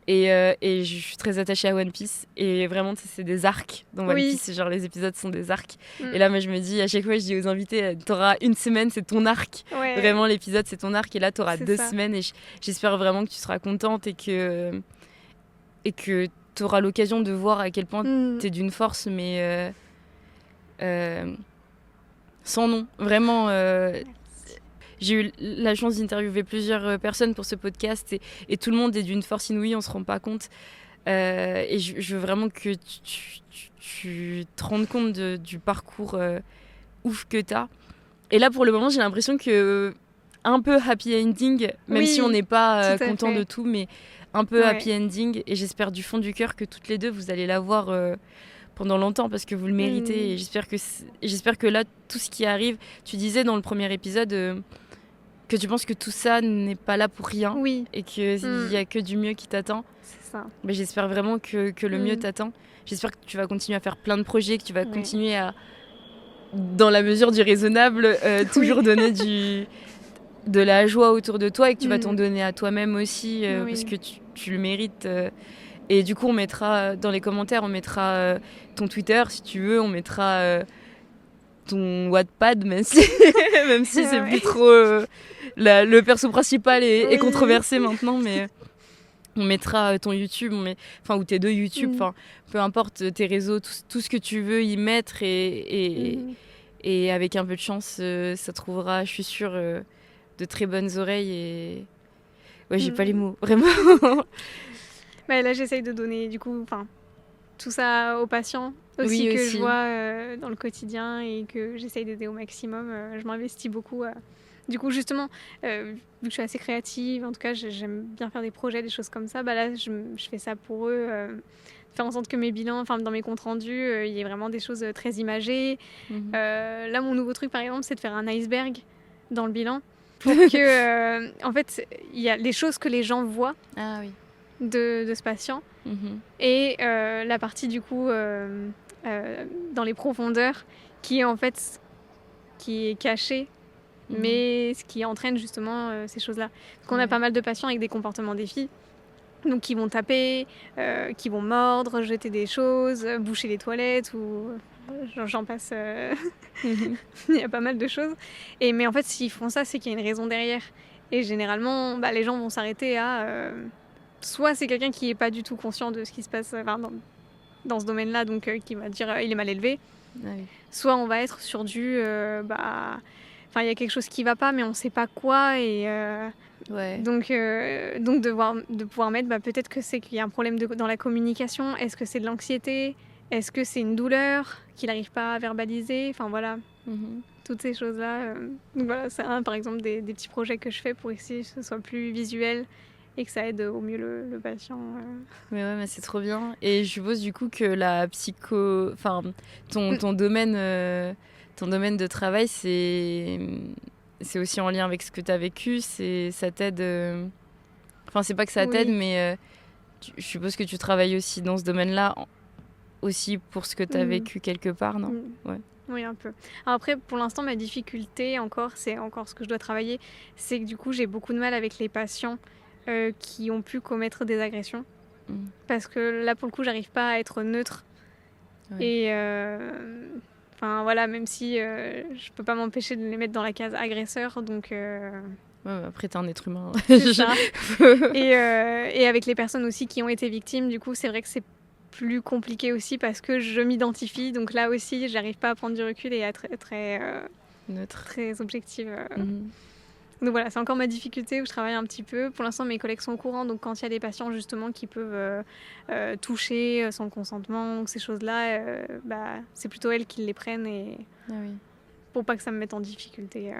Et je suis très attachée à One Piece. Et vraiment, c'est des arcs. Dans One Piece, genre les épisodes sont des arcs. Et là, moi, je me dis, à chaque fois, je dis aux invités, t'auras 1 semaine, c'est ton arc. Ouais. Vraiment, l'épisode, c'est ton arc. Et là, t'auras 2 semaines. Et j'espère vraiment que tu seras contente et que t'auras l'occasion de voir à quel point t'es d'une force. Mais sans nom. Vraiment, j'ai eu la chance d'interviewer plusieurs personnes pour ce podcast et tout le monde est d'une force inouïe, on ne se rend pas compte. Et je veux vraiment que tu te rendes compte du parcours ouf que tu as. Et là, pour le moment, j'ai l'impression que un peu happy ending, même si on n'est pas content de tout, mais un peu happy ending. Et j'espère du fond du cœur que toutes les deux, vous allez l'avoir pendant longtemps parce que vous le méritez. Et j'espère que là, tout ce qui arrive, tu disais dans le premier épisode que tu penses que tout ça n'est pas là pour rien et qu'il n'y a que du mieux qui t'attend. C'est ça. Mais j'espère vraiment que le mieux t'attend. J'espère que tu vas continuer à faire plein de projets, que tu vas continuer à, dans la mesure du raisonnable, toujours donner de la joie autour de toi et que tu vas t'en donner à toi-même aussi parce que tu le mérites. Et du coup, on mettra dans les commentaires, on mettra ton Twitter si tu veux, on mettra ton Wattpad, même si c'est plus trop... le perso principal est controversé maintenant, mais... On mettra ton YouTube, ou tes 2 YouTube, peu importe tes réseaux, tout ce que tu veux y mettre et avec un peu de chance, ça trouvera, je suis sûre, de très bonnes oreilles et... Ouais, j'ai pas les mots, vraiment. Là, j'essaye de donner, du coup, tout ça aux patients aussi que je vois dans le quotidien et que j'essaye d'aider au maximum. Je m'investis beaucoup. Du coup, justement, vu que je suis assez créative, en tout cas, j'aime bien faire des projets, des choses comme ça. Là, je fais ça pour eux. Faire en sorte que mes bilans, dans mes comptes rendus, il y ait vraiment des choses très imagées. Là, mon nouveau truc, par exemple, c'est de faire un iceberg dans le bilan. Pour que, en fait, il y a les choses que les gens voient de ce patient. Et la partie, du coup, dans les profondeurs, qui est cachée. Mais ce qui entraîne justement ces choses-là. Parce qu'on a pas mal de patients avec des comportements défis, donc qui vont taper, qui vont mordre, jeter des choses, boucher les toilettes, ou j'en passe. Il y a pas mal de choses. Mais en fait, s'ils font ça, c'est qu'il y a une raison derrière. Et généralement, les gens vont s'arrêter à... soit c'est quelqu'un qui n'est pas du tout conscient de ce qui se passe dans ce domaine-là, donc qui va dire il est mal élevé. Soit on va être sur du... il y a quelque chose qui va pas, mais on sait pas quoi. Et donc de pouvoir mettre, peut-être que c'est qu'il y a un problème dans la communication. Est-ce que c'est de l'anxiété? Est-ce que c'est une douleur qu'il n'arrive pas à verbaliser? Toutes ces choses-là. Donc voilà, c'est par exemple des petits projets que je fais pour essayer que ce soit plus visuel et que ça aide au mieux le patient. Mais c'est trop bien. Et je suppose du coup que la psycho... ton domaine... Ton domaine de travail, c'est aussi en lien avec ce que tu as vécu, ça t'aide... c'est pas que ça t'aide, mais je suppose que tu travailles aussi dans ce domaine-là, aussi pour ce que tu as vécu quelque part, non? Oui, un peu. Alors après, pour l'instant, ma difficulté, c'est encore ce que je dois travailler, c'est que du coup, j'ai beaucoup de mal avec les patients qui ont pu commettre des agressions. Parce que là, pour le coup, j'arrive pas à être neutre. Et... même si je peux pas m'empêcher de les mettre dans la case agresseur, donc... après, t'es un être humain. C'est ça. Et avec les personnes aussi qui ont été victimes, du coup, c'est vrai que c'est plus compliqué aussi parce que je m'identifie. Donc là aussi, j'arrive pas à prendre du recul et à être très neutre, très objective. Donc voilà, c'est encore ma difficulté où je travaille un petit peu. Pour l'instant, mes collègues sont au courant. Donc quand il y a des patients justement qui peuvent toucher sans consentement ou ces choses-là, c'est plutôt elles qui les prennent pour pas que ça me mette en difficulté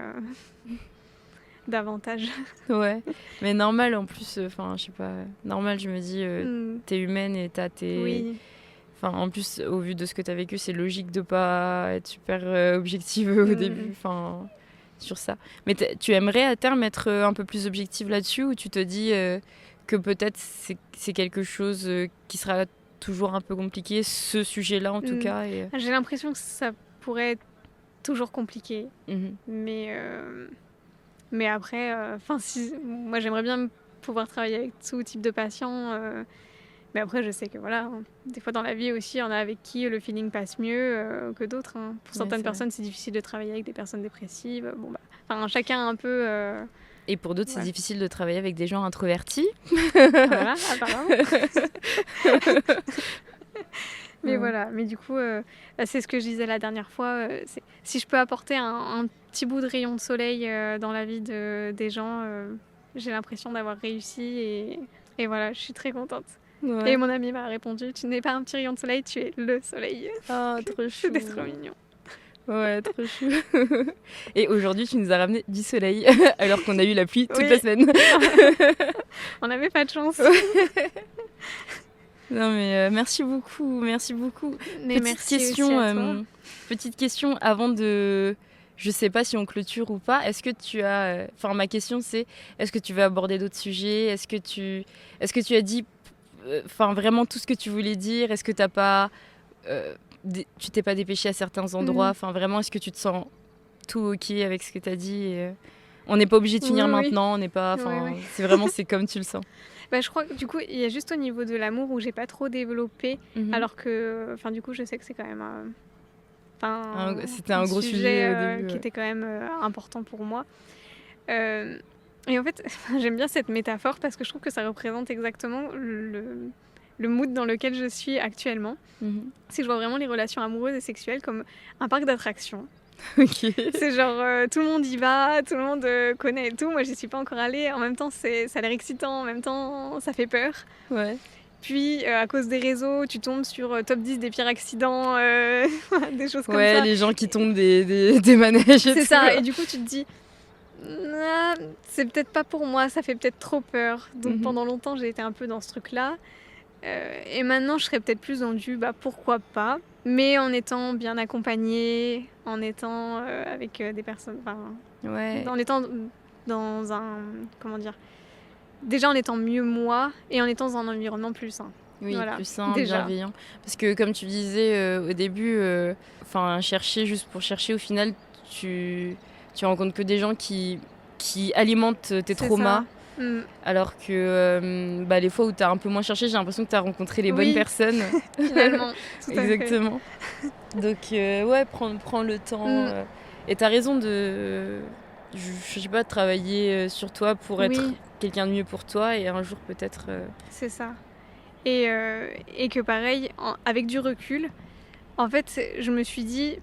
davantage. Ouais, mais normal en plus. Je sais pas. Normal, je me dis, t'es humaine et t'as tes. Oui. En plus, au vu de ce que t'as vécu, c'est logique de pas être super objective au début. Sur ça. Mais tu aimerais à terme être un peu plus objective là-dessus, ou tu te dis que peut-être c'est quelque chose qui sera toujours un peu compliqué, ce sujet-là en tout cas J'ai l'impression que ça pourrait être toujours compliqué. Mais après, moi j'aimerais bien pouvoir travailler avec tout type de patients. Mais après, je sais que des fois dans la vie aussi, il y en a avec qui le feeling passe mieux que d'autres. Pour certaines personnes, c'est difficile de travailler avec des personnes dépressives. Chacun un peu... Et pour d'autres, c'est difficile de travailler avec des gens introvertis. Voilà, apparemment. Mais Ouais. voilà, mais du coup, c'est ce que je disais la dernière fois, si je peux apporter un petit bout de rayon de soleil dans la vie des gens, j'ai l'impression d'avoir réussi et voilà, je suis très contente. Ouais. Et mon ami m'a répondu, tu n'es pas un petit rayon de soleil, tu es le soleil. Ah, trop chou. C'était trop mignon. Ouais, trop chou. Et aujourd'hui, tu nous as ramené du soleil alors qu'on a eu la pluie toute Oui. la semaine. On n'avait pas de chance. Non mais merci beaucoup, merci beaucoup. Mais merci aussi à toi. Petite question avant de, je sais pas si on clôture ou pas. Est-ce que tu as, enfin ma question c'est, est-ce que tu veux aborder d'autres sujets? Est-ce que tu as dit, enfin vraiment tout ce que tu voulais dire? Est-ce que t'as pas, tu t'es pas dépêché à certains endroits? Enfin vraiment, est-ce que tu te sens tout ok avec ce que t'as dit? On n'est pas obligé de finir Oui, oui. maintenant, on n'est pas, enfin Oui, oui. c'est vraiment c'est comme tu le sens. Bah, je crois que du coup, il y a juste au niveau de l'amour où j'ai pas trop développé, Mhm. alors que, enfin, du coup, je sais que c'est quand même, C'était un gros sujet au début. qui Ouais. était quand même important pour moi. Et en fait, j'aime bien cette métaphore parce que je trouve que ça représente exactement le mood dans lequel je suis actuellement. Mhm. C'est que je vois vraiment les relations amoureuses et sexuelles comme un parc d'attractions. Ok. C'est genre tout le monde y va, tout le monde connaît et tout. Moi, j'y suis pas encore allée. En même temps, ça a l'air excitant. En même temps, ça fait peur. Ouais. Puis, à cause des réseaux, tu tombes sur top 10 des pires accidents, des choses comme Ouais, ça. les gens qui tombent des manèges et C'est tout. ça. Et du coup, tu te dis, ah, c'est peut-être pas pour moi, ça fait peut-être trop peur. Donc, Mhm. pendant longtemps, j'ai été un peu dans ce truc-là. Et maintenant, je serais peut-être plus dans du pourquoi pas, mais en étant bien accompagnée, en étant avec des personnes. Enfin, Ouais. en étant dans un. Comment dire? Déjà en étant mieux moi et en étant dans un environnement plus sain. Oui, Voilà, plus sain, déjà. bienveillant. Parce que comme tu disais au début, enfin chercher juste pour chercher, au final, tu rencontres que des gens qui alimentent tes C'est traumas. ça. Mm. Alors que les fois où tu as un peu moins cherché, j'ai l'impression que tu as rencontré les bonnes Oui. personnes. Finalement, tout à fait. Exactement. Donc ouais, prends le temps. Mm. Et tu as raison de, je sais pas, de travailler sur toi pour être Oui. quelqu'un de mieux pour toi et un jour peut-être... C'est ça. Et que pareil, avec du recul, en fait, je me suis dit,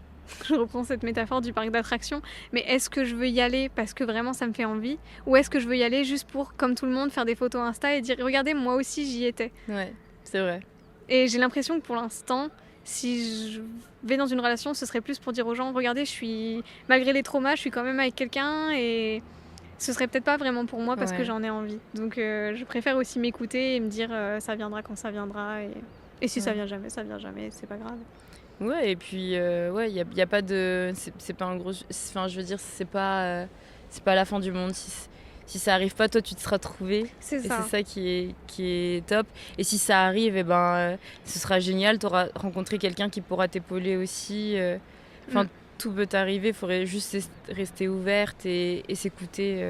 je reprends cette métaphore du parc d'attractions, mais est-ce que je veux y aller parce que vraiment ça me fait envie, ou est-ce que je veux y aller juste pour, comme tout le monde, faire des photos Insta et dire, regardez, moi aussi j'y étais. Ouais, c'est vrai. Et j'ai l'impression que pour l'instant, si je vais dans une relation, ce serait plus pour dire aux gens, regardez, malgré les traumas, je suis quand même avec quelqu'un et ce serait peut-être pas vraiment pour moi parce que Ouais. j'en ai envie. Donc je préfère aussi m'écouter et me dire ça viendra quand ça viendra. Et si ça Ouais. vient jamais, c'est pas grave. Ouais, et puis ouais, y a pas de, c'est pas un gros, enfin je veux dire c'est pas la fin du monde si ça arrive pas, toi tu te seras trouvé. C'est Et ça. c'est ça qui est top. Et si ça arrive, et ce sera génial, tu auras rencontré quelqu'un qui pourra t'épauler aussi. Enfin, tout peut t'arriver, il faudrait juste rester ouverte et s'écouter.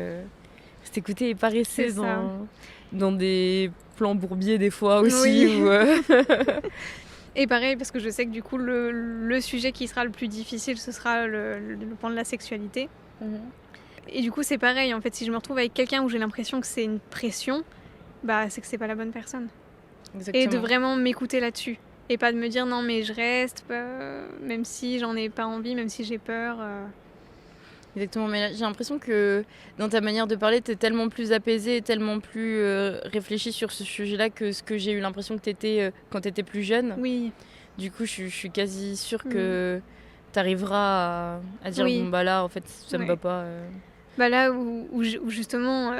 Rester écouter et pas rester C'est ça. dans des plans bourbiers des fois aussi. Oui. Ou, Et pareil, parce que je sais que du coup, le sujet qui sera le plus difficile, ce sera le plan de la sexualité. Et du coup, c'est pareil, en fait, si je me retrouve avec quelqu'un où j'ai l'impression que c'est une pression, c'est que c'est pas la bonne personne. Exactement. Et de vraiment m'écouter là-dessus. Et pas de me dire non, mais je reste, même si j'en ai pas envie, même si j'ai peur. Exactement, mais là, j'ai l'impression que dans ta manière de parler, t'es tellement plus apaisée, tellement plus réfléchie sur ce sujet-là que ce que j'ai eu l'impression que t'étais quand t'étais plus jeune. Oui. Du coup, je suis quasi sûre que t'arriveras à dire Oui. bon bah là, en fait, ça me Ouais. va pas. Là où justement,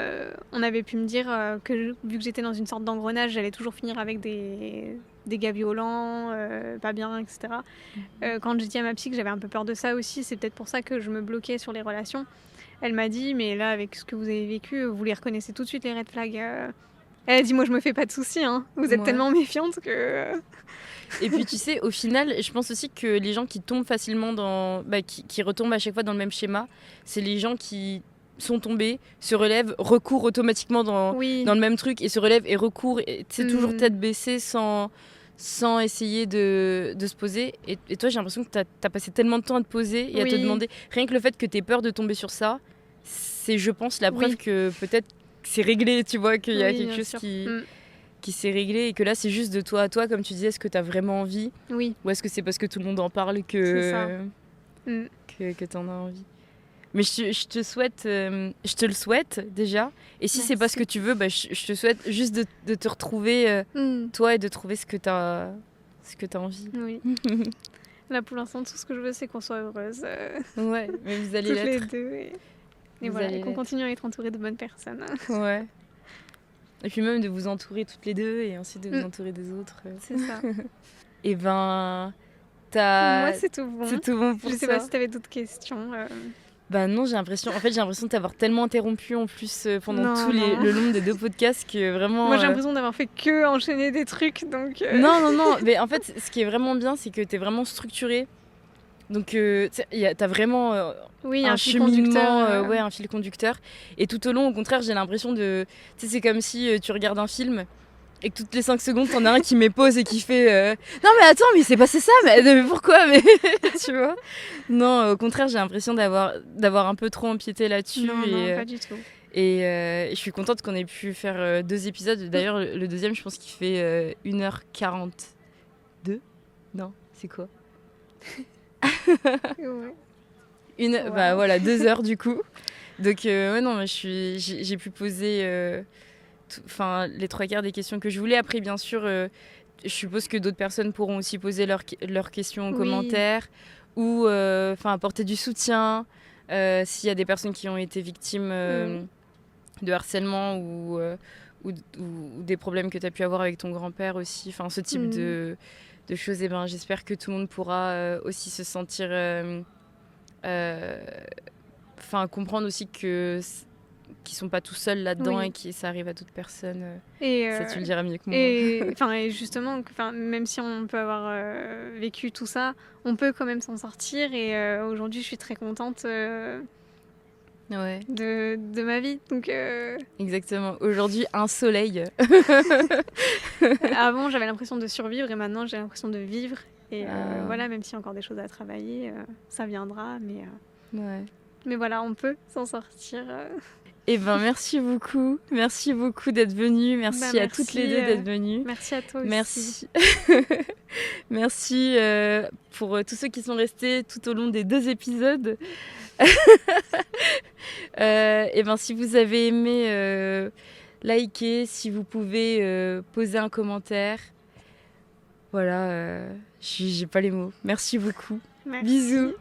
on avait pu me dire que vu que j'étais dans une sorte d'engrenage, j'allais toujours finir avec des gars violents, pas bien, etc. Quand j'ai dit à ma psy que j'avais un peu peur de ça aussi, c'est peut-être pour ça que je me bloquais sur les relations. Elle m'a dit, mais là, avec ce que vous avez vécu, vous les reconnaissez tout de suite, les red flags. Elle a dit, moi, je me fais pas de soucis, hein. Vous êtes Ouais. tellement méfiante que... Et puis tu sais, au final, je pense aussi que les gens qui tombent facilement qui retombent à chaque fois dans le même schéma, c'est les gens qui sont tombés, se relèvent, recourent automatiquement dans le même truc et se relèvent et recourent. Et c'est toujours tête baissée sans essayer de se poser. Et toi, j'ai l'impression que t'as passé tellement de temps à te poser et à te demander. Rien que le fait que t'aies peur de tomber sur ça, c'est, je pense, la preuve que peut-être c'est réglé, tu vois, qu'il y a quelque chose qui s'est réglé et que là c'est juste de toi à toi, comme tu disais, est-ce que t'as vraiment envie Oui, ou est-ce que c'est parce que tout le monde en parle c'est ça. que t'en as envie. Mais je te souhaite, je te le souhaite déjà. Et si c'est pas ce que tu veux, bah, je te souhaite juste de te retrouver toi et de trouver ce que t'as envie. Oui. Là, pour l'instant, tout ce que je veux, c'est qu'on soit heureuse. Ouais, mais vous allez toutes les l'être. deux. Et Vous voilà, allez et qu'on l'être. continue à être entouré de bonnes personnes. Ouais. Et puis même de vous entourer toutes les deux et ensuite de vous entourer des autres. C'est ça. Et ben, Moi, c'est tout bon. C'est tout bon pour Je sais toi. pas si t'avais d'autres questions. Bah non, j'ai l'impression de t'avoir tellement interrompu en plus pendant Non. le long des 2 podcasts que vraiment... Moi, j'ai l'impression d'avoir fait que enchaîner des trucs, donc... Non, mais en fait, ce qui est vraiment bien, c'est que t'es vraiment structurée. Donc, t'as vraiment Oui, un fil cheminement, conducteur. un fil conducteur. Et tout au long, au contraire, j'ai l'impression de... Tu sais, c'est comme si tu regardes un film et que toutes les 5 secondes, t'en as un qui met pause et qui fait non mais attends, mais il s'est passé ça, mais pourquoi, mais tu vois. Non, au contraire, j'ai l'impression d'avoir un peu trop empiété là-dessus. Non, pas du tout. Et je suis contente qu'on ait pu faire 2 épisodes. D'ailleurs, le deuxième, je pense qu'il fait 1h42. Non, c'est quoi Ouais. Bah voilà, 2 heures du coup. Donc ouais, non, mais j'ai pu poser les 3 quarts des questions que je voulais. Après, bien sûr, je suppose que d'autres personnes pourront aussi poser leurs questions en commentaire ou apporter du soutien s'il y a des personnes qui ont été victimes de harcèlement ou des problèmes que tu as pu avoir avec ton grand-père aussi. Enfin, ce type de choses. Et ben, j'espère que tout le monde pourra aussi se sentir... comprendre aussi qu'ils sont pas tout seuls là-dedans et que ça arrive à toute personne. Ça, tu le diras mieux que moi. Et justement, même si on peut avoir vécu tout ça, on peut quand même s'en sortir. Et aujourd'hui, je suis très contente de ma vie. Donc, exactement. Aujourd'hui, un soleil. Avant, j'avais l'impression de survivre et maintenant, j'ai l'impression de vivre. Et voilà, même s'il y a encore des choses à travailler, ça viendra. Mais voilà, on peut s'en sortir. Eh ben, merci beaucoup. Merci beaucoup d'être venue. Merci à toutes les deux d'être venues. Merci à toi aussi. Merci. Merci pour tous ceux qui sont restés tout au long des 2 épisodes. Et ben, si vous avez aimé, likez, si vous pouvez poser un commentaire. Voilà, j'ai pas les mots. Merci beaucoup. Merci. Bisous.